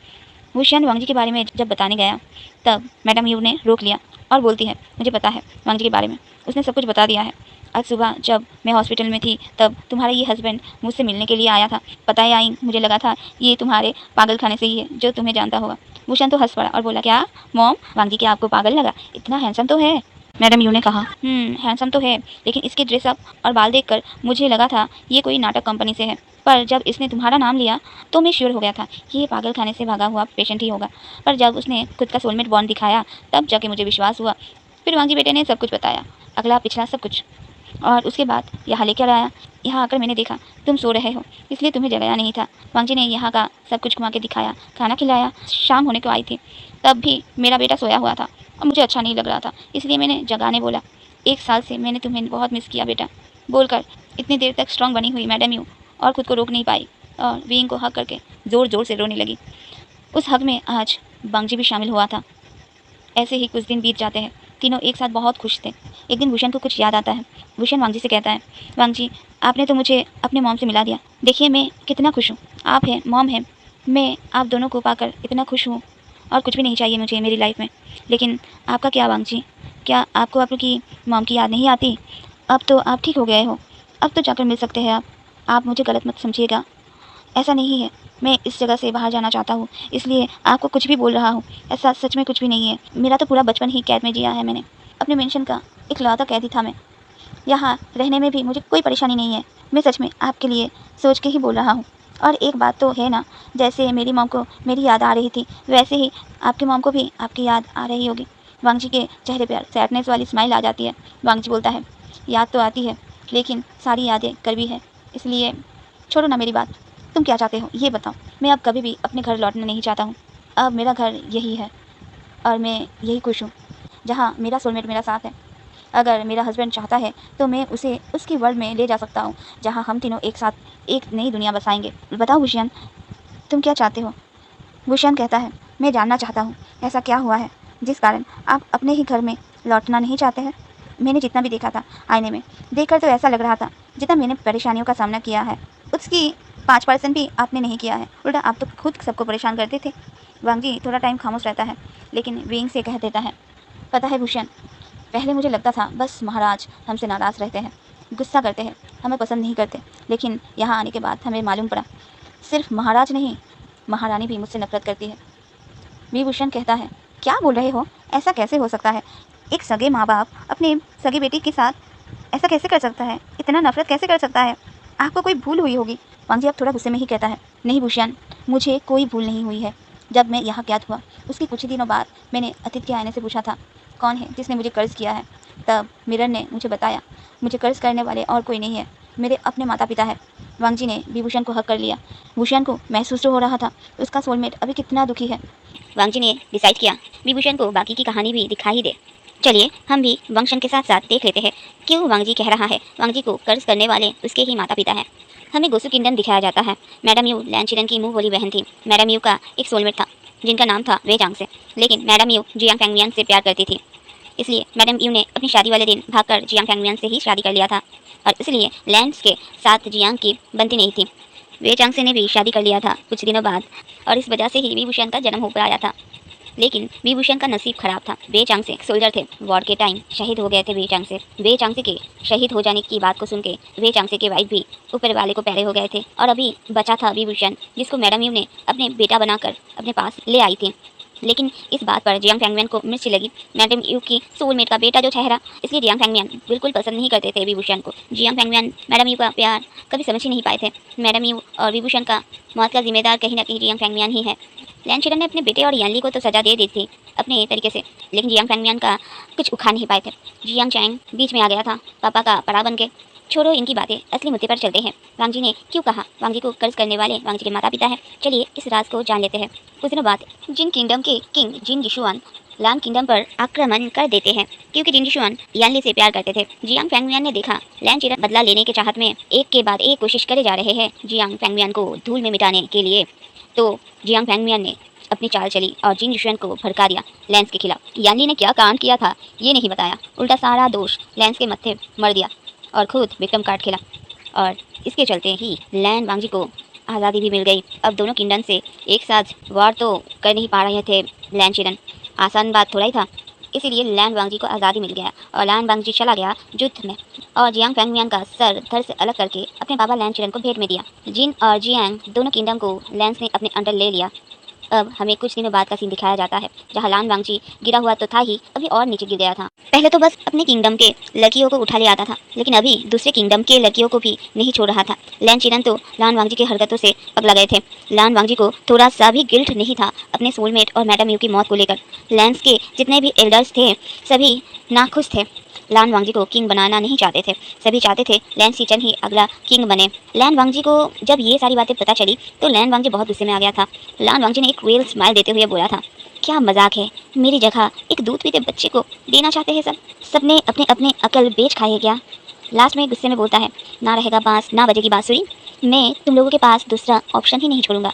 भूषण वांगजी के बारे में जब बताने गया तब मैडम यू ने रोक लिया और बोलती है, मुझे पता है वांगजी के बारे में, उसने सब कुछ बता दिया है। आज सुबह जब मैं हॉस्पिटल में थी तब तुम्हारा ये हस्बैंड मुझसे मिलने के लिए आया था। पता है आई, मुझे लगा था ये तुम्हारे पागल खाने से ही है जो तुम्हें जानता होगा। भूषण तो हंस पड़ा और बोला, क्या मॉम, वांगजी क्या आपको पागल लगा? इतना हैंडसम तो है। मैडम यू ने कहा, हैंडसम तो है, लेकिन इसके ड्रेसअप और बाल देखकर मुझे लगा था ये कोई नाटक कंपनी से है, पर जब इसने तुम्हारा नाम लिया तो मैं श्योर हो गया था कि ये पागल खाने से भागा हुआ पेशेंट ही होगा। पर जब उसने खुद का सोलमेट बॉन्ड दिखाया तब जाके मुझे विश्वास हुआ। फिर वांगजी बेटे ने सब कुछ बताया, अगला पिछला सब कुछ, और उसके बाद यहाँ लेकर आया। यहाँ आकर मैंने देखा तुम सो रहे हो, इसलिए तुम्हें जगाया नहीं था। वांगजी ने यहाँ का सब कुछ घुमा के दिखाया, खाना खिलाया। शाम होने को आई थी तब भी मेरा बेटा सोया हुआ था और मुझे अच्छा नहीं लग रहा था, इसलिए मैंने जगाने बोला। 1 साल से मैंने तुम्हें बहुत मिस किया बेटा, बोलकर इतनी देर तक स्ट्रांग बनी हुई मैडम यू और खुद को रोक नहीं पाई और विंग को हक करके ज़ोर ज़ोर से रोने लगी। उस हक में आज वांगजी भी शामिल हुआ था। ऐसे ही कुछ दिन बीत जाते हैं, तीनों एक साथ बहुत खुश थे। एक दिन भूषण को कुछ याद आता है। भूषण वांगजी से कहता है, वांगजी आपने तो मुझे अपने मॉम से मिला दिया, देखिए मैं कितना खुश हूँ। आप हैं, मॉम है, मैं आप दोनों को पाकर इतना खुश हूँ और कुछ भी नहीं चाहिए मुझे मेरी लाइफ में। लेकिन आपका क्या वांगजी, क्या आपको आपकी मॉम की याद नहीं आती? अब तो आप ठीक हो गए हो, अब तो जाकर मिल सकते हैं आप मुझे गलत मत समझिएगा, ऐसा नहीं है, मैं इस जगह से बाहर जाना चाहता हूँ, इसलिए आपको कुछ भी बोल रहा हूँ। ऐसा सच में कुछ भी नहीं है, मेरा तो पूरा बचपन ही कैद में जिया है मैंने, अपने मेंशन का इकलौता कैदी था मैं। यहाँ रहने में भी मुझे कोई परेशानी नहीं है, मैं सच में आपके लिए सोच के ही बोल रहा हूँ। और एक बात तो है ना, जैसे मेरी मॉम को मेरी याद आ रही थी वैसे ही आपकी मॉम को भी आपकी याद आ रही होगी। वांगजी के चेहरे पर सैडनेस वाली स्माइल आ जाती है। वांगजी बोलता है, याद तो आती है लेकिन सारी यादें कड़वी है, इसलिए छोड़ो ना मेरी बात, तुम क्या चाहते हो ये बताओ। मैं अब कभी भी अपने घर लौटना नहीं चाहता हूँ, अब मेरा घर यही है और मैं यही खुश हूँ जहाँ मेरा सोलमेट मेरा साथ है। अगर मेरा हस्बैंड चाहता है तो मैं उसे उसकी वर्ल्ड में ले जा सकता हूँ जहाँ हम तीनों एक साथ एक नई दुनिया बसाएंगे। बताओ भूषण, तुम क्या चाहते हो? भूषण कहता है, मैं जानना चाहता हूँ ऐसा क्या हुआ है जिस कारण आप अपने ही घर में लौटना नहीं चाहते हैं। मैंने जितना भी देखा था आईने में, देखकर तो ऐसा लग रहा था जितना मैंने परेशानियों का सामना किया है उसकी 5% भी आपने नहीं किया है, उल्टा आप तो खुद सबको परेशान करते थे। वांगजी थोड़ा टाइम खामोश रहता है लेकिन विंग से कह देता है, पता है भूषण, पहले मुझे लगता था बस महाराज हमसे नाराज़ रहते हैं, गुस्सा करते हैं, हमें पसंद नहीं करते, लेकिन यहाँ आने के बाद हमें मालूम पड़ा सिर्फ महाराज नहीं, महारानी भी मुझसे नफरत करती है। विभूषण कहता है, क्या बोल रहे हो, ऐसा कैसे हो सकता है? एक सगे माँ बाप अपने सगी बेटी के साथ ऐसा कैसे कर सकता है? इतना नफरत कैसे कर सकता है? आपको कोई भूल हुई होगी, वांग जी अब थोड़ा गुस्से में ही कहता है, नहीं भूषण, मुझे कोई भूल नहीं हुई है। जब मैं यहाँ कैद हुआ उसके कुछ ही दिनों बाद मैंने अतीत के आईने से पूछा था कौन है जिसने मुझे कर्ज किया है। तब मिरर ने मुझे बताया मुझे कर्ज करने वाले और कोई नहीं है, मेरे अपने माता पिता है। वांग जी ने विभूषण को हक कर लिया। भूषण को महसूस हो रहा था उसका सोलमेट अभी कितना दुखी है। वांग जी ने डिसाइड किया विभूषण को बाकी की कहानी भी दिखा ही दे। चलिए हम भी वंशन के साथ साथ देख लेते हैं क्यों वांग जी कह रहा है वांग जी को कर्ज करने वाले उसके ही माता पिता हैं। हमें गोसु किंगडम दिखाया जाता है। मैडम यू लैन चिरन की मुंह बोली बहन थी। मैडम यू का एक सोलमेट था जिनका नाम था वे जांग से, लेकिन मैडम यू जियांग फैंगमियान से प्यार करती थी। इसलिए मैडम यू ने अपनी शादी वाले दिन भागकर जियांग फैंगमियान से ही शादी कर लिया था और इसलिए लैंस के साथ जियांग की बनती नहीं थी। वे जांग से ने भी शादी कर लिया था कुछ दिनों बाद और इस वजह से ही विभूषण का जन्म हो पाया था। लेकिन विभूषण का नसीब खराब था। वे चांग से सोल्जर थे, वॉर के टाइम शहीद हो गए थे। वे चांग से के शहीद हो जाने की बात को सुन के वे चांग से के वाइफ भी ऊपर वाले को प्यारे हो गए थे और अभी बचा था विभूषण जिसको मैडम यू ने अपने बेटा बनाकर अपने पास ले आई थी। लेकिन इस बात पर जियांग फैंगमियान को मिर्ची लगी। मैडम यू की सोलमेट का बेटा जो ठहरा, इसलिए जियांग फैंगमियान बिल्कुल पसंद नहीं करते थे विभूषण को। जियांग फैंगमियान मैडम यू का प्यार कभी समझ ही नहीं पाए थे। मैडम यू और विभूषण का मौत का जिम्मेदार कहीं ना कहीं जियांग फैंगमियान ही है। लैन चिरन ने अपने बेटे और यानली को तो सजा दे दी थी अपने तरीके से, लेकिन जियांग फैंगमियान का कुछ उखाड़ नहीं पाए थे। जियांग चैंग बीच में आ गया था पापा का पड़ा बन के। छोड़ो इनकी बातें, असली मुद्दे पर चलते हैं। वांग जी ने क्यों कहा वांग जी को कर्ज करने वाले वांग जी के माता पिता हैं। चलिए इस राज को जान लेते हैं। कुछ दिनों बाद जिन किंगडम के किंग जिन गिशुआन लान किंगडम पर आक्रमण कर देते हैं क्योंकि जिन गिशुआन यानली से प्यार करते थे। जियांग फैंगमियान ने देखा लैन चिरन बदला लेने के चाहत में एक के बाद एक कोशिश करे जा रहे हैं जियांग फैंगमियान को धूल में मिटाने के लिए। तो जियांग फैंगमियान ने अपनी चाल चली और जिन गिशुआन को भड़का दिया लैंस के खिलाफ। यानली ने क्या कांड किया था ये नहीं बताया, उल्टा सारा दोष लैंस के मत्थे मर दिया और खुद विक्रम काट खेला और इसके चलते ही लैन वांग जी को आज़ादी भी मिल गई। अब दोनों किंगडम से एक साथ वार तो कर नहीं पा रहे थे लैन चिरन, आसान बात थोड़ा ही था। इसीलिए लैन वांग जी को आज़ादी मिल गया और लैन वांग जी चला गया युद्ध में और जियांग फैंगमियान का सर धड़ से अलग करके अपने बाबा लैन चिरन को भेंट में दिया। जिन और जियांग दोनों किंगडम को लैंस ने अपने अंडर ले लिया। अब हमें कुछ दिनों बाद का सीन दिखाया जाता है जहाँ लान वांग जी गिरा हुआ तो था ही, अभी और नीचे गिर गया था। पहले तो बस अपने किंगडम के लड़कियों को उठा ले आता था, लेकिन अभी दूसरे किंगडम के लड़कियों को भी नहीं छोड़ रहा था। लैन चिरन तो लान वांग जी की हरकतों से पगला गए थे। लान वांग जी को थोड़ा सा भी गिल्ट नहीं था अपने सोलमेट और मैडम यू की मौत को लेकर। लैंस के जितने भी एल्डर्स थे सभी नाखुश थे। लान वांग जी को किंग बनाना नहीं चाहते थे, सभी चाहते थे लैन सिचन ही अगला किंग बने। लैन वांग जी को जब ये सारी बातें पता चली तो लैन वांग जी बहुत गुस्से में आ गया था। लान वांग जी ने एक क्रूएल स्माइल देते हुए बोला था, क्या मजाक है, मेरी जगह एक दूध पीते बच्चे को देना चाहते हैं सबने अपने अपने अकल बेच खाई है क्या। लास्ट में गुस्से में बोलता है, ना रहेगा बांस ना बजेगी बांसुरी, मैं तुम लोगों के पास दूसरा ऑप्शन ही नहीं छोड़ूंगा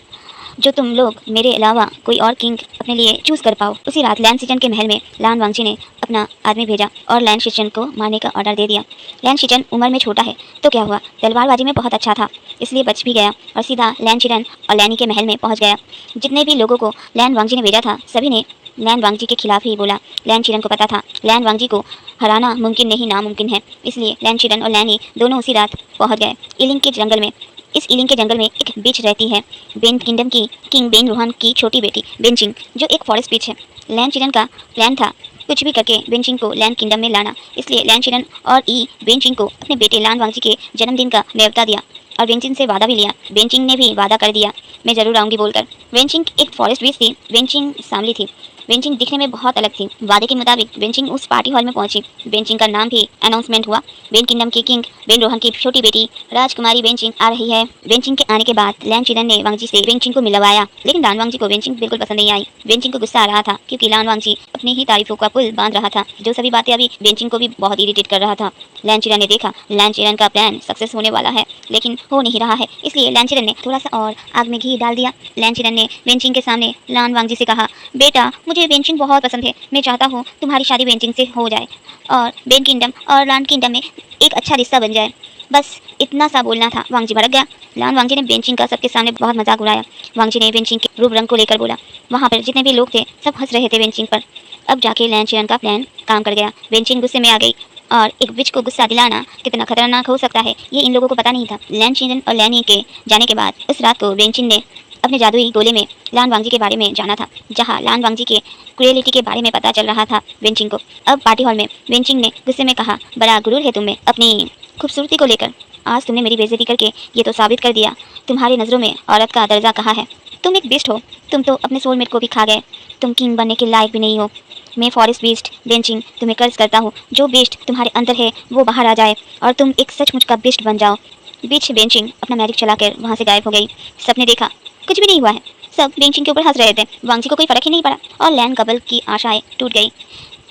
जो तुम लोग मेरे अलावा कोई और किंग अपने लिए चूज कर पाओ। उसी रात लैन सिचन के महल में लान वांग जी ने अपना आदमी भेजा और लैन सिचन को मारने का ऑर्डर दे दिया। लैन सिचन उम्र में छोटा है तो क्या हुआ, तलवारबाजी में बहुत अच्छा था इसलिए बच भी गया और सीधा लैन चिरन और लैनी के महल में पहुंच गया। जितने भी लोगों को लैन वांग जी ने भेजा था सभी ने लैन वांग जी के खिलाफ ही बोला। लैन चिरन को पता था लैन वांग जी को हराना मुमकिन नहीं नामुमकिन है, इसलिए लैन चिरन और लैनी दोनों उसी रात पहुंच गए इलिंग के जंगल में। इस इलिंग के जंगल में एक बिच रहती है बेन किंगडम की किंग बेन रोहन की छोटी बेटी बेनचिंग, जो एक फॉरेस्ट बिच है। लैन चिरन का प्लान था कुछ भी करके बेनचिंग को लैन किंगडम में लाना, इसलिए लैन चिरन और बेनचिंग को अपने बेटे लान वांग जी के जन्मदिन का न्योता दिया और बेनचिंग से वादा भी लिया। बेनचिंग ने भी वादा कर दिया मैं जरूर आऊँगी बोलकर। बेनचिंग एक फॉरेस्ट बिच थी, बेनचिंग सांवली थी, बेनचिंग दिखने में बहुत अलग थी। वादे के मुताबिक बेनचिंग उस पार्टी हॉल में पहुंची। बेनचिंग का नाम भी अनाउंसमेंट हुआ, बेन किंगडम की किंग बेन रोहन की छोटी बेटी राजकुमारी बेनचिंग आ रही है। बेनचिंग के आने के बाद लैन चिरन ने वांग जी से बेनचिंग को मिलवाया, लेकिन लान वांग जी को बेनचिंग बिल्कुल पसंद नहीं आई। बेनचिंग को गुस्सा आ रहा था क्योंकि लान वांग जी अपनी ही तारीफों का पुल बांध रहा था, जो सभी बातें अभी बेनचिंग को भी बहुत इरिटेट कर रहा था। लैन चिरन ने देखा लैन चिरन का प्लान सक्सेस होने वाला है लेकिन हो नहीं रहा है, इसलिए लैन चिरन ने थोड़ा सा और आग में घी डाल दिया। लैन चिरन ने बेनचिंग के सामने लान वांग जी से कहा, बेटा मुझे बेनचिंग बहुत पसंद है, मैं चाहता हूँ तुम्हारी शादी बेनचिंग से हो जाए और बेन किंगडम और लान किंगडम में एक अच्छा रिश्ता बन जाए। बस इतना सा बोलना था। वांग जी भड़क गया। लान वांग जी ने बेनचिंग का सबके सामने बहुत मजाक उड़ाया। वांग जी ने बेनचिंग के रूप रंग को लेकर बोला। वहाँ पर जितने भी लोग थे सब हंस रहे थे बेनचिंग पर। अब जाके लैन चिरन का प्लान काम कर गया। बेनचिंग गुस्से में आ गई और एक विच को गुस्सा दिलाना कितना खतरनाक हो सकता है ये इन लोगों को पता नहीं था। लैन चिरन और लैनी के जाने के बाद उस रात को बेनचिंग ने अपने जादुई गोले में लान वांग जी के बारे में जाना था, जहाँ लान वांग जी के क्रुएलिटी के बारे में पता चल रहा था बेनचिंग को। अब पार्टी हॉल में बेनचिंग ने गुस्से में कहा, बड़ा गुरूर है तुम्हें अपनी खूबसूरती को लेकर, आज तुमने मेरी बेइज्जती करके ये तो साबित कर दिया तुम्हारी नज़रों में औरत का दर्जा कहाँ है। तुम एक बिस्ट हो, तुम तो अपने सोलमेट को भी खा गए। तुम किंग बनने के लायक भी नहीं हो। मैं फॉरेस्ट बीस्ट बेंचिंग तुम्हें कर्ज करता हूँ, जो बीस्ट तुम्हारे अंदर है वो बाहर आ जाए और तुम एक सचमुच का बीस्ट बन जाओ। बीच बेंचिंग अपना मैजिक चलाकर वहाँ से गायब हो गई। सबने देखा कुछ भी नहीं हुआ है। सब बेंचिंग के ऊपर हंस रहे थे। वांगजी को कोई फर्क ही नहीं पड़ा और लैन कबल की आशाएं टूट गई।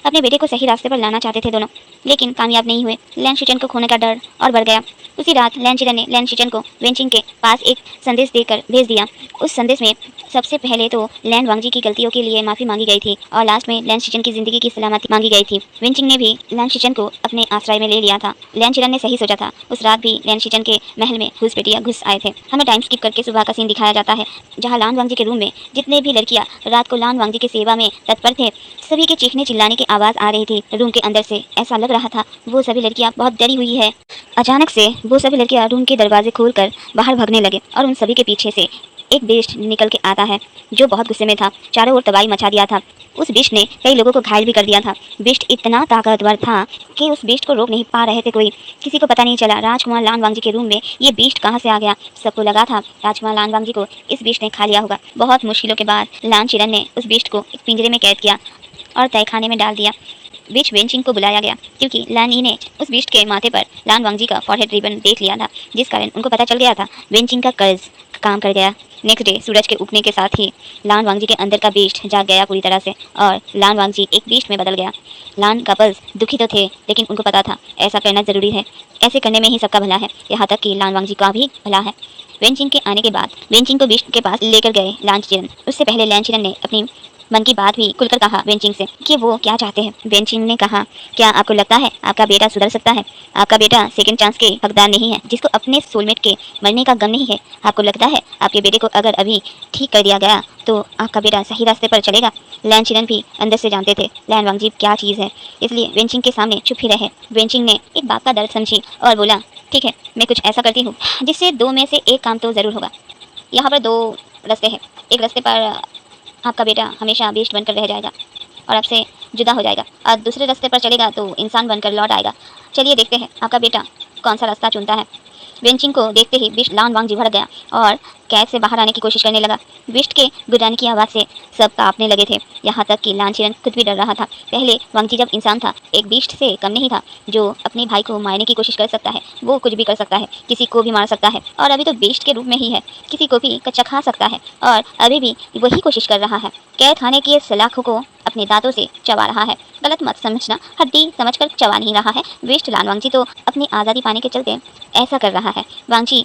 अपने बेटे को सही रास्ते पर लाना चाहते थे दोनों, लेकिन कामयाब नहीं हुए। लैन शिचन को खोने का डर और बढ़ गया। उसी रात लैन चिरन ने लैन शिचन को वेंचिंग के पास एक संदेश देकर भेज दिया। उस संदेश में सबसे पहले तो लैन वांगजी की गलतियों के लिए माफ़ी मांगी गई थी और लास्ट में लैन शिचन की ज़िंदगी की सलामती मांगी गई थी। वेंचिंग ने भी लैन शिचन को अपने आश्रय में ले लिया था। लैन चिरन ने सही सोचा था। उस रात भी लैन शिचन के महल में घुसपैठिया घुस आए थे। हमें टाइम स्किप करके सुबह का सीन दिखाया जाता है, जहाँ लान वांगजी के रूम में जितने भी लड़कियाँ रात को लान वांगजी की सेवा में तत्पर थे, सभी के चीखने चिल्लाने की आवाज़ आ रही थी। रूम के अंदर से ऐसा लग रहा था वो सभी लड़कियां बहुत डरी हुई है। अचानक से वो सभी लड़कियां रूम के दरवाजे खोलकर बाहर भागने लगे और उन सभी के पीछे से एक बेस्ट निकल के आता है जो बहुत गुस्से में था। चारों ओर तबाही मचा दिया था। उस बेस्ट ने कई लोगों को घायल भी कर दिया था। बेस्ट इतना ताकतवर था कि उस बेस्ट को रोक नहीं पा रहे थे कोई। किसी को पता नहीं चला राजकुमार लान वांगजी के रूम में ये बेस्ट कहाँ से आ गया। सबको लगा था राजकुमार लान वांगजी को इस बेस्ट ने खा लिया होगा। बहुत मुश्किलों के बाद लान चिरन ने उस बेस्ट को एक पिंजरे में कैद किया और तहखाने में डाल दिया। बीच वेंचिंग को बुलाया गया क्योंकि लान ई ने उस बीस्ट के माथे पर लान वांगजी का फॉरहेड रिबन देख लिया था, जिस कारण उनको पता चल गया था वेंचिंग का कर्ज काम कर गया। नेक्स्ट डे सूरज के उगने के साथ ही लान वांगजी के अंदर का बीस्ट जाग गया पूरी तरह से और लान वांगजी एक बीस्ट में बदल गया। लान कपल्स दुखी तो थे, लेकिन उनको पता था ऐसा करना ज़रूरी है। ऐसे करने में ही सबका भला है, यहाँ तक कि लान वांगजी का भी भला है। वेंचिंग के आने के बाद वेंचिंग को बीस्ट के पास लेकर गए लान चिरन। उससे पहले लान चिरन ने अपनी मन की बात भी खुलकर कहा वेंचिंग से कि वो क्या चाहते हैं। वेंचिंग ने कहा, क्या आपको लगता है आपका बेटा सुधर सकता है? आपका बेटा सेकंड चांस के हकदार नहीं है, जिसको अपने सोलमेट के मरने का गम नहीं है। आपको लगता है आपके बेटे को अगर अभी ठीक कर दिया गया तो आपका बेटा सही रास्ते पर चलेगा? लैन चिरन भी अंदर से जानते थे लैन वांगजी क्या चीज़ है, इसलिए वेंचिंग के सामने चुप ही रहे। वेंचिंग ने एक बात का दर्द समझी और बोला, ठीक है, मैं कुछ ऐसा करती हूँ जिससे दो में से एक काम तो ज़रूर होगा। यहाँ पर दो रास्ते हैं। एक रास्ते पर आपका बेटा हमेशा बेस्ट बनकर रह जाएगा और आपसे जुदा हो जाएगा, और दूसरे रास्ते पर चलेगा तो इंसान बनकर लौट आएगा। चलिए देखते हैं आपका बेटा कौन सा रास्ता चुनता है। वेंचिंग को देखते ही बिस्ट लान वांगजी भड़क गया और कैद से बाहर आने की कोशिश करने लगा। बिस्ट के गुर्राने की आवाज़ से सब कांपने लगे थे, यहाँ तक कि लान चिरन खुद भी डर रहा था। पहले वांगजी जब इंसान था, एक बिस्ट से कम नहीं था जो अपने भाई को मारने की कोशिश कर सकता है। वो कुछ भी कर सकता है, किसी को भी मार सकता है, और अभी तो बिस्ट के रूप में ही है, किसी को भी कच्चा खा सकता है और अभी भी वही कोशिश कर रहा है। कैद खाने की सलाखों को अपने दांतों से चबा रहा है। गलत मत समझना, हड्डी समझकर चबा नहीं रहा है। बिस्ट लान वांगजी तो अपनी आज़ादी पाने के चलते ऐसा कर रहा है। वांगजी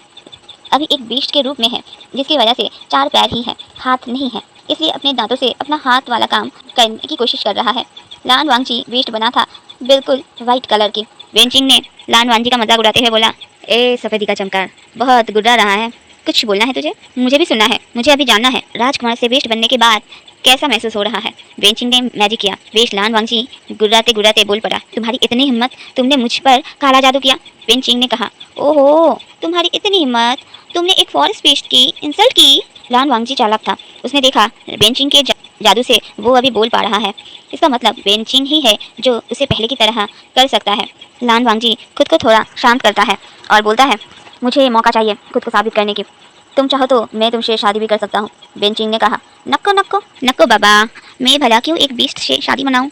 अभी एक बीस्ट के रूप में है, जिसकी वजह से चार पैर ही है, हाथ नहीं है, इसलिए अपने दांतों से अपना हाथ वाला काम करने की कोशिश कर रहा है। लान वांगजी बीस्ट बना था बिल्कुल वाइट कलर की। वेंचिंग ने लान वांगजी का मजाक उड़ाते हुए बोला, ए सफ़ेदी का चमकार, बहुत गुर्रा रहा है, कुछ बोलना है तुझे? मुझे भी सुनना है, मुझे अभी जानना है राजकुमार से बेस्ट बनने के बाद कैसा महसूस हो रहा है। वेंचिंग ने मैजिक किया। बेस्ट लान वांगजी गुर्राते गुर्राते बोल पड़ा, तुम्हारी इतनी हिम्मत, तुमने मुझ पर काला जादू किया। वेंचिंग ने कहा, ओहो, तुम्हारी इतनी हिम्मत, तुमने एक फॉरेस्ट बेस्ट की इंसल्ट की। लान वांगजी चालाक था, उसने देखा वेंचिंग के जादू से वो अभी बोल पा रहा है, इसका मतलब वेंचिंग ही है जो उसे पहले की तरह कर सकता है। लान वांगजी खुद को थोड़ा शांत करता है और बोलता है, मुझे मौका चाहिए खुद को साबित करने की। तुम चाहो तो मैं तुमसे शादी भी कर सकता हूँ। वेंचिंग ने कहा, नक्को नक्को नक्को बाबा, मैं भला क्यों एक बीस्ट से शादी मनाऊँ?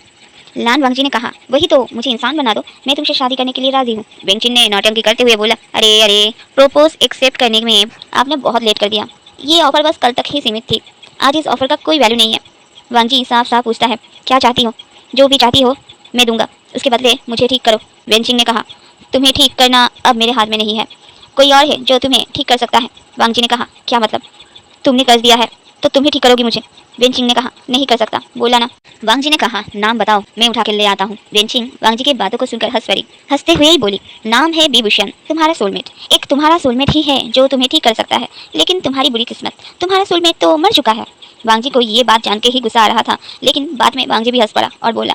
लान वांगजी ने कहा, वही तो, मुझे इंसान बना दो, मैं तुमसे शादी करने के लिए राजी हूँ। वेंचिंग ने नौटंकी करते हुए बोला, अरे अरे, प्रोपोज एक्सेप्ट करने में आपने बहुत लेट कर दिया। ये ऑफर बस कल तक ही सीमित थी, आज इस ऑफर का कोई वैल्यू नहीं है। वांगजी साफ साफ पूछता है, क्या चाहती हो? जो भी चाहती हो मैं दूंगा, उसके बदले मुझे ठीक करो। वेंचिंग ने कहा, तुम्हें ठीक करना अब मेरे हाथ में नहीं है, कोई और है जो तुम्हें ठीक कर सकता है। वांगजी ने कहा, क्या मतलब? तुमने कर्ज दिया है तो तुम ही ठीक करोगी मुझे? वेंचिंग ने कहा, नहीं कर सकता, बोला ना। वांगजी ने कहा, नाम बताओ, मैं उठा के ले आता हूँ। वेंचिंग वांगजी की बातों को सुनकर हंस पड़ी। हंसते हुए ही बोली, नाम है विभूषण, तुम्हारा सोलमेट। एक तुम्हारा सोलमेट ही है जो तुम्हें ठीक कर सकता है, लेकिन तुम्हारी बुरी किस्मत, तुम्हारा सोलमेट तो मर चुका है। वांगजी को ये बात जान के ही गुस्सा आ रहा था, लेकिन बाद में वांगजी भी हंस पड़ा और बोला,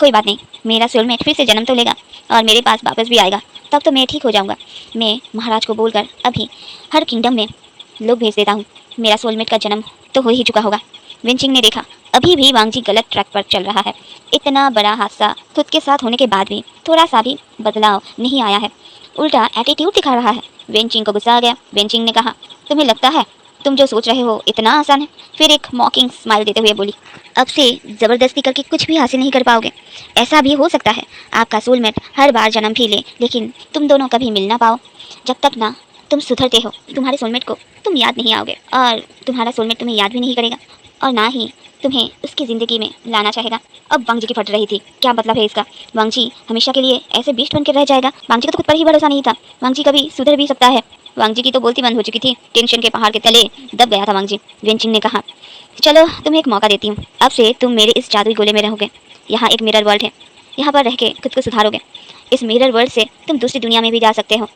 कोई बात नहीं, मेरा सोलमेट फिर से जन्म तो लेगा और मेरे पास वापस भी आएगा, तब तो मैं ठीक हो जाऊंगा। मैं महाराज को बोलकर अभी हर किंगडम में लोग भेज देता हूँ, मेरा सोलमेट का जन्म तो हो ही चुका होगा। वेंचिंग ने देखा अभी भी वांगजी गलत ट्रैक पर चल रहा है। इतना बड़ा हादसा खुद के साथ होने के बाद भी थोड़ा सा भी बदलाव नहीं आया है। उल्टा एटीट्यूड दिखा रहा है। वेनचिंग को गुस्सा आ गया। वेनचिंग ने कहा, तुम्हें लगता है तुम जो सोच रहे हो इतना आसान है? फिर एक मॉकिंग स्माइल देते हुए बोली, अब से जबरदस्ती करके कुछ भी हासिल नहीं कर पाओगे। ऐसा भी हो सकता है आपका सोलमेट हर बार जन्म भी ले, लेकिन तुम दोनों कभी मिल ना पाओ। जब तक ना तुम सुधरते हो, तुम्हारे सोलमेट को तुम याद नहीं आओगे और तुम्हारा सोलमेट तुम्हें याद भी नहीं करेगा और ना ही तुम्हें उसकी ज़िंदगी में लाना चाहेगा। अब वांग जी की फट रही थी, क्या मतलब है इसका? वांग जी हमेशा के लिए ऐसे बीस्ट बन के रह जाएगा? वांग जी को तो खुद पर ही भरोसा नहीं था। वांग जी कभी सुधर भी सकता है। वांग जी की तो बोलती बंद हो चुकी थी, टेंशन के पहाड़ के तले दब गया था वांग जी। वेनचिंग ने कहा, चलो तुम्हें एक मौका देती हूँ, अब से तुम मेरे इस जादुई गोले में रहोगे। यहाँ एक मिरर वर्ल्ड है, यहाँ पर रह के खुद को सुधारोगे। इस मिरर वर्ल्ड से तुम दूसरी दुनिया में भी जा सकते हो,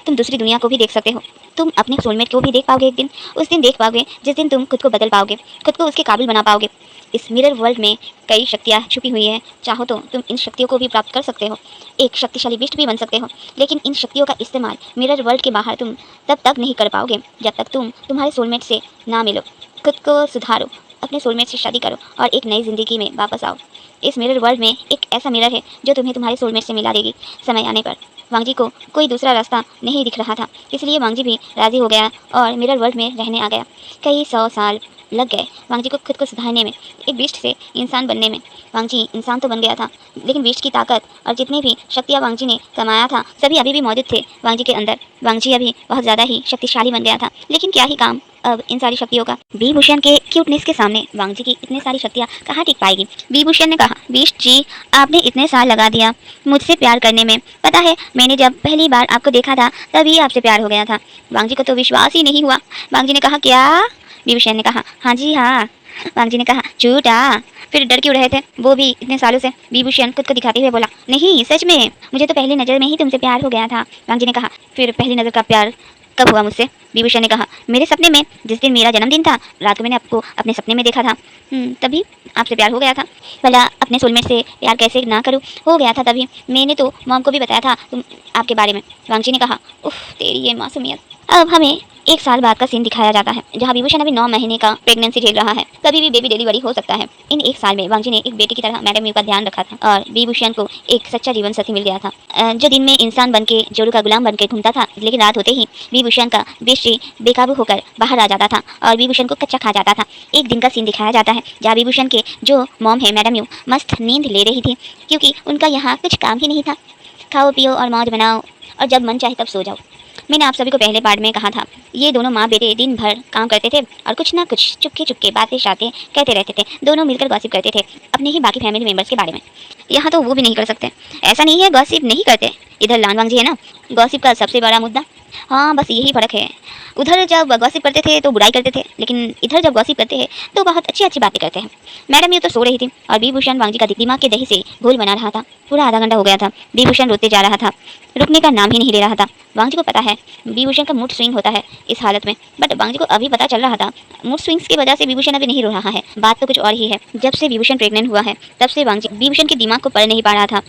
तुम दूसरी दुनिया को भी देख सकते हो, तुम अपने सोलमेट को भी देख पाओगे एक दिन। उस दिन देख पाओगे जिस दिन तुम खुद को बदल पाओगे, खुद को उसके काबिल बना पाओगे। इस मिरर वर्ल्ड में कई शक्तियाँ छुपी हुई हैं, चाहो तो तुम इन शक्तियों को भी प्राप्त कर सकते हो, एक शक्तिशाली बिस्ट भी बन सकते हो। लेकिन इन शक्तियों का इस्तेमाल मिरर वर्ल्ड के बाहर तुम तब तक नहीं कर पाओगे जब तक तुम तुम्हारे सोलमेट से ना मिलो। खुद को सुधारो, अपने सोलमेट से शादी करो और एक नई ज़िंदगी में वापस आओ। इस मिरर वर्ल्ड में एक ऐसा मिरर है जो तुम्हें तुम्हारे सोलमेट से मिला देगी समय आने पर। वांग जी को कोई दूसरा रास्ता नहीं दिख रहा था, इसलिए वांग जी भी राज़ी हो गया और मिरर वर्ल्ड में रहने आ गया। कई 100 साल लग गए वांग जी को खुद को सुधारने में, एक बीस्ट से इंसान बनने में। वांग जी इंसान तो बन गया था, लेकिन बीस्ट की ताकत और जितनी भी शक्तियाँ वांग जी ने कमाया था सभी अभी भी मौजूद थे वांग जी के अंदर। वांग जी अभी बहुत ज़्यादा ही शक्तिशाली बन गया था, लेकिन क्या ही काम अब इन सारी शक्तियों का। विभूषण के क्यूटनेस के सामने वांग जी की इतनी सारी शक्तियाँ कहाँ टिक पाएगी। विभूषण ने कहा, बीस्ट जी आपने इतने साल लगा दिया मुझसे प्यार करने में। पता है मैंने जब पहली बार आपको देखा था तभी आपसे प्यार हो गया था। वांग जी को तो विश्वास ही नहीं हुआ। वांग जी ने कहा, क्या? विभूषण ने कहा, हाँ जी हाँ। वांग जी ने कहा, झूठा, फिर डर क्यों रहे थे वो भी इतने सालों से? विभूषण खुद को दिखाते हुए बोला, नहीं सच में, मुझे तो पहली नज़र में ही तुमसे प्यार हो गया था। वांग जी ने कहा, फिर पहली नज़र का प्यार कब हुआ मुझसे? विभूषण ने कहा, मेरे सपने में, जिस दिन मेरा जन्मदिन था, रात को मैंने आपको अपने सपने में देखा था, तभी आपसे प्यार हो गया था। भला अपने सोलमेट से प्यार कैसे ना करूँ, हो गया था तभी। मैंने तो मॉम को भी बताया था तुम आपके बारे में। वांग जी ने कहा, उफ तेरी ये मासूमियत। अब हमें 1 साल बाद का सीन दिखाया जाता है, जहाँ विभूषण अभी 9 महीने का प्रेगनेंसी झेल रहा है। कभी भी बेबी डिलीवरी हो सकता है। इन 1 साल में वांग जी ने एक बेटे की तरह मैडम म्यू का ध्यान रखा था और विभूषण को एक सच्चा जीवन साथी मिल गया था, जो दिन में इंसान बन के जोरू का गुलाम बन के घूमता था, लेकिन रात होते ही विभूषण का बेस्टी बेकाबू होकर बाहर आ जाता था और विभूषण को कच्चा खा जाता था। एक दिन का सीन दिखाया जाता है जहाँ विभूषण के जो मॉम है मैडम म्यू मस्त नींद ले रही थी, क्योंकि उनका यहाँ कुछ काम ही नहीं था। खाओ पियो और मौज बनाओ और जब मन चाहे तब सो जाओ। मैंने आप सभी को पहले पार्ट में कहा था, ये दोनों माँ बेटे दिन भर काम करते थे और कुछ ना कुछ चुपके चुपके बातें शातें कहते रहते थे। दोनों मिलकर गॉसिप करते थे अपने ही बाकी फैमिली मेंबर्स के बारे में। यहाँ तो वो भी नहीं कर सकते। ऐसा नहीं है गॉसिप नहीं करते, इधर लान वांग जी है ना गॉसिप का सबसे बड़ा मुद्दा। हाँ बस यही फ़र्क है, उधर जब गॉसिप करते थे तो बुराई करते थे, लेकिन इधर जब गॉसिप करते हैं तो बहुत अच्छी अच्छी बातें करते हैं। मैडम ये तो सो रही थी और विभूषण वांग जी का दिमाग के दही से घोल बना रहा था। पूरा आधा घंटा हो गया था, विभूषण रोते जा रहा था, रुकने का नाम ही नहीं ले रहा था। वांग जी को पता है विभूषण का मूड स्विंग होता है इस हालत में, बट वांग जी को अभी पता चल रहा था मूड स्विंग्स की वजह से विभूषण अभी नहीं रो रहा है। बात तो कुछ और ही है। जब से विभूषण प्रेग्नेंट हुआ है तब से वांग जी विभूषण के दिमाग को पढ़ नहीं पा रहा था।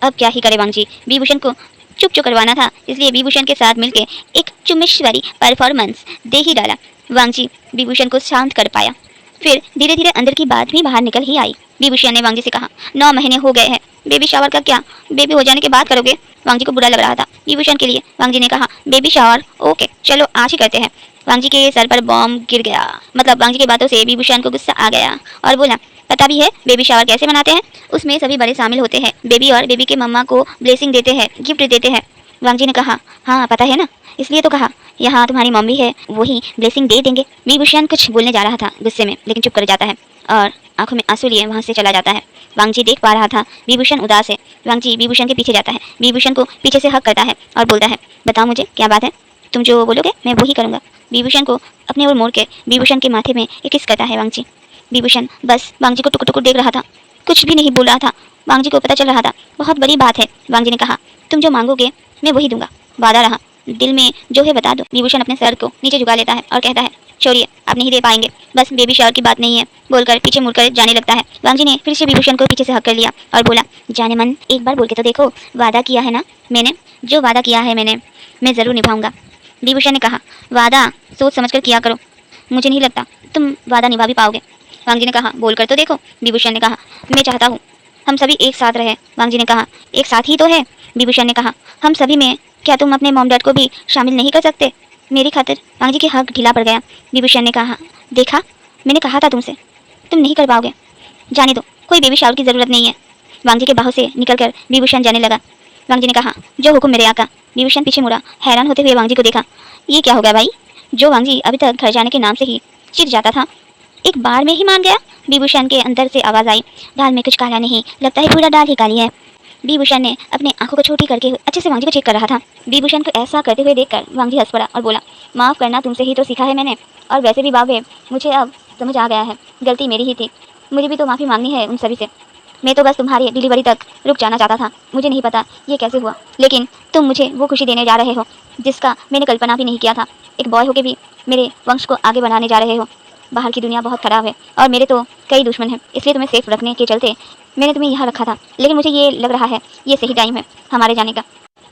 अब क्या ही करे वांग जी, विभूषण को चुप चुप करवाना था, इसलिए विभूषण के साथ मिलकर एक चुम्मेश्वरी परफॉर्मेंस दे ही डाला। वांग जी विभूषण को शांत कर पाया, फिर धीरे धीरे अंदर की बात भी बाहर निकल ही आई। विभूषण ने वांग जी से कहा, 9 महीने हो गए हैं, बेबी शावर का क्या? बेबी हो जाने के बाद करोगे? वांग जी को बुरा लग रहा था विभूषण के लिए। वांग जी ने कहा, बेबी शावर ओके चलो आज ही करते हैं। वांग जी के सर पर बॉम्ब गिर गया। मतलब वांग जी की बातों से विभूषण को गुस्सा आ गया और बोला, पता भी है बेबी शावर कैसे मनाते हैं? उसमें सभी बड़े शामिल होते हैं, बेबी और बेबी के मम्मा को ब्लेसिंग देते हैं, गिफ्ट देते हैं। वांग जी ने कहा, हाँ पता है ना, इसलिए तो कहा यहाँ तुम्हारी मम्मी है वही ब्लेसिंग दे देंगे। विभूषण कुछ बोलने जा रहा था गुस्से में, लेकिन चुप कर जाता है और आंखों में आंसू लिए वहाँ से चला जाता है। वांग जी देख पा रहा था विभूषण उदास है। वांग जी विभूषण के पीछे जाता है, विभूषण को पीछे से हक करता है और बोलता है, बताओ मुझे क्या बात है, तुम जो बोलोगे मैं वही करूँगा। विभूषण को अपने ओर मोड़ के विभूषण के माथे में एक किस करता है वांग जी। विभूषण बस वांग जी को टुकुर टुकुर देख रहा था, कुछ भी नहीं बोल रहा था। वांग जी को पता चल रहा था बहुत बड़ी बात है। वांग जी ने कहा, तुम जो मांगोगे मैं वही दूंगा, वादा रहा, दिल में जो है बता दो। विभूषण अपने सर को नीचे झुका लेता है और कहता है, छोड़िए आप नहीं दे पाएंगे, बस बेबी शावर की बात नहीं है, बोलकर पीछे मुड़कर जाने लगता है। वांग जी ने फिर से विभूषण को पीछे से हक कर लिया और बोला, जाने मन एक बार बोल के तो देखो, वादा किया है ना मैंने, जो वादा किया है मैंने मैं ज़रूर निभाऊंगा। विभूषण ने कहा, वादा सोच समझ कर किया करो, मुझे नहीं लगता तुम वादा निभा भी पाओगे। वांग जी ने कहा, बोल कर तो देखो। विभूषण ने कहा, मैं चाहता हूँ हम सभी एक साथ रहे। वांग जी ने कहा, एक साथ ही तो है। विभूषण ने कहा, हम सभी में क्या तुम अपने मॉम डैड को भी शामिल नहीं कर सकते मेरी खातिर? वांग जी के हक ढीला पड़ गया। विभूषण ने कहा, देखा, मैंने कहा था तुमसे, तुम नहीं कर पाओगे। जाने दो, कोई बेबी शावर की जरूरत नहीं है। वांग जी के बाहों से निकलकर विभूषण जाने लगा। वांग जी ने कहा, जो हुक्म मेरे आका। विभूषण पीछे मुड़ा, हैरान होते हुए वांग जी को देखा। ये क्या हो गया भाई? जो वांग जी अभी तक घर जाने के नाम से ही चिढ़ जाता था, एक बार में ही मान गया। विभूषण के अंदर से आवाज आई, दाल में कुछ काला नहीं, लगता है पूरा दाल ही काली है। विभूषण ने अपने आंखों को छोटी करके अच्छे से वांग जी को चेक कर रहा था। विभूषण को ऐसा करते हुए देखकर वांग जी हंस पड़ा और बोला, माफ करना, तुमसे ही तो सीखा है मैंने। और वैसे भी बाबे, मुझे अब समझ आ गया है, गलती मेरी ही थी। मुझे भी तो माफ़ी मांगनी है उन सभी से। मैं तो बस तुम्हारी डिलीवरी तक रुक जाना चाहता था। मुझे नहीं पता ये कैसे हुआ, लेकिन तुम मुझे वो खुशी देने जा रहे हो जिसका मैंने कल्पना भी नहीं किया था। एक बॉय होके भी मेरे वंश को आगे बढ़ाने जा रहे हो। बाहर की दुनिया बहुत ख़राब है और मेरे तो कई दुश्मन हैं, इसलिए तुम्हें सेफ रखने के चलते मैंने तुम्हें यहाँ रखा था। लेकिन मुझे ये लग रहा है ये सही टाइम है हमारे जाने का।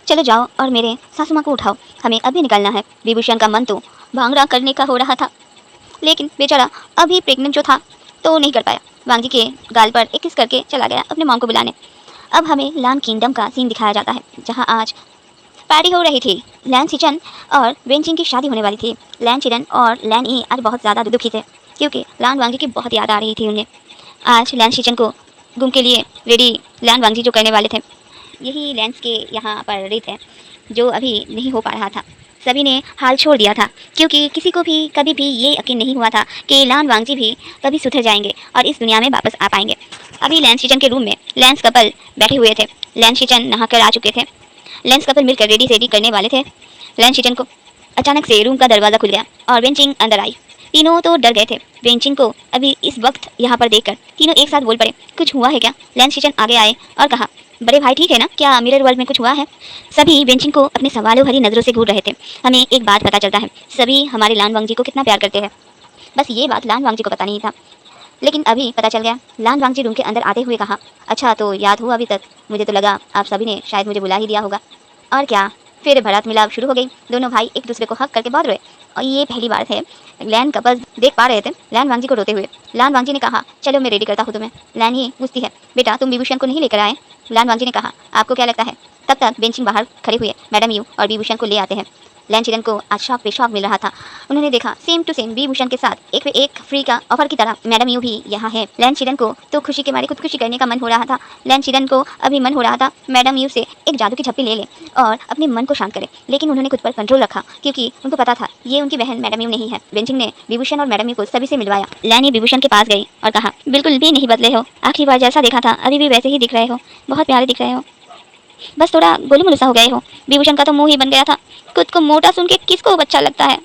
चलो जाओ और मेरे सासू माँ को उठाओ, हमें अभी निकलना है। विभूषण का मन तो भांगड़ा करने का हो रहा था, लेकिन बेचारा अभी प्रेग्नेंट जो था तो नहीं कर पाया। वांग जी के गाल पर एक किस करके चला गया अपने मॉम को बुलाने। अब हमें लान किंगडम का सीन दिखाया जाता है, जहाँ आज पार्टी हो रही थी। लैन सिचन और वेंचिंग की शादी होने वाली थी। लैन चिरन और लैन ई आज बहुत ज़्यादा दुखी थे, क्योंकि लान वांग जी की बहुत याद आ रही थी उन्हें। आज लैन सिचन को गुम के लिए रेडी लैन वांग जी जो करने वाले थे, यही लैंस के यहाँ पर रेडी थे, जो अभी नहीं हो पा रहा था। सभी ने हाल छोड़ दिया था, क्योंकि किसी को भी कभी भी ये यकीन नहीं हुआ था कि लान वांग जी भी कभी सुधर जाएंगे और इस दुनिया में वापस आ पाएंगे। अभी लैंस सिचन के रूम में लैंस कपल बैठे हुए थे। लैंस सिचन नहाकर आ चुके थे। लैंस कपल मिलकर रेडी करने वाले थे। लैंस सिचन को अचानक से रूम का दरवाज़ा खुल गया और वेंचिंग अंदर आई। तीनों तो डर गए थे। वेंचिंग को अभी इस वक्त यहाँ पर देखकर तीनों एक साथ बोल पड़े, कुछ हुआ है क्या? लैंस सिचन आगे आए और कहा, बड़े भाई ठीक है ना? क्या मिरर वर्ल्ड में कुछ हुआ है? सभी वेंचिंग को अपने सवालों भरी नज़रों से घूर रहे थे। हमें एक बात पता चलता है, सभी हमारे लान वांग जी को कितना प्यार करते हैं। बस ये बात लान वांग जी को पता नहीं था, लेकिन अभी पता चल गया। लान वांग जी रूम के अंदर आते हुए कहा, अच्छा तो याद हुआ अभी तक? मुझे तो लगा आप सभी ने शायद मुझे बुला ही दिया होगा। और क्या, फिर भड़ात मिलाप शुरू हो गई। दोनों भाई एक दूसरे को हक करके बहुत रोए और ये पहली बार थे लैन कपल देख पा रहे थे लैन वांग जी को रोते हुए। लान वांग जी ने कहा, चलो मैं रेडी करता हूँ तुम्हें। लैन ही पूछती है, बेटा तुम विभूषण को नहीं लेकर आए? लान वांग जी ने कहा, आपको क्या लगता है? तब तक बेंचिंग बाहर खड़े हुए मैडम यू और विभूषण को ले आते हैं। लैन चिरन को आज शौक पे शौक मिल रहा था। उन्होंने देखा सेम टू सेम विभूषण के साथ एक पे एक फ्री का ऑफर की तरह मैडम यू भी यहाँ है। लैन चिरन को तो खुशी के मारे खुदकुशी करने का मन हो रहा था। लैन चिरन को अभी मन हो रहा था मैडम यू से एक जादू की झप्पी ले ले और अपने मन को शांत करे, लेकिन उन्होंने खुद पर कंट्रोल रखा, क्योंकि उनको पता था ये उनकी बहन मैडम यू नहीं है। बेंचिंग ने विभूषण और मैडम यू को सभी से मिलवाया। लैन विभूषण के पास गई और कहा, बिल्कुल भी नहीं बदले हो, आखिरी बार जैसा देखा था अभी भी वैसे ही दिख रहे हो, बहुत प्यारे दिख रहे हो, बस थोड़ा गोलू मोलू सा हो गए हो। विभूषण का तो मुंह ही बन गया था, खुद को मोटा सुन के किसको अच्छा लगता है।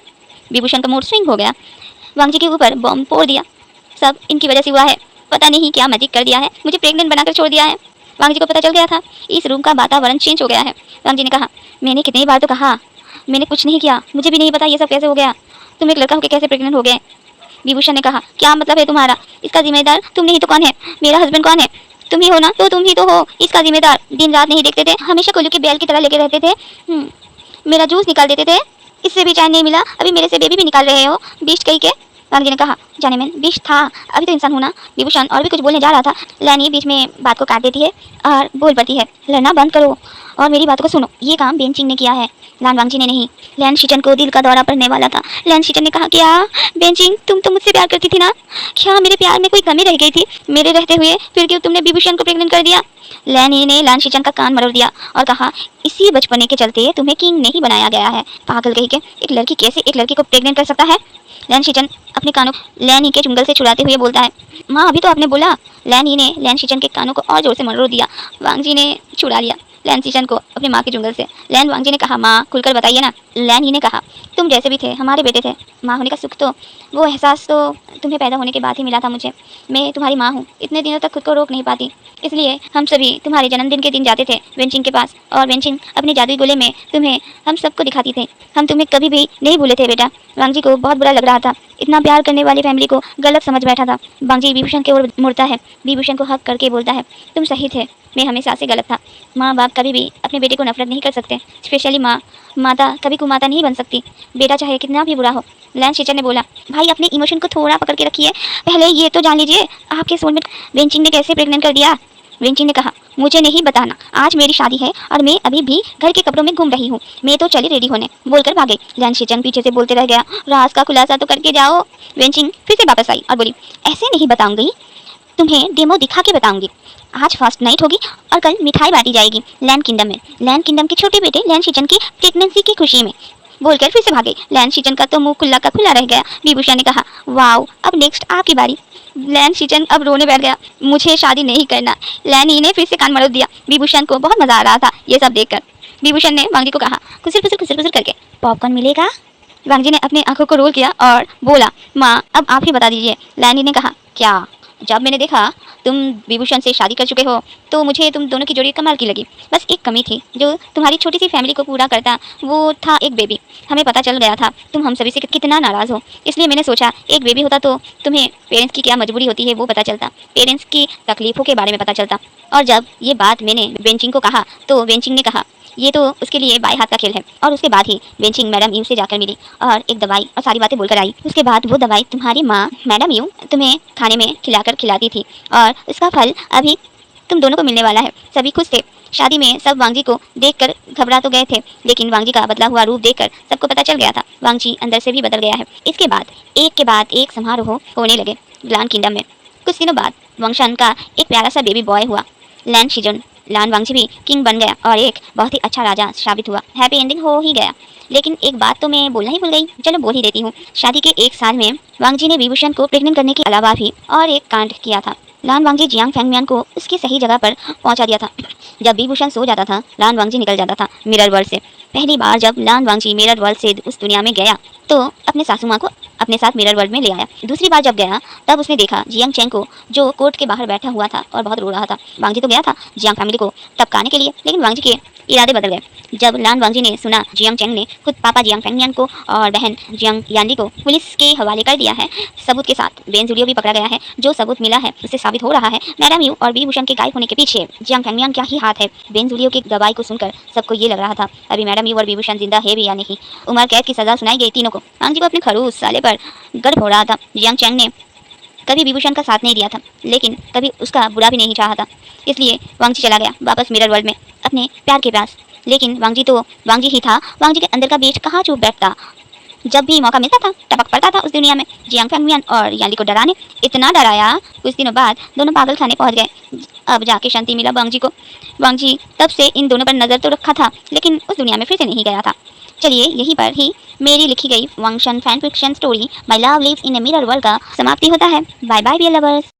विभूषण का मूड स्विंग हो गया, वांग जी के ऊपर बॉम्ब फोड़ दिया। सब इनकी वजह से हुआ है, पता नहीं क्या मैजिक कर दिया है, मुझे प्रेग्नेंट बनाकर छोड़ दिया है। वांग जी को पता चल गया था, इस रूम का वातावरण चेंज हो गया है। वांग जी ने कहा, मैंने कितनी बार तो कहा मैंने कुछ नहीं किया, मुझे भी नहीं पता ये सब कैसे हो गया, तुम एक लड़का होकर कैसे प्रेग्नेंट हो गए। विभूषण ने कहा, क्या मतलब है तुम्हारा? इसका जिम्मेदार तुम नहीं तो कौन है? मेरा हस्बैंड कौन है? तुम ही हो ना? तो तुम ही तो हो इसका जिम्मेदार। दिन रात नहीं देखते थे, हमेशा कोल्लू के बैल की तरह लेके रहते थे, मेरा जूस निकाल देते थे, इससे भी चैन नहीं मिला, अभी मेरे से बेबी भी निकाल रहे हो, बीच कहीं के। वांग जी ने कहा, जाने में बीच था, अभी तो इंसान हूं ना। विभूषण और भी कुछ बोलने जा रहा था, लैनी बीच में बात को काट देती है और बोल पड़ती है, लड़ना बंद करो और मेरी बातों को सुनो, ये काम बेंचिंग ने किया है, लान वांग जी ने नहीं। लैन शिचन को दिल का दौरा पड़ने वाला था। लैन शिचन ने कहा, क्या बेंचिंग तुम तो मुझसे प्यार करती थी ना? क्या मेरे प्यार में कोई कमी रह गई थी मेरे रहते हुए? फिर क्यों तुमने विभूषण को प्रेग्नेंट कर दिया? लैनी ने लान शिचन का कान मरोड़ दिया और कहा, इसी बचपने के चलते तुम्हें किंग नहीं बनाया गया है, पागल कहीं के। एक लड़की कैसे एक लड़की को प्रेग्नेंट कर सकता है? लैन शिचन अपने कानों लैनी के चुंगल से छुड़ाते हुए बोलता है, माँ अभी तो आपने बोला। लैनी ने लैन शिचन के कानों को और जोर से मरोड़ दिया। वांग जी ने छुड़ा लिया लैन शिचन को अपनी माँ के चुंगल से। लैन वांग जी ने कहा, माँ खुलकर बताइए ना। लैन ही ने कहा, तुम जैसे भी थे हमारे बेटे थे, माँ होने का सुख तो वो एहसास तो तुम्हें पैदा होने के बाद ही मिला था मुझे। मैं तुम्हारी माँ हूँ, इतने दिनों तक खुद को रोक नहीं पाती, इसलिए हम सभी तुम्हारे जन्मदिन के दिन जाते थे वेंचिंग के पास, और वेंचिंग अपने जादुई गोले में तुम्हें हम सबको दिखाती थी। हम तुम्हें कभी भी नहीं भूले थे बेटा। वांग जी को बहुत बुरा लग रहा था, इतना प्यार करने वाली फैमिली को गलत समझ बैठा था। वांग जी विभूषण की ओर मुड़ता है, विभूषण को हक करके बोलता है, तुम सही थे, मैं हमेशा से गलत था। माँ बाप कभी भी अपने बेटे को नफरत नहीं कर सकते, स्पेशली माँ। माता कभी कुमाता नहीं बन सकती, बेटा चाहे कितना भी बुरा हो। लैन शिचन ने बोला, भाई अपने इमोशन को थोड़ा पकड़ के रखिए, पहले ये तो जान लीजिए आपके सोलमेट वेंचिंग ने कैसे प्रेग्नेंट कर दिया। वेंचिंग ने कहा, मुझे नहीं बताना, आज मेरी शादी है और मैं अभी भी घर के कपड़ों में घूम रही हूँ। मैं तो चली रेडी होने, बोलकर भागे। लैन शीजन पीछे से बोलते रह गया, राज का खुलासा तो करके जाओ। वेंचिंग फिर से वापस आई और बोली, ऐसे नहीं बताऊंगी, तुम्हें डेमो दिखा के बताऊंगी। आज फर्स्ट नाइट होगी और कल मिठाई बांटी जाएगी लैंड किंगडम में, लैंड किंगडम के छोटे बेटे लैन शीजन की प्रेगनेंसी की खुशी में। बोलकर फिर से भागे। लैन शीजन का तो मुंह खुला का खुला रह गया। विभूषण ने कहा, वाओ, अब नेक्स्ट आपकी बारी। लैन शीजन अब रोने बैठ गया। मुझे शादी नहीं करना। लैनी ने फिर से कान मरोड़ दिया। विभूषण को बहुत मजा आ रहा था ये सब देखकर। विभूषण ने वांगजी को कहा, खुसर करके, पॉपकॉर्न मिलेगा? वांगजी ने अपनी आंखों को रोल किया और बोला, माँ अब आप ही बता दीजिए। लैनी ने कहा, क्या? जब मैंने देखा तुम विभूषण से शादी कर चुके हो तो मुझे तुम दोनों की जोड़ी कमाल की लगी। बस एक कमी थी जो तुम्हारी छोटी सी फैमिली को पूरा करता, वो था एक बेबी। हमें पता चल गया था तुम हम सभी से कितना नाराज़ हो, इसलिए मैंने सोचा एक बेबी होता तो तुम्हें पेरेंट्स की क्या मजबूरी होती है वो पता चलता, पेरेंट्स की तकलीफ़ों के बारे में पता चलता। और जब ये बात मैंने वेंचिंग को कहा तो वेंचिंग ने कहा, ये तो उसके लिए बाई हाथ का खेल है। और उसके बाद ही वेंचिंग मैडम यू से जाकर मिली और एक दवाई और सारी बातें बोलकर आई। उसके बाद वो दवाई तुम्हारी माँ मैडम यू तुम्हें खाने में खिलाती थी और इसका फल अभी तुम दोनों को मिलने वाला है। सभी खुश थे। शादी में सब वांगजी को देखकर घबरा तो गए थे, लेकिन वांगजी का बदला हुआ रूप देखकर सबको पता चल गया था वांगजी अंदर से भी बदल गया है। इसके बाद एक समारोह होने लगे लैंड किंगडम में। कुछ दिनों बाद वांगशन का एक प्यारा सा बेबी बॉय हुआ। लैंड शीजन लैंड वांगजी भी किंग बन गया और एक बहुत ही अच्छा राजा साबित हुआ। हैप्पी एंडिंग हो ही गया। लेकिन एक बात तो मैं बोलना ही भूल गई, चलो बोल ही देती हूँ। शादी के एक साल में वांगजी ने विभूषण को प्रेग्नेंट करने के अलावा भी और एक कांड किया था। लान वांगजी जियांग फैंगमियान को उसकी सही जगह पर पहुंचा दिया था। जब विभूषण सो जाता था लान वांगजी निकल जाता था मिरर वर्ल्ड से। पहली बार जब लान वांगजी मिरर वर्ल्ड से उस दुनिया में गया तो अपने सासू माँ को अपने साथ मिरर वर्ल्ड में ले आया। दूसरी बार जब गया तब उसने देखा जियांग चेंग को जो कोर्ट के बाहर बैठा हुआ था और बहुत रो रहा था। वांगजी तो गया था जियांग फैमिली को टपकाने के लिए, लेकिन वांगजी के इरादे बदल गए जब लान वांगजी ने सुना जियांग चेंग ने खुद पापा जियांग फैंगमियान को और बहन जियांग यानली को पुलिस के हवाले कर दिया है। सबूत के साथ बेन जुलियो भी पकड़ा गया है। जो सबूत मिला है उससे साबित हो रहा है मैडम यू और विभूषण के गायब होने के पीछे जियांग फैंगमियान का ही हाथ है। बेन जुलियो की गवाही को सुनकर सबको ये लग रहा था अभी मैडम यू और विभूषण जिंदा है भी या नहीं। उम्र कैद की सजा सुनाई गई तीनों को। वांगजी को अपने खरूस साले पर गर्व हो रहा था। जियांग चेंग ने कभी विभूषण का साथ नहीं दिया था, लेकिन कभी उसका बुरा भी नहीं चाहा था। इसलिए वांगजी चला गया वापस मिरर वर्ल्ड में अपने प्यार के पास। लेकिन वांगजी तो वांगजी ही था। वांगजी के अंदर का बीज कहाँ चुप बैठता। जब भी मौका मिलता था टपक पड़ता था उस दुनिया में। जियांग फैंगमियान और याली को डराने इतना डराया कुछ दिनों बाद दोनों पागल खाने पहुंच गए। अब जाके शांति मिला वांगजी को। वांगजी तब से इन दोनों पर नजर तो रखा था, लेकिन उस दुनिया में फिर से नहीं गया था। चलिए यहीं पर ही मेरी लिखी गई Wangxian fan fiction story my love lives in a mirror world का समाप्ति होता है। Bye bye dear lovers.